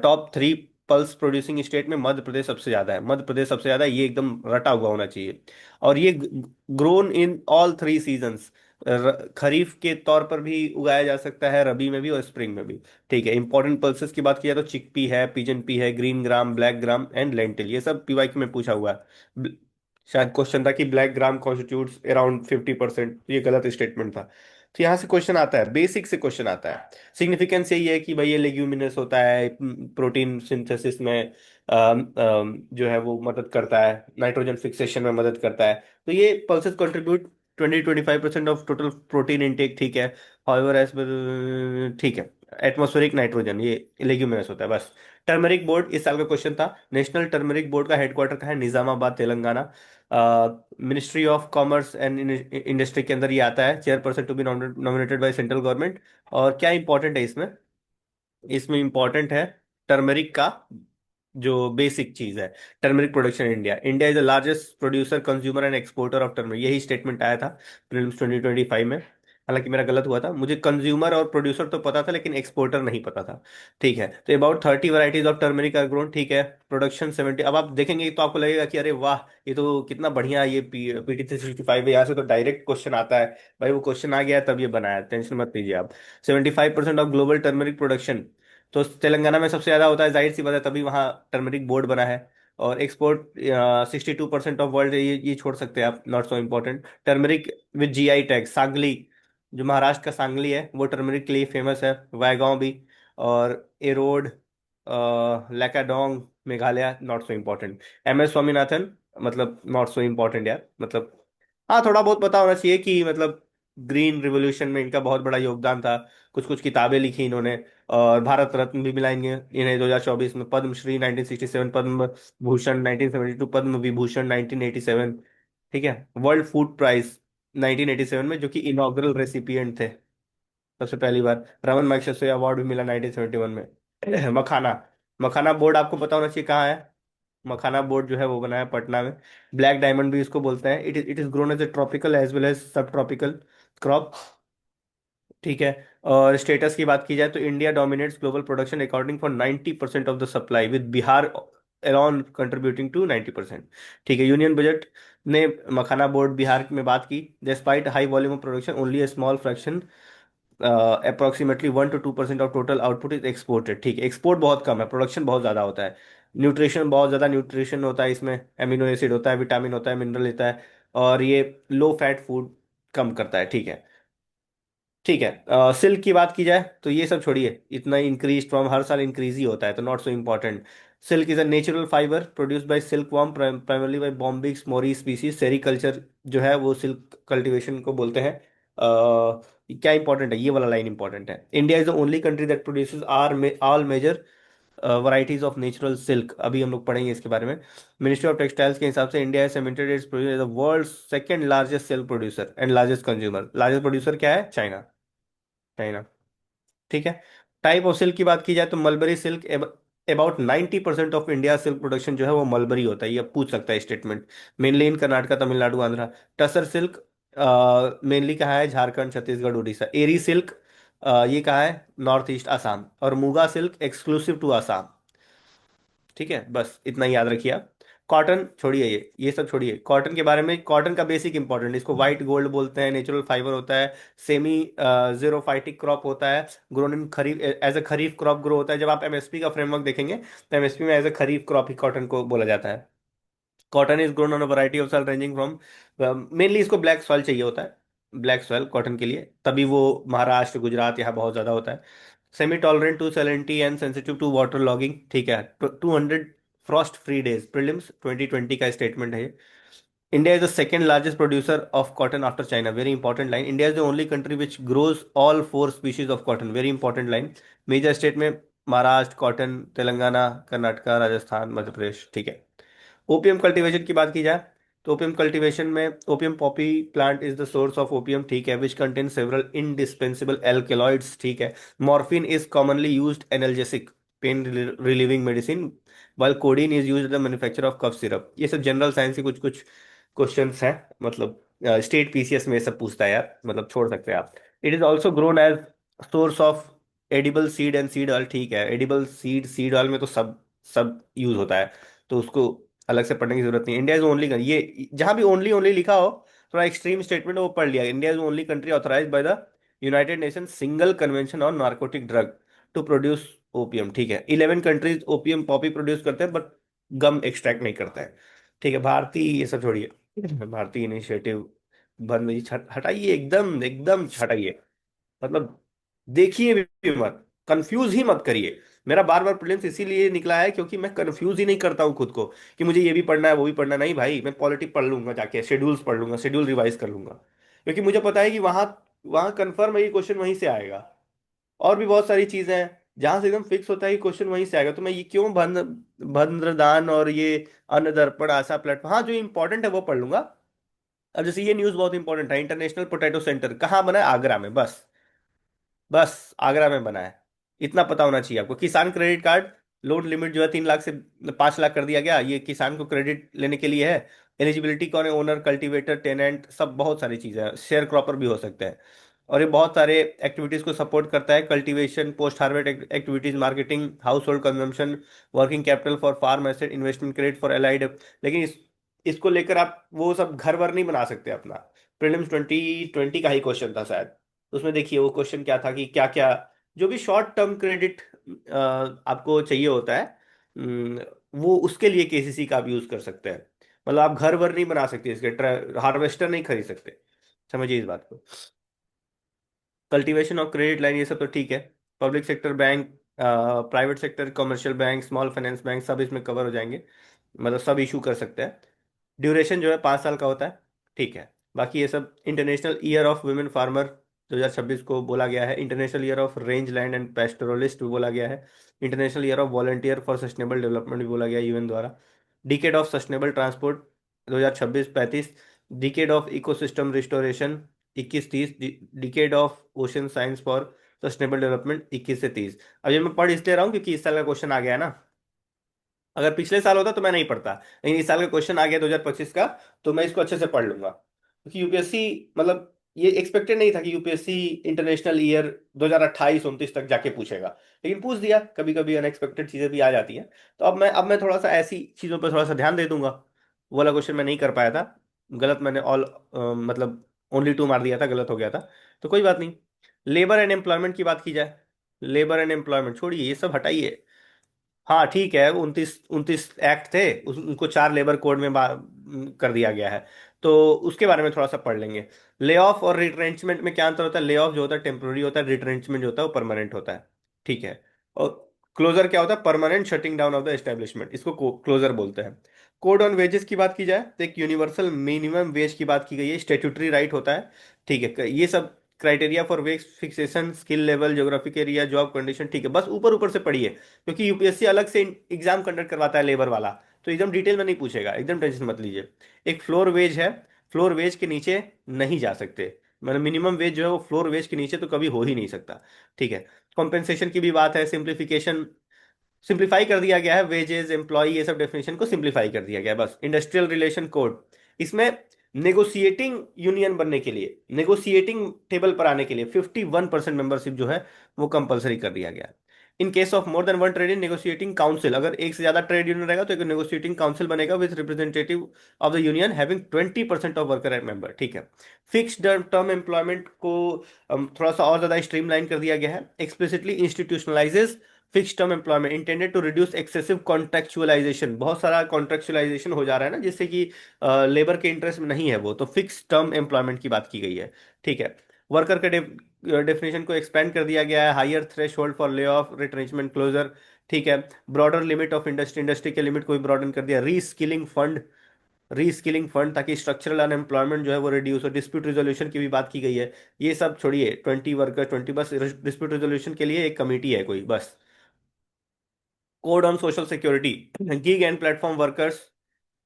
टॉप 3 पल्स प्रोड्यूसिंग स्टेट में मध्य प्रदेश सबसे ज्यादा है, मध्य प्रदेश सबसे ज्यादा है, ये एकदम रटा हुआ होना चाहिए। और ये grown in all three seasons, kharif के तौर पर भी उगाया जा सकता है, रबी में भी और स्प्रिंग में भी। ठीक है, इंपॉर्टेंट पल्सेस की बात की जाए तो चिकपी है, पिजन पी है, green gram, black gram and lentil, ये सब पीवाईक्यू में पूछा हुआ है। शायद क्वेश्चन था कि ब्लैक ग्राम कॉन्स्टिट्यूट्स अराउंड 50%, ये गलत स्टेटमेंट था। तो यहाँ से क्वेश्चन आता है, बेसिक से क्वेश्चन आता है। सिग्निफिकेंस यही है कि भाई ये लेग्यूमिनस होता है, प्रोटीन सिंथेसिस में जो है वो मदद करता है, नाइट्रोजन फिक्सेशन में मदद करता है। तो ये pulses contribute 20-25% of total protein intake. ठीक है, हाउएवर एज पर, ठीक है, एटमॉस्फेरिक नाइट्रोजन, ये लेग्यूमिनस होता है बस। टर्मरिक बोर्ड इस साल का क्वेश्चन था। नेशनल टर्मरिक बोर्ड का हेडक्वार्टर कहाँ है? Nizamabad, Telangana. Ministry of commerce and industry के अंदर ये आता है। Chairperson to be nominated by central government. और क्या इंपॉर्टेंट है इसमें? इसमें इंपॉर्टेंट है टर्मरिक का जो बेसिक चीज है, turmeric production in India. India is the largest producer, consumer and exporter of turmeric, यही स्टेटमेंट आया था प्रीलिम्स 2025 में। हालांकि मेरा गलत हुआ था, मुझे कंज्यूमर और प्रोड्यूसर तो पता था लेकिन एक्सपोर्टर नहीं पता था। ठीक है, तो about 30 varieties of turmeric are grown. ठीक है, प्रोडक्शन 70। अब आप देखेंगे तो आपको लगेगा कि अरे वाह, ये तो कितना बढ़िया, ये पीटी 365 है, यहाँ से तो डायरेक्ट क्वेश्चन आता है। भाई वो क्वेश्चन आ गया है तब ये बनाया, टेंशन मत लीजिए आप। 75% ऑफ ग्लोबल टर्मरिक प्रोडक्शन तो तेलंगाना में सबसे ज्यादा होता है, जाहिर सी बात है, तभी वहाँ टर्मरिक बोर्ड बना है। और एक्सपोर्ट 62% ऑफ वर्ल्ड, ये छोड़ सकते हैं आप, not so important. Turmeric with GI tag, Sangli, जो महाराष्ट्र का सांगली है वो टर्मरिक के लिए फेमस है, वायगांव भी। और Erode, Lakadong, Meghalaya, not so important. M S Swaminathan, मतलब नॉट सो इम्पोर्टेंट यार, मतलब हाँ थोड़ा बहुत पता होना चाहिए कि मतलब ग्रीन रिवोल्यूशन में इनका बहुत बड़ा योगदान था। कुछ कुछ किताबें लिखी इन्होंने। और भारत रत्न भी मिला इन्हें 2024 में, पद्मश्री 1967, पद्म भूषण 1972, पद्म विभूषण 1987। ठीक है, वर्ल्ड फूड प्राइज 1987 में, जो कि इनॉग्रल रेसिपिएंट थे सबसे पहली बार। रमन मैग्सेसे अवार्ड भी मिला 1971 में। मखाना, मखाना बोर्ड आपको पता होना चाहिए कहाँ है। मखाना बोर्ड जो है वो बना है पटना में। ब्लैक डायमंड भी इसको बोलते हैं। It is grown as a tropical as well as sub tropical crop. ठीक है, और स्टेटस की बात की जाए तो India dominates global production according for 90% of the supply, with Bihar alone contributing to 90%। ठीक है, यूनियन बजट ने मखाना बोर्ड बिहार में बात की। Despite high volume of production, only A small fraction, approximately 1 to 2% of total output is exported. ठीक है, export बहुत कम है, प्रोडक्शन बहुत ज़्यादा होता है। न्यूट्रिशन बहुत ज़्यादा न्यूट्रिशन होता है इसमें, एमिनो एसिड होता है, विटामिन होता है, मिनरल होता है। और ये लो फैट फूड कम करता है। ठीक है, ठीक है, सिल्क की बात की जाए तो ये सब छोड़िए, इतना इंक्रीज फ्रॉम, हर साल इंक्रीज ही होता है, तो not so important. Silk is a natural fibre produced by silk worm, primarily bye Bombyx Mori species. Sericulture जो है वो सिल्क कल्टीवेशन को बोलते हैं। क्या इंपॉर्टेंट है, ये वाला लाइन इंपॉर्टेंट है। India is the only country that produces are all major varieties of natural silk, अभी हम लोग पढ़ेंगे इसके बारे में। मिनिस्ट्री ऑफ टेक्सटाइल्स के हिसाब से इंडिया है cemented its position as the world's second largest silk producer and largest consumer. Largest producer क्या है? China, China. ठीक है, टाइप ऑफ सिल्क की बात की जाए तो mulberry silk, about 90% of India silk production जो है वो मलबरी होता है, ये पूछ सकता है statement. Mainly in Karnataka, Tamil Nadu, Andhra. Tasar silk mainly कहाँ है? झारखंड, छत्तीसगढ़, उड़ीसा। एरी सिल्क ये कहाँ है? North east, Assam. और muga silk exclusive to Assam. ठीक है, बस इतना ही याद रखिए आप। कॉटन छोड़िए, ये सब छोड़िए। कॉटन के बारे में, कॉटन का बेसिक इंपॉर्टेंट, इसको व्हाइट गोल्ड बोलते हैं, नेचुरल फाइबर होता है, सेमी जीरोफाइटिक क्रॉप होता है, grown in kharif, as a kharif crop grow होता है। जब आप एमएसपी का फ्रेमवर्क देखेंगे तो एमएसपी में एज अ खरीफ क्रॉप ही कॉटन को बोला जाता है। Cotton is grown on a variety of soil ranging from, mainly इसको ब्लैक सॉइल चाहिए होता है, ब्लैक सॉइल कॉटन के लिए, तभी वो महाराष्ट्र, गुजरात यहाँ बहुत ज़्यादा होता है। Semi tolerant to salinity and sensitive to water logging. ठीक है, 200 फ्रॉस्ट फ्री डेज, प्रीलिम्स 2020 का स्टेटमेंट है ये। India is the second largest producer of cotton after China, very important line. India is the only country which grows all four species of cotton, very important line. Major state में Maharashtra cotton, Telangana, Karnataka, Rajasthan, Madhya Pradesh. ठीक है, opium cultivation की बात की जाए तो opium cultivation में opium poppy plant is the source of opium. ठीक है, which contain several indispensable alkaloids. ठीक है, morphine is commonly used analgesic, pain relieving medicine, while codeine is used the manufacture of cough syrup. ये सब general science के कुछ कुछ questions हैं, मतलब स्टेट पीसीएस में ये सब पूछता है यार, मतलब छोड़ सकते हैं आप। It is also grown as source of edible seed and seed oil. ठीक है, एडिबल सीड, सीड ऑयल में तो सब सब यूज होता है, तो उसको अलग से पढ़ने की जरूरत नहीं। इंडिया इज ओनली, ये जहां भी ओनली ओनली लिखा हो, थोड़ा एक्सट्रीम स्टेटमेंट वो पढ़ लिया, India is only country authorise by the united nation single convention on narcotic drug to produce opium. ठीक है, 11 कंट्रीज ओपीएम पॉपी प्रोड्यूस करते हैं, बट गम एक्सट्रैक्ट नहीं करते हैं। ठीक है, भारतीय ये सब छोड़िए, भारतीय इनिशिएटिव बंद, ये हटाइए, एकदम एकदम हटाइए। मतलब देखिए भी मत, कंफ्यूज ही मत करिए। मेरा बार बार प्रीलिम्स इसीलिए निकला है क्योंकि मैं कंफ्यूज ही नहीं करता हूँ खुद को कि मुझे ये भी पढ़ना है वो भी पढ़ना है। नहीं भाई, मैं पॉलिटी पढ़ लूंगा, जाके शेड्यूल्स पढ़ लूंगा, शेड्यूल रिवाइज कर लूंगा, क्योंकि मुझे पता है कि वहां वहां कंफर्म है ये क्वेश्चन वहीं से आएगा। और भी बहुत सारी चीजें हैं जहां से एकदम फिक्स होता है कि क्वेश्चन वहीं से आएगा, तो मैं ये क्यों भद्रदान और ये अन्न दर्पण आशा प्लेटफॉर्म, हाँ जो इंपॉर्टेंट है वो पढ़ लूंगा। अब जैसे ये न्यूज बहुत इंपॉर्टेंट है, इंटरनेशनल पोटैटो सेंटर कहाँ बना है? आगरा में, बस। बस आगरा में बना है, इतना पता होना चाहिए आपको। किसान क्रेडिट कार्ड लोन लिमिट जो है 3 लाख से 5 लाख कर दिया गया, ये किसान को क्रेडिट लेने के लिए है। एलिजिबिलिटी कौन है? ओनर, कल्टीवेटर, टेनेंट, सब बहुत सारी चीजें हैं, शेयर क्रॉपर भी हो सकते हैं। और ये बहुत सारे एक्टिविटीज को सपोर्ट करता है, cultivation, post harvest activities, marketing, household consumption, working capital for farm asset, investment credit for allied. लेकिन इसको लेकर आप वो सब घर वर नहीं बना सकते अपना। प्रीलिम्स 2020 का ही क्वेश्चन था शायद, तो उसमें देखिए वो क्वेश्चन क्या था कि क्या क्या जो भी शॉर्ट टर्म क्रेडिट आपको चाहिए होता है, वो उसके लिए केसीसी का आप यूज कर सकते हैं। मतलब आप घर वर नहीं बना सकते इसके, हार्वेस्टर नहीं खरीद सकते, समझिए इस बात को। कल्टीवेशन ऑफ क्रेडिट लाइन ये सब तो ठीक है। Public sector bank, private sector, commercial bank, small finance bank, सब इसमें कवर हो जाएंगे, मतलब सब इशू कर सकते हैं। ड्यूरेशन जो है 5 साल का होता है, ठीक है। बाकी ये सब, international year of women farmer 2026 को बोला गया है, international year of range land and pastoralist भी बोला गया है, international year of volunteer for sustainable development भी बोला गया है यूएन द्वारा। Decade of sustainable transport 2026-35, decade of ecosystem restoration 21-30, decade of ocean science for sustainable development 21 से 30। अब ये मैं पढ़ इसलिए रहा हूँ क्योंकि इस साल का क्वेश्चन आ गया है ना। अगर पिछले साल होता तो मैं नहीं पढ़ता, लेकिन इस साल का क्वेश्चन आ गया 2025 का, तो मैं इसको अच्छे से पढ़ लूंगा, क्योंकि यूपीएससी, मतलब ये एक्सपेक्टेड नहीं था कि यूपीएससी इंटरनेशनल ईयर 2028-29 तक जाके पूछेगा, लेकिन पूछ दिया। कभी कभी अनएक्सपेक्टेड चीजें भी आ जाती हैं। तो अब मैं थोड़ा सा ऐसी चीजों पर थोड़ा सा ध्यान दे दूंगा। वो वाला क्वेश्चन मैं नहीं कर पाया था, गलत मैंने मतलब ओनली टू मार दिया था, गलत हो गया था। तो कोई बात नहीं। लेबर एंड एम्प्लॉयमेंट की बात की जाए, लेबर एंड एम्प्लॉयमेंट छोड़िए, ये सब हटाइए। हाँ ठीक है, 29 29 एक्ट थे, उनको 4 लेबर कोड में कर दिया गया है, तो उसके बारे में थोड़ा सा पढ़ लेंगे। ले ऑफ और रिट्रेंचमेंट में क्या अंतर होता है? ले ऑफ जो होता है टेम्पोररी होता है, रिट्रेंचमेंट जो होता है वो परमानेंट होता है, ठीक है। और क्लोजर क्या होता है? Permanent shutting down of the establishment, इसको क्लोजर बोलते हैं। कोड ऑन वेजेस की बात की जाए तो एक यूनिवर्सल मिनिमम वेज की बात की गई है, स्टेट्यूटरी राइट होता है, ठीक है। ये सब criteria for wage fixation, skill level, geographic area, job condition, ठीक है, बस ऊपर ऊपर से पढ़िए, क्योंकि यूपीएससी अलग से एग्जाम कंडक्ट करवाता है लेबर वाला, तो एकदम डिटेल में नहीं पूछेगा, एकदम टेंशन मत लीजिए। एक फ्लोर वेज है, फ्लोर वेज के नीचे नहीं जा सकते, मतलब मिनिमम वेज जो है वो फ्लोर वेज के नीचे तो कभी हो ही नहीं सकता, ठीक है। कॉम्पेंसेशन की भी बात है, सिंप्लीफिकेशन, सिंप्लीफाई कर दिया गया है, वेजेस, एम्प्लॉय, ये सब डेफिनेशन को सिंप्लीफाई कर दिया गया है, बस। इंडस्ट्रियल रिलेशन कोड, इसमें नेगोशिएटिंग यूनियन बनने के लिए, नेगोशिएटिंग टेबल पर आने के लिए 51% मेंबरशिप जो है वो कंपलसरी कर दिया गया है। In case of more than one trade in negotiating council, अगर एक से ज्यादा ट्रेड यूनियन रहेगा तो एक नेगोशिएटिंग काउंसिल बनेगा with representative of the union having 20% of worker and member, ठीक है। फिक्स्ड टर्म एम्प्लॉयमेंट को थोड़ा सा और ज्यादा स्ट्रीमलाइन कर दिया गया है, explicitly institutionalises fix term employment intended to reduce excessive contractualisation, बहुत सारा कॉन्ट्रेक्चुअलाइजेशन हो जा रहा है ना, जिससे कि लेबर के इंटरेस्ट में नहीं है वो, तो फिक्स टर्म एम्प्लॉयमेंट की बात की गई है, ठीक है। वर्कर के डेफिनेशन को एक्सपेंड कर दिया गया है, higher threshold for layoff, retrenchment, closure, ठीक है। Broader limit of industry, industry के लिमिट को भी ब्रॉडन कर दिया। रीस्किलिंग फंड, रीस्किलिंग फंड, ताकि स्ट्रक्चरल अनएम्प्लॉयमेंट जो है वो रिड्यूस हो। डिस्प्यूट रिजोल्यूशन की भी बात की गई है। ये सब छोड़िए, 20 वर्कर 20, बस डिस्प्यूट रिजोल्यूशन के लिए एक कमेटी है कोई, बस। Code on social security, gig and platform workers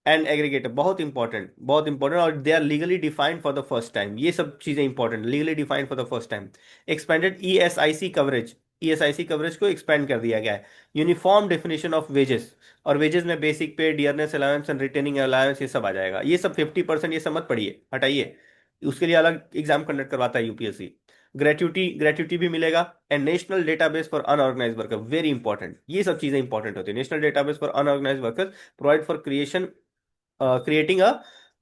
and aggregator, बहुत इंपॉर्टेंट, बहुत इंपॉर्टेंट, और they are legally defined for the first time, ये सब चीजें important, legally defined for the first time. Expanded ESIC coverage, ESIC coverage को expand कर दिया गया है। यूनिफॉर्म डेफिनेशन ऑफ वेजेस, और वेजेस में basic pay, dearness allowance and retaining allowance, ये सब आ जाएगा। ये सब 50%, ये सब मत पढ़िए, हटाइए, उसके लिए अलग एग्जाम कंडक्ट करवाता है यूपीएससी। ग्रेट्युटी ग्रेट्युटी भी मिलेगा। And national database for unorganise worker, very important, ये सब चीजें इंपॉर्टेंट होती है। National database for unorganise worker provide for creation creating a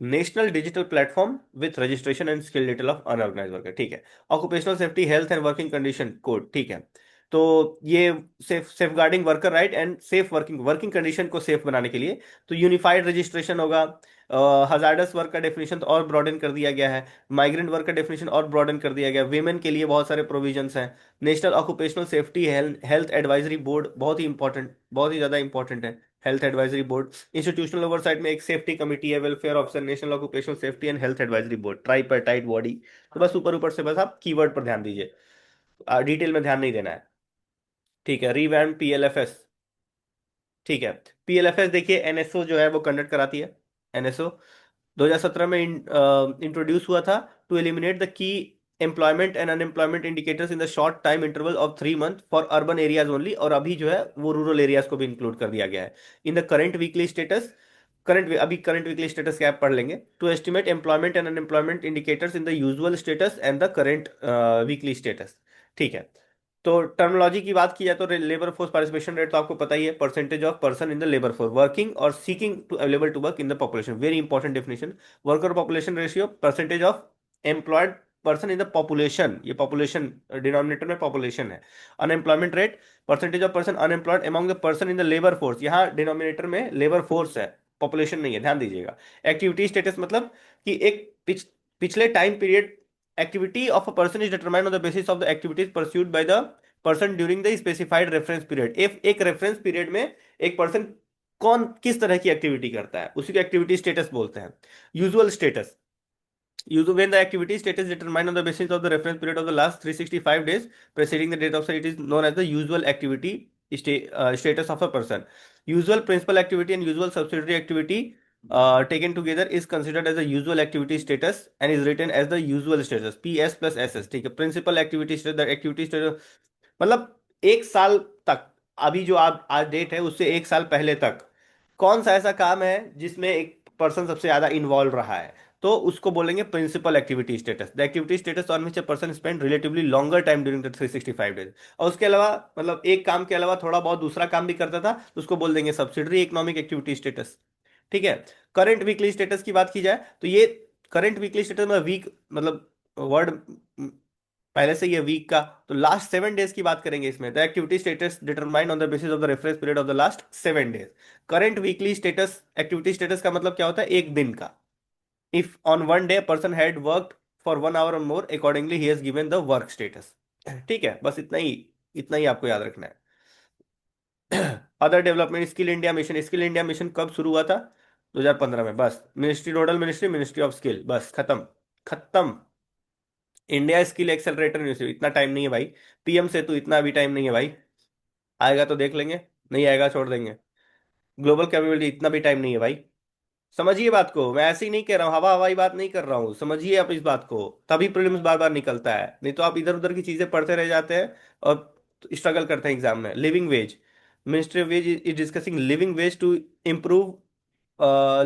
national digital platform with registration and skill detail of unorganise worker, ठीक है। Occupational safety health and working condition code, ठीक है। तो ये safeguarding worker right and safe working working condition को safe बनाने के लिए तो यूनिफाइड रजिस्ट्रेशन होगा। हजार्डस वर्क का डेफिनेशन तो और ब्रॉडन कर दिया गया है। माइग्रेंट वर्क का डेफिनेशन और ब्रॉडन कर दिया गया है। वीमेन के लिए बहुत सारे प्रोविजंस हैं। National occupational safety health advisory board, बहुत ही इंपॉर्टेंट, बहुत ही ज्यादा इंपॉर्टेंट है। Health advisory board, institutional oversight में एक सेफ्टी कमिटी है, welfare officer, national occupational safety and health advisory board, tripartite body. तो बस ऊपर ऊपर से बस आप कीवर्ड पर ध्यान दीजिए, डिटेल में ध्यान नहीं देना है, ठीक है। रिवैम्प पीएलएफएस, ठीक है। पीएलएफएस देखिए एनएसओ जो है वो कंडक्ट कराती है। एनएसओ 2017 में इंट्रोड्यूस हुआ था to eliminate the key employment and unemployment indicators in the short time interval of 3 month for urban areas only, और अभी जो है वो रूरल एरियाज को भी इंक्लूड कर दिया गया है। In the current weekly status, current weekly status क्या आप पढ़ लेंगे, to estimate employment and unemployment indicators in the usual status and the current weekly status, ठीक है। तो टर्मिनोलॉजी की बात की जाए तो लेबर फोर्स पार्टिसिपेशन रेट तो आपको पता ही है, percentage of person in the labour force working और seeking to available to work in the population, very important definition. Worker population ratio, percentage of employed person in the population, ये population denominator में population है। Unemployment rate, percentage of person unemployed among the person in the labour force, यहाँ denominator में labour force है, population नहीं है, ध्यान दीजिएगा। एक्टिविटी स्टेटस मतलब कि एक पिछले time period activity of a person is determined on the basis of the activities pursued by the person during the specified reference period। if एक reference period में एक person कौन किस तरह की एक्टिविटी करता है उसी को एक्टिविटी स्टेटस बोलते हैं। Usual status, usually when the activity status is determined on the basis of the reference period of the last 365 days preceding the date of sale, it is known as the usual activity status of a person। usual principal activity and usual subsidiary activity taken together is considered as the usual activity status and is written as the usual status, ps plus ss, ठीक है। principal activity status, the activity status मतलब एक साल तक, अभी जो आप आज डेट है उससे एक साल पहले तक कौन सा ऐसा काम है जिसमें एक पर्सन सबसे ज्यादा इन्वॉल्व रहा है, तो उसको बोलेंगे principal activity status, the activity status on which a person spend relatively longer time during the 365 days. और उसके अलावा मतलब एक काम के अलावा थोड़ा बहुत दूसरा काम भी करता था तो उसको बोल देंगे सब्सिडरी इकोनॉमिक एक्टिविटी स्टेटस, ठीक है। करंट वीकली स्टेटस की बात की जाए तो ये करंट वीकली स्टेटस में वीक मतलब वर्ड पहले से ये वीक का, तो लास्ट 7 डेज की बात करेंगे इसमें, the activity status determined on the basis of the reference period of the last 7 days. Current weekly status activity status का मतलब क्या होता है, एक दिन का। If on one day person had worked for 1 hour और मोर अकॉर्डिंगली ही has given the work status, ठीक है। बस इतना ही, इतना ही आपको याद रखना है। Other development, skill India mission, skill India mission कब शुरू हुआ था, 2015 में, बस। Ministry nodal ministry, ministry of skill, बस खत्म, खत्म। इंडिया स्किल एक्सेलरेटर यूनिवर्सिटी, इतना टाइम नहीं है भाई। पीएम से तो इतना भी टाइम नहीं है भाई, आएगा तो देख लेंगे, नहीं आएगा छोड़ देंगे। ग्लोबल कैपेबिलिटी, इतना भी टाइम नहीं है भाई। समझिए बात को, मैं ऐसे ही नहीं कह रहा हूँ, हवा हवाई बात नहीं कर रहा हूँ, समझिए आप इस बात को, तभी प्रीलिम्स बार बार निकलता है, नहीं तो आप इधर उधर की चीजें पढ़ते रह जाते हैं और स्ट्रगल करते हैं एग्जाम में। Living wage, ministry of wage is discussing living wage to improve,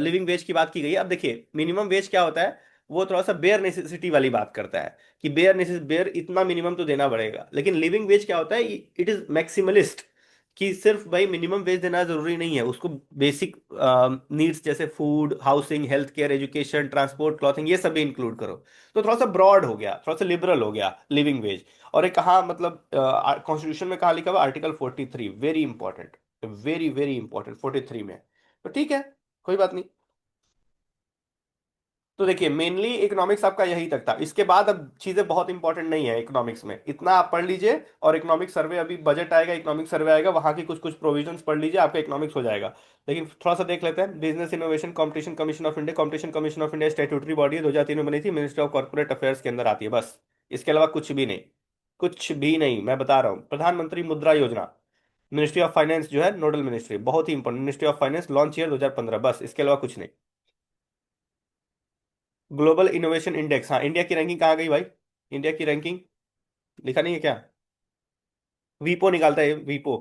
living wage की बात की गई है। अब देखिए मिनिमम वेज क्या होता है, वो थोड़ा सा बेयर नेसेसिटी वाली बात करता है कि बेयर इतना मिनिमम तो देना पड़ेगा, लेकिन लिविंग वेज क्या होता है, इट इज मैक्सिमलिस्ट, कि सिर्फ भाई मिनिमम वेज देना जरूरी नहीं है, उसको बेसिक नीड्स जैसे food, housing, health care, education, transport, clothing, ये सब भी इंक्लूड करो। तो थोड़ा सा ब्रॉड हो गया, थोड़ा सा लिबरल हो गया लिविंग वेज। और ये कहाँ मतलब कॉन्स्टिट्यूशन में कहाँ लिखा हुआ, article 43, very important, very very important, 43 में। तो ठीक है, कोई बात नहीं। तो देखिए मेनली इकोनॉमिक्स आपका यही तक था, इसके बाद अब चीजें बहुत इंपॉर्टेंट नहीं है इकोनॉमिक्स में, इतना आप पढ़ लीजिए। और इकोनॉमिक सर्वे, अभी बजट आएगा, इकोनॉमिक सर्वे आएगा, वहां की कुछ कुछ प्रोविजंस पढ़ लीजिए, आपका इकोनॉमिक्स हो जाएगा। लेकिन थोड़ा सा देख लेते हैं, business innovation competition commission of India, competition commission of India statutory body है, 2003 में बनी थी, मिनिस्ट्री ऑफ कॉर्पोरेट अफेयर्स के अंदर आती है, बस। इसके अलावा कुछ भी नहीं, कुछ भी नहीं, मैं बता रहा हूँ। प्रधानमंत्री मुद्रा योजना, मिनिस्ट्री ऑफ फाइनेंस जो है नोडल मिनिस्ट्री, बहुत ही important, ministry of finance, launch year 2015, बस। इसके अलावा कुछ नहीं। ग्लोबल इनोवेशन इंडेक्स, हाँ, इंडिया की रैंकिंग कहाँ गई भाई, इंडिया की रैंकिंग लिखा नहीं है क्या, वीपो निकालता है, वीपो,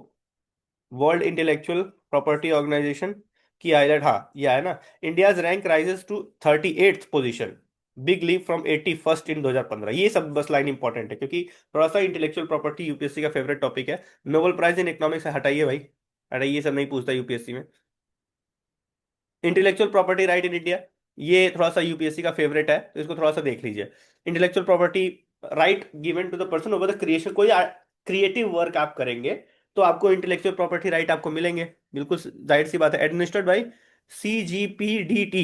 वर्ल्ड इंटेलेक्चुअल प्रॉपर्टी ऑर्गेनाइजेशन की हाईलाइट, हाँ ये है ना। India's rank rises to 38th position, big leap from 81st in 2015। ये सब बस लाइन इंपॉर्टेंट है, क्योंकि थोड़ा सा इंटेलेक्चुअल प्रॉपर्टी यूपीएससी का फेवरेट टॉपिक है। नोबेल प्राइज इन इकोनॉमिक्स हटाइए भाई, हटाइए, ये सब नहीं पूछता यूपीएससी में। Intellectual property right in India, ये थोड़ा सा यूपीएससी का फेवरेट है, तो इसको थोड़ा सा देख लीजिए। Intellectual property right given to the person over the creation, कोई क्रिएटिव वर्क आप करेंगे तो आपको इंटेलेक्चुअल प्रॉपर्टी राइट आपको मिलेंगे। बिल्कुल जाहिर सी बात है। एडमिनिस्टर्ड बाई CGPDT,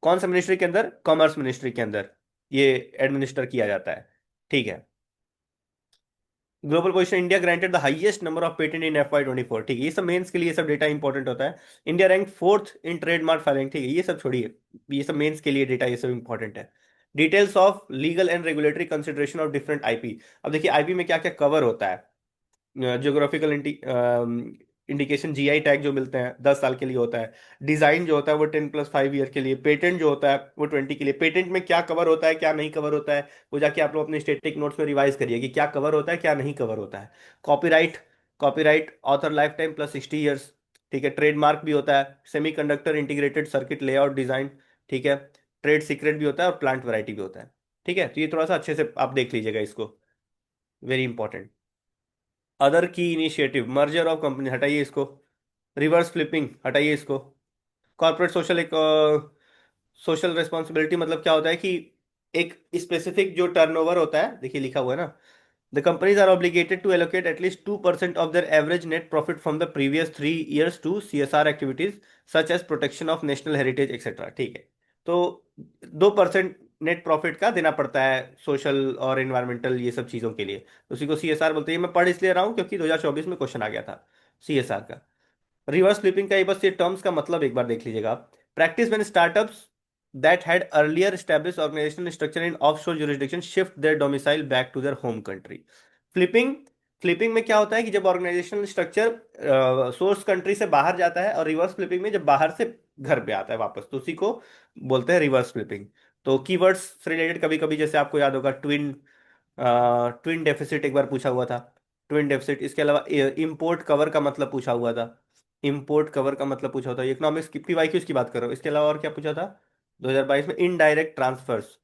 कौन सा मिनिस्ट्री के अंदर? कॉमर्स मिनिस्ट्री के अंदर ये एडमिनिस्टर किया जाता है। ठीक है। Global position, India granted the highest number of patent in FY 24। ठीक है, ये सब मेंस के लिए, ये सब डेटा इंपॉर्टेंट होता है। इंडिया रैंक फोर्थ इन ट्रेडमार्क फाइलिंग। ठीक है, ये सब छोड़िए, ये सब मेंस के लिए डेटा, ये सब इंपॉर्टेंट है। Details of legal and regulatory consideration of different IP. अब देखिए आईपी में क्या क्या कवर होता है। ज्योग्राफिकल इंडिकेशन, GI टैग जो मिलते हैं 10 साल के लिए होता है। डिजाइन जो होता है वो 10+5 ईयर के लिए। पेटेंट जो होता है वो 20 के लिए। पेटेंट में क्या कवर होता है क्या नहीं कवर होता है, वो जाके आप लोग अपने स्टेटिक नोट्स में रिवाइज करिए कि क्या कवर होता है क्या नहीं कवर होता है। Copyright, copyright author life time +60 years. ठीक है। ट्रेडमार्क भी होता है, semiconductor integrated circuit layout design. ठीक है। ट्रेड सीक्रेट भी होता है और प्लांट वैरायटी भी होता है। ठीक है, तो ये थोड़ा सा अच्छे से आप देख लीजिएगा इसको, वेरी इंपॉर्टेंट। अदर की इनिशिएटिव, मर्जर ऑफ कंपनी, हटाइए इसको। रिवर्स फ्लिपिंग, हटाइए इसको। कॉर्पोरेट सोशल, एक सोशल रिस्पॉन्सिबिलिटी मतलब क्या होता है कि एक स्पेसिफिक जो टर्नओवर होता है, देखिए लिखा हुआ है ना, the companies are obligated to allocate at least 2% of their average net profit from the previous 3 years to CSR activities such as protection of national heritage et cetera. ठीक है, तो 2% नेट प्रॉफिट का देना पड़ता है सोशल और इन्वायरमेंटल ये सब चीज़ों के लिए, उसी को CSR बोलते हैं। मैं पढ़ इसलिए रहा हूँ क्योंकि 2024 में क्वेश्चन आ गया था CSR का। रिवर्स फ्लिपिंग का ये बस ये टर्म्स का मतलब एक बार देख लीजिएगा आप। Practice when startups that had earlier established organisational structure in offshore jurisdiction shift their domicile back to their home country. Flipping, flipping में क्या होता है कि जब ऑर्गेनाइजेशनल स्ट्रक्चर सोर्स कंट्री से बाहर जाता है, और रिवर्स फ्लिपिंग में जब बाहर से घर पे आता है वापस, तो उसी को बोलते हैं रिवर्स फ्लिपिंग। तो कीवर्ड्स से रिलेटेड कभी कभी जैसे आपको याद होगा ट्विन, ट्विन डेफिसिट एक बार पूछा हुआ था। ट्विन डेफिसिट, इसके अलावा इंपोर्ट कवर का मतलब पूछा हुआ था। इंपोर्ट कवर का मतलब पूछा होता है, इकोनॉमिक्स की PYQs की बात कर रहा हूँ। इसके अलावा और क्या पूछा था 2022 में? इनडायरेक्ट ट्रांसफर्स,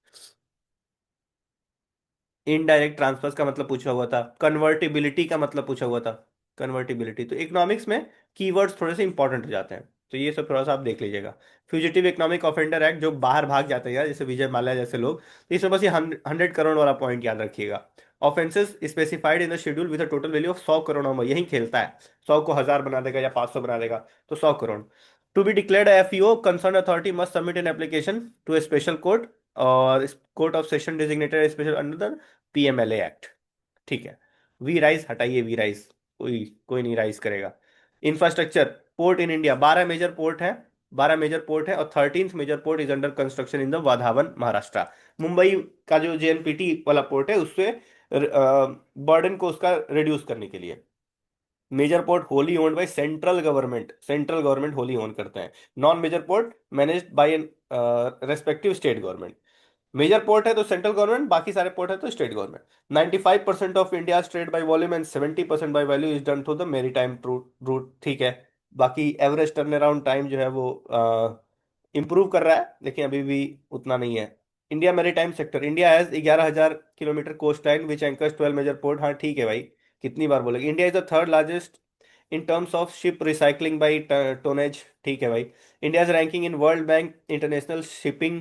इनडायरेक्ट ट्रांसफर्स का मतलब पूछा हुआ था। कन्वर्टिबिलिटी का मतलब पूछा हुआ था, कन्वर्टिबिलिटी। तो इकोनॉमिक्स में कीवर्ड्स थोड़े से इंपॉर्टेंट हो जाते हैं, तो ये सब थोड़ा सा आप देख लीजिएगा। फ्यूजिटिव इकोनॉमिक ऑफेंडर एक्ट, जो बाहर भाग जाते हैं यार, जैसे विजय माल्या जैसे लोग, तो इसमें बस ये 100 करोड़ वाला पॉइंट याद रखिएगा। Offences specified in the schedule with a total value of 100 crore, यही खेलता है। 100 को 1000 बना देगा या 500 बना देगा, तो 100 crore. To be declared FEO, concern authority must submit an application to a special court, और court of session designated special under PMLA act. ठीक है। वी राइज, हटाइए वी राइज, कोई कोई नहीं राइज करेगा। Infrastructure, port in India, 12 major port है, 12 major port है, और 13th major port is under construction in the Vadhavan Maharashtra. Mumbai का जो JNPT वाला पोर्ट है, उससे बर्डन को उसका रिड्यूस करने के लिए। Major port wholly owned by central government, central government wholly own करते हैं। Non major port managed by respective state government. Major port है तो सेंट्रल गवर्नमेंट, बाकी सारे पोर्ट है तो state government. 95% of India trade by volume and 70% by value is done through the maritime route. ठीक है। बाकी एवरेज टर्न अराउंड टाइम जो है वो इंप्रूव कर रहा है, लेकिन अभी भी उतना नहीं है। India maritime sector, India has 11,000 kilometre coast line which anchors 12 major port. हाँ ठीक है भाई, कितनी बार बोलेंगे। India is the third largest in terms of ship recycling by tonnage. ठीक है भाई। India ranking in World Bank international shipping,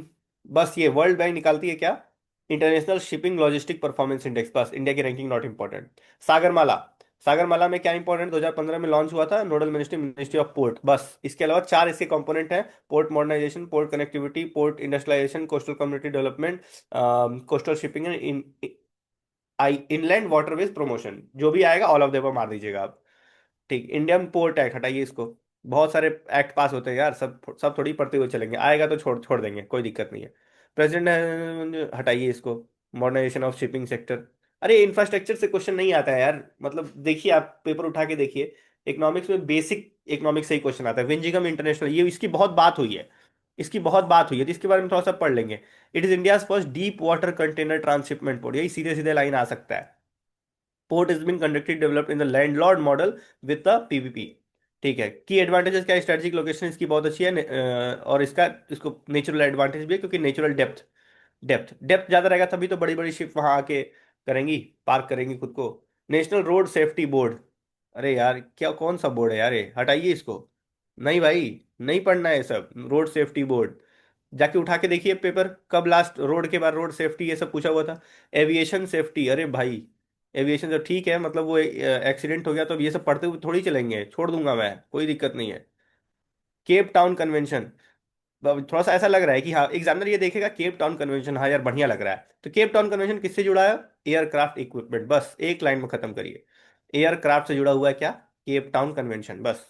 बस ये वर्ल्ड बैंक निकालती है क्या? International shipping logistic performance index, बस इंडिया की ranking not important. Sagarmala, Sagarmala में क्या इंपॉर्टेंट, 2015 में लॉन्च हुआ था, nodal ministry ministry of port, बस। इसके अलावा 4 इसके कंपोनेंट हैं: port modernisation, port connectivity, port industrialisation, coastal community development, coastal shipping, inland waterways promotion. जो भी आएगा ऑल ऑफ द मार दीजिएगा आप। ठीक। इंडियन पोर्ट एक्ट, हटाइए इसको। बहुत सारे एक्ट पास होते हैं यार, सब सब थोड़ी पढ़ते हुए चलेंगे, आएगा तो छोड़ छोड़ देंगे, कोई दिक्कत नहीं है। प्रेसिडेंट, हटाइए इसको। मॉडर्नाइजेशन ऑफ शिपिंग सेक्टर, अरे इंफ्रास्ट्रक्चर से क्वेश्चन नहीं आता है यार, मतलब देखिए आप पेपर उठा के देखिए, इकोनॉमिक्स में बेसिक इकोनॉमिक्स से ही क्वेश्चन आता है। विंजिगम इंटरनेशनल, ये इसकी बहुत बात हुई है, इसकी बहुत बात हुई है, तो इसके बारे में थोड़ा सा पढ़ लेंगे। It is India first deep water container transshipment port, यही सीधे सीधे लाइन आ सकता है। Port is being conducted developed in the landlord model with the PPP। ठीक है। की एडवांटेजेस क्या है? स्ट्रेटेजिक लोकेशन इसकी बहुत अच्छी है, और इसका इसको नेचुरल एडवांटेज भी है क्योंकि नेचुरल डेप्थ, डेप्थ डेप्थ ज्यादा रहेगा तभी तो बड़ी बड़ी शिप वहां आके करेंगी, पार्क करेंगी खुद को। नेशनल रोड सेफ्टी बोर्ड, अरे यार क्या कौन सा बोर्ड है यार ये, हटाइए इसको। नहीं भाई, नहीं पढ़ना है ये सब। रोड सेफ्टी बोर्ड, जाके उठा के देखिए पेपर, कब लास्ट रोड के बाद रोड सेफ्टी ये सब पूछा हुआ था। एविएशन सेफ्टी, अरे भाई एविएशन तो ठीक है, मतलब वो एक्सीडेंट हो गया तो अब ये सब पढ़ते हुए थोड़ी चलेंगे, छोड़ दूंगा मैं, कोई दिक्कत नहीं है। केप टाउन कन्वेंशन, थोड़ा सा ऐसा लग रहा है कि हाँ एग्जामिनर ये देखेगा केप टाउन कन्वेंशन, हाँ यार बढ़िया लग रहा है, तो केप टाउन कन्वेंशन किससे जुड़ा है? एयरक्राफ्ट इक्विपमेंट, बस एक लाइन में खत्म करिए। एयरक्राफ्ट से जुड़ा हुआ है क्या? केप टाउन कन्वेंशन, बस।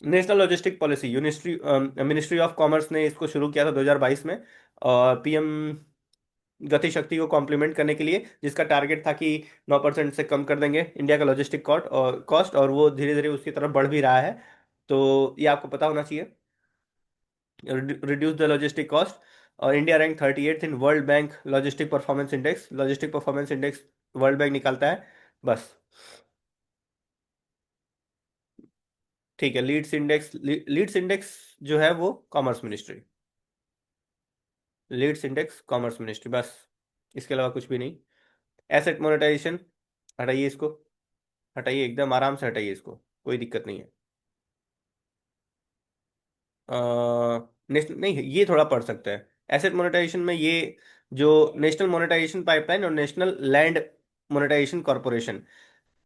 नेशनल लॉजिस्टिक पॉलिसी, यूनिस्ट्री मिनिस्ट्री ऑफ कॉमर्स ने इसको शुरू किया था 2022 में, और पीएम गति शक्ति को कॉम्प्लीमेंट करने के लिए, जिसका टारगेट था कि 9% से कम कर देंगे इंडिया का लॉजिस्टिक कॉस्ट, और वो धीरे धीरे उसकी तरफ बढ़ भी रहा है। तो ये आपको पता होना चाहिए, रिड्यूस द लॉजिस्टिक कॉस्ट। और इंडिया रैंक 38 इन World bank logistic performance index, logistic performance index world bank निकालता है, बस। ठीक है, लीड्स इंडेक्स जो है वो commerce ministry, leads index commerce ministry, बस। इसके अलावा कुछ भी नहीं। एसेट मोनेटाइजेशन, हटाइए इसको, हटाइए एकदम आराम से हटाइए इसको, कोई दिक्कत नहीं है। नेशनल नहीं, ये थोड़ा पढ़ सकते हैं। एसेट मोनेटाइजेशन में ये जो नेशनल मोनेटाइजेशन पाइपलाइन और नेशनल लैंड मोनेटाइजेशन कॉरपोरेशन,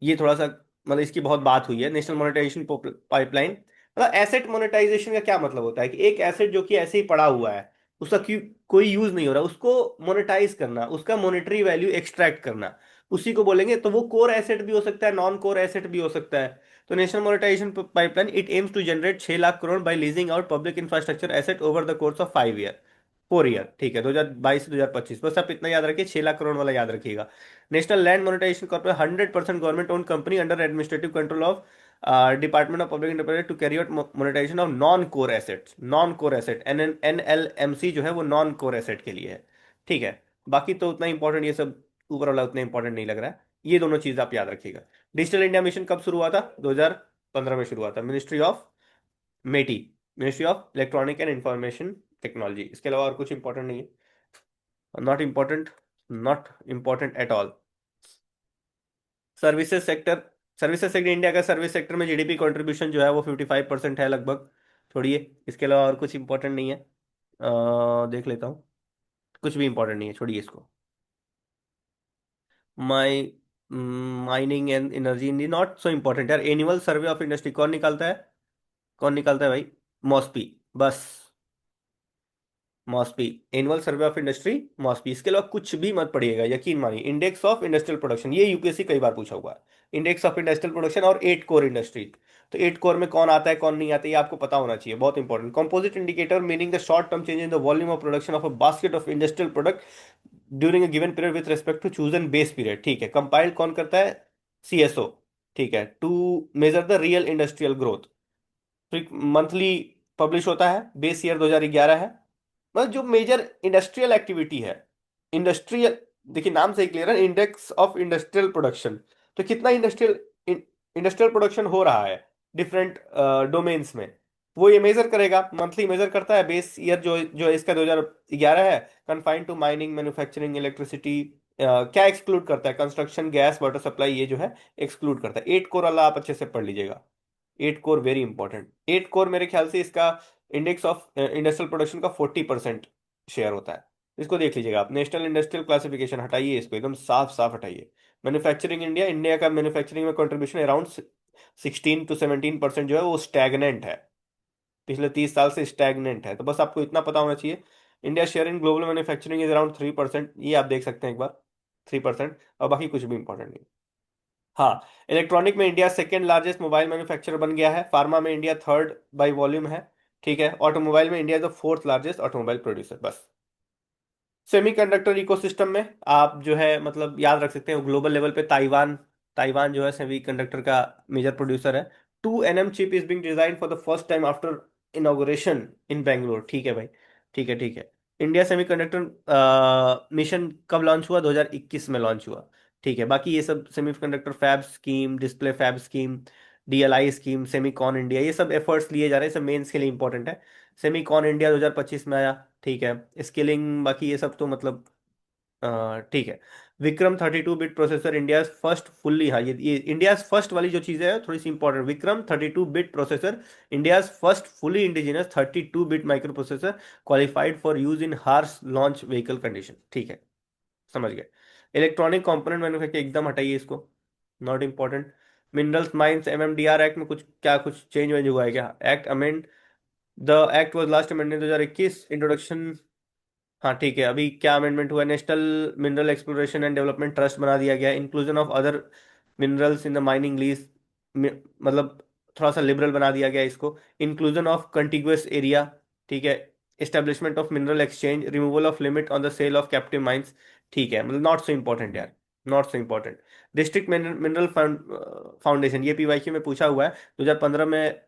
ये थोड़ा सा मतलब इसकी बहुत बात हुई है। नेशनल मोनेटाइजेशन पाइपलाइन, मतलब एसेट मोनेटाइजेशन का क्या मतलब होता है कि एक एसेट जो कि ऐसे ही पड़ा हुआ है, उसका क्यों कोई यूज नहीं हो रहा, उसको मोनेटाइज करना, उसका मॉनेटरी वैल्यू एक्सट्रैक्ट करना, उसी को बोलेंगे। तो वो कोर एसेट भी हो सकता है, नॉन कोर एसेट भी हो सकता है। तो national monetisation pipeline it aims to generate 6 lakh crore by leasing out public infrastructure asset over the course of 5 year, 4 year, ठीक है, 2022 से 2025, बस आप इतना याद रखिए, 6 लाख करोड़ वाला याद रखिएगा। National land monetisation corporation 100% government own company under administrative control of department of public enterprise to carry out monetisation of non core assets, non core asset NLMC जो है वो नॉन कोर एसेट के लिए है, ठीक है। बाकी तो उतना इंपॉर्टेंट ये सब ऊपर वाला उतना इंपॉर्टेंट नहीं लग रहा है। ये दोनों चीज आप याद रखिएगा। डिजिटल इंडिया मिशन कब शुरू हुआ था? 2015 में शुरू हुआ था, ministry of MeitY, ministry of electronic and information technology. इसके अलावा और कुछ इंपॉर्टेंट नहीं है, not important, not important at all. Services sector, services sector, India का सर्विस सेक्टर में जीडीपी कंट्रीब्यूशन जो है वो 55% है लगभग। छोड़िए, इसके अलावा और कुछ इंपॉर्टेंट नहीं है। देख लेता हूँ, कुछ भी इंपॉर्टेंट नहीं है, छोड़िए इसको। माई माइनिंग एंड एनर्जी इंडी नॉट सो इंपॉर्टेंट यार। एनुअल सर्वे ऑफ इंडस्ट्री कौन निकालता है? कौन निकालता है भाई? मॉस्पी, बस। MoSPI, annual survey of industry, MoSPI. इसके अलावा कुछ भी मत पढ़िएगा, यकीन मानिए। इंडेक्स ऑफ इंडस्ट्रियल प्रोडक्शन, ये यूपीएससी कई बार पूछा हुआ है। इंडेक्स ऑफ इंडस्ट्रियल प्रोडक्शन और 8 कोर इंडस्ट्री, तो 8 कोर में कौन आता है कौन नहीं आता है, ये आपको पता होना चाहिए, बहुत important. Composite indicator meaning the short term change in the volume of production of a basket of industrial product during a given period with respect to chosen base period, ठीक है। कंपाइल कौन करता है? सीएसओ, ठीक है। To measure the real industrial growth, monthly publish होता है, base year 2011 है। मतलब जो मेजर इंडस्ट्रियल एक्टिविटी है, इंडस्ट्रियल, देखिए नाम से ही क्लियर है, इंडेक्स ऑफ इंडस्ट्रियल प्रोडक्शन। तो कितना इंडस्ट्रियल इंडस्ट्रियल प्रोडक्शन हो रहा है डिफरेंट डोमेन्स में, वो ये मेजर करेगा, मंथली मेजर करता है। बेस ईयर जो है इसका 2011 है। Confined to mining, manufacturing, electricity, क्या एक्सक्लूड करता है? कंस्ट्रक्शन, गैस, वाटर सप्लाई, ये जो है एक्सक्लूड करता है। 8 कोर वाला आप अच्छे से पढ़ लीजिएगा, 8 कोर वेरी इंपॉर्टेंट। 8 कोर मेरे ख्याल से इसका इंडेक्स ऑफ इंडस्ट्रियल प्रोडक्शन का 40% शेयर होता है। इसको देख लीजिएगा आप। नेशनल इंडस्ट्रियल क्लासिफिकेशन, हटाइए इसको एकदम साफ साफ हटाइए। मैन्युफैक्चरिंग इंडिया, इंडिया का मैन्युफैक्चरिंग में कंट्रीब्यूशन अराउंड 16 to 17% जो है वो स्टैगनेंट है, पिछले 30 साल से स्टैगनेंट है। तो बस आपको इतना पता होना चाहिए। India share in global manufacturing is around 3%, ये आप देख सकते हैं एक बार, 3%। और बाकी कुछ भी इंपॉर्टेंट नहीं। हाँ, इलेक्ट्रॉनिक में India second largest mobile manufacturer बन गया है। फार्मा में इंडिया थर्ड बाई वॉल्यूम है, ठीक है। ऑटोमोबाइल में India is the fourth largest automobile producer, बस। सेमीकंडक्टर इकोसिस्टम में आप जो है मतलब याद रख सकते हैं, ग्लोबल लेवल पे ताइवान, ताइवान जो है सेमीकंडक्टर का मेजर प्रोड्यूसर है। 2 nm chip is being design for the first time after inauguration in Bangalore, ठीक है भाई, ठीक है, ठीक है। इंडिया सेमीकंडक्टर मिशन कब लॉन्च हुआ? 2021 में लॉन्च हुआ, ठीक है। बाकी ये सब semiconductor fab scheme, display fab scheme, DLI scheme, Semicon India, ये सब एफर्ट्स लिए जा रहे हैं, सब मेंस के लिए इंपॉर्टेंट है। सेमीकॉन इंडिया 2025 में आया, ठीक है। स्केलिंग बाकी ये सब तो मतलब ठीक है। Vikram 32 bit processor India first fully, हाँ ये इंडिया फर्स्ट वाली जो चीजें है थोड़ी सी important. Vikram 32 bit processor India first fully indigenous 32 bit microprocessor qualified for use in harsh launch vehicle condition. ठीक है, समझ गए। इलेक्ट्रॉनिक कंपोनेंट मैन्युफैक्चर एकदम हटाइए इसको, not important. Minerals mines MMDR act में कुछ क्या कुछ चेंज वेंज हुआ है क्या? Act amend, the act was last amended 2021, introduction. हाँ ठीक है, अभी क्या अमेंडमेंट हुआ है? National mineral exploration and development trust बना दिया गया है। Inclusion of other minerals in the mining lease, मतलब थोड़ा सा लिबरल बना दिया गया है इसको। इंक्लूजन ऑफ कंटिगुअस एरिया, ठीक है। Establishment of mineral exchange, removal of limit on the sale of captive mines. ठीक है, मतलब नॉट सो इम्पोर्टेंट यार, not so important. District mineral foundation, ये पीवाईक्यू में पूछा हुआ है। 2015 में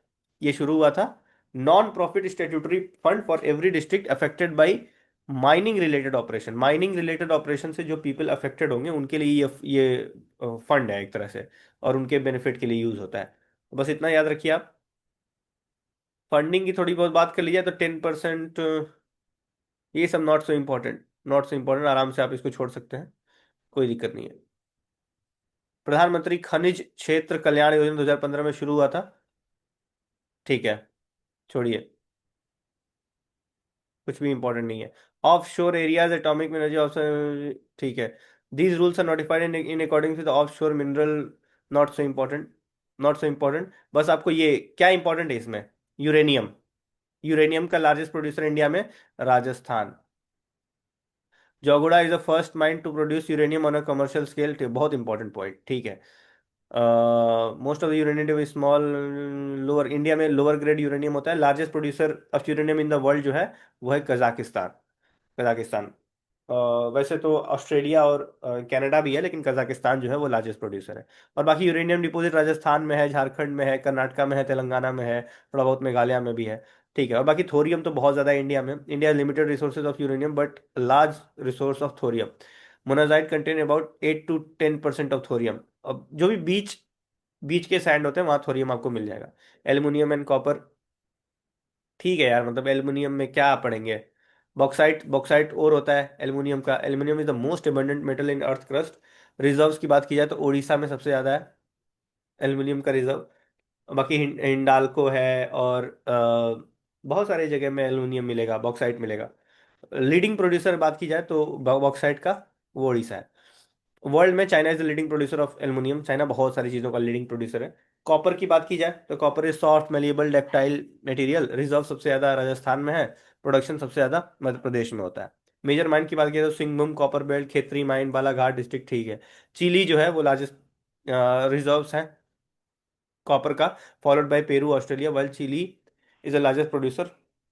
ये शुरू हुआ था। Non profit statutory fund for every district affected by mining related operation. Mining related operation से जो पीपल अफेक्टेड होंगे उनके लिए ये फंड है एक तरह से, और उनके बेनिफिट के लिए यूज होता है। तो बस इतना याद रखिए आप। फंडिंग की थोड़ी बहुत बात कर लीजिए तो 10%, ये सब not so important, not so important, आराम से आप इसको छोड़ सकते हैं, कोई दिक्कत नहीं है। प्रधानमंत्री खनिज क्षेत्र कल्याण योजना 2015 में शुरू हुआ था। ठीक है, छोड़िए, कुछ भी इंपॉर्टेंट नहीं है। ऑफ शोर एरियाज एटॉमिक एनर्जी ऑफ, ठीक है। These rules are notified in according to the offshore mineral, not so important, not so important. बस आपको ये क्या इंपॉर्टेंट है इसमें? यूरेनियम, यूरेनियम का लार्जेस्ट प्रोड्यूसर इंडिया में Rajasthan. Jaduguda is the first mine to produce uranium on a commercial scale, बहुत important point, ठीक है। Most of the uranium small, lower, India में लोअर ग्रेड यूरेनियम होता है। Largest producer of uranium in the world जो है वो है कजाकिस्तान, कजाकिस्तान। अ, वैसे तो ऑस्ट्रेलिया और कनाडा भी है, लेकिन कजाकिस्तान जो है वो लार्जेस्ट प्रोड्यूसर है। और बाकी यूरेनियम डिपॉजिट राजस्थान में है, झारखंड में है, कर्नाटका में है, तेलंगाना में है, थोड़ा बहुत मेघालय में भी है। ठीक है, और बाकी थोरियम तो बहुत ज़्यादा है इंडिया में। India limited resources of uranium but large resource of thorium. Monazite contain about 8 to 10% of thorium. अब जो भी बीच बीच के सैंड होते हैं वहाँ थोरियम आपको मिल जाएगा। एल्युमिनियम एंड कॉपर, ठीक है यार, मतलब एल्युमिनियम में क्या पढ़ेंगे? बॉक्साइट, बॉक्साइट और होता है एल्युमिनियम का। Aluminium is the most abundant metal in earth crust. Reserves की बात की जाए तो उड़ीसा में सबसे ज्यादा है एल्युमिनियम का रिजर्व। बाकी हिंडाल्को है, और बहुत सारी जगह में एल्युमिनियम मिलेगा, बॉक्साइट मिलेगा। लीडिंग प्रोड्यूसर बात की जाए तो बॉक्साइट का वो उड़ीसा है। वर्ल्ड में China is the leading producer of aluminium. China बहुत सारी चीज़ों का लीडिंग प्रोड्यूसर है। कॉपर की बात की जाए तो copper is soft malleable ductile material. Reserve सबसे ज़्यादा राजस्थान में है, प्रोडक्शन सबसे ज़्यादा मध्य प्रदेश में होता है। मेजर माइन की बात की जाए तो Singhbhum copper belt, Khetri mine, Balaghat district, ठीक है। चिली जो है वो लार्जेस्ट रिजर्व्स हैं कॉपर का, followed by Peru Australia, world Chile is the largest producer.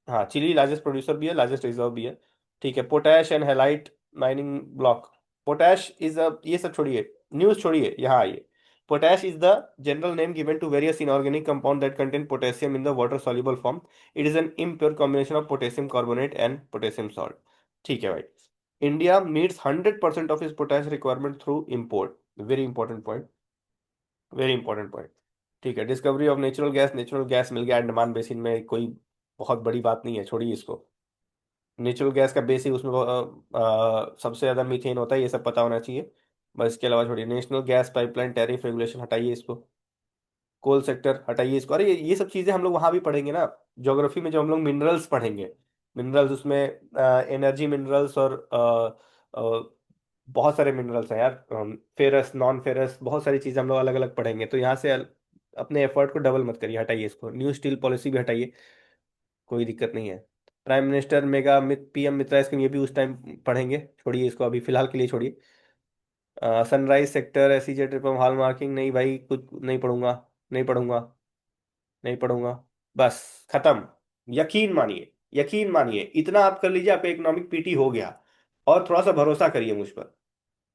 हाँ, चिली लार्जेस्ट प्रोड्यूसर भी है, लार्जेस्ट रिजर्व भी है। ठीक है। Potash and halite mining block. Potash is a, ये सब छोड़िए, न्यूज छोड़िए, यहाँ आइए। Potash is the general name given to various inorganic compound that contain potassium in the water soluble form. It is an impure combination of potassium carbonate and potassium salt. ठीक है भाई। India meets 100% of इस potash requirement through import. Very important point, very important point. ठीक है। Discovery of natural gas, natural gas मिल गया Andaman basin में, कोई बहुत बड़ी बात नहीं है, छोड़िए इसको। नेचुरल गैस का बेस ही उसमें सबसे ज़्यादा मीथेन होता है, ये सब पता होना चाहिए। बस इसके अलावा छोड़िए। National gas pipeline tariff regulation हटाइए इसको। कोल सेक्टर हटाइए इसको। अरे ये सब चीज़ें हम लोग वहाँ भी पढ़ेंगे ना, ज्योग्राफी में, जो हम लोग मिनरल्स पढ़ेंगे। मिनरल्स उसमें एनर्जी मिनरल्स और बहुत सारे मिनरल्स हैं यार, फेरस, नॉन फेरस, बहुत सारी चीज़ें हम लोग अलग अलग पढ़ेंगे। तो यहाँ से अपने एफर्ट को डबल मत करिए, हटाइए इसको। न्यू स्टील पॉलिसी भी हटाइए, कोई दिक्कत नहीं है। प्राइम मिनिस्टर मेगा पीएम मित्रा स्कीम, ये भी उस टाइम पढ़ेंगे, छोड़िए इसको अभी फिलहाल के लिए छोड़िए। Sunrise sector, ACZ reform, hall marking, नहीं भाई, कुछ नहीं पढ़ूंगा, नहीं पढ़ूंगा, नहीं पढ़ूंगा, बस खत्म। यकीन मानिए, यकीन मानिए, इतना आप कर लीजिए, आपका इकोनॉमिक पीटी हो गया। और थोड़ा सा भरोसा करिए मुझ पर,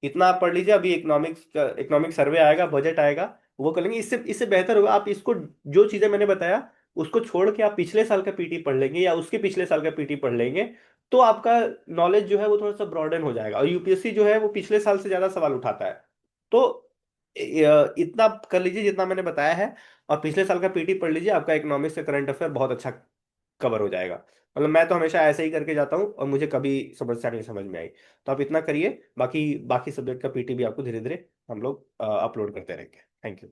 इतना आप पढ़ लीजिए। अभी इकोनॉमिक्स का इकोनॉमिक सर्वे आएगा, बजट आएगा, वो कर लेंगे। इससे इससे बेहतर होगा आप इसको, जो चीजें मैंने बताया उसको छोड़ के आप पिछले साल का पीटी पढ़ लेंगे या उसके पिछले साल का पीटी पढ़ लेंगे, तो आपका नॉलेज जो है वो थोड़ा सा ब्रॉडन हो जाएगा। और यूपीएससी जो है वो पिछले साल से ज्यादा सवाल उठाता है। तो इतना कर लीजिए जितना मैंने बताया है, और पिछले साल का पीटी पढ़ लीजिए, आपका इकोनॉमिक्स का करंट अफेयर बहुत अच्छा कवर हो जाएगा। मतलब मैं तो हमेशा ऐसे ही करके जाता हूँ और मुझे कभी समस्या नहीं समझ में आई। तो आप इतना करिए, बाकी बाकी सब्जेक्ट का पीटी भी आपको धीरे धीरे हम लोग अपलोड करते रहेंगे। Thank you.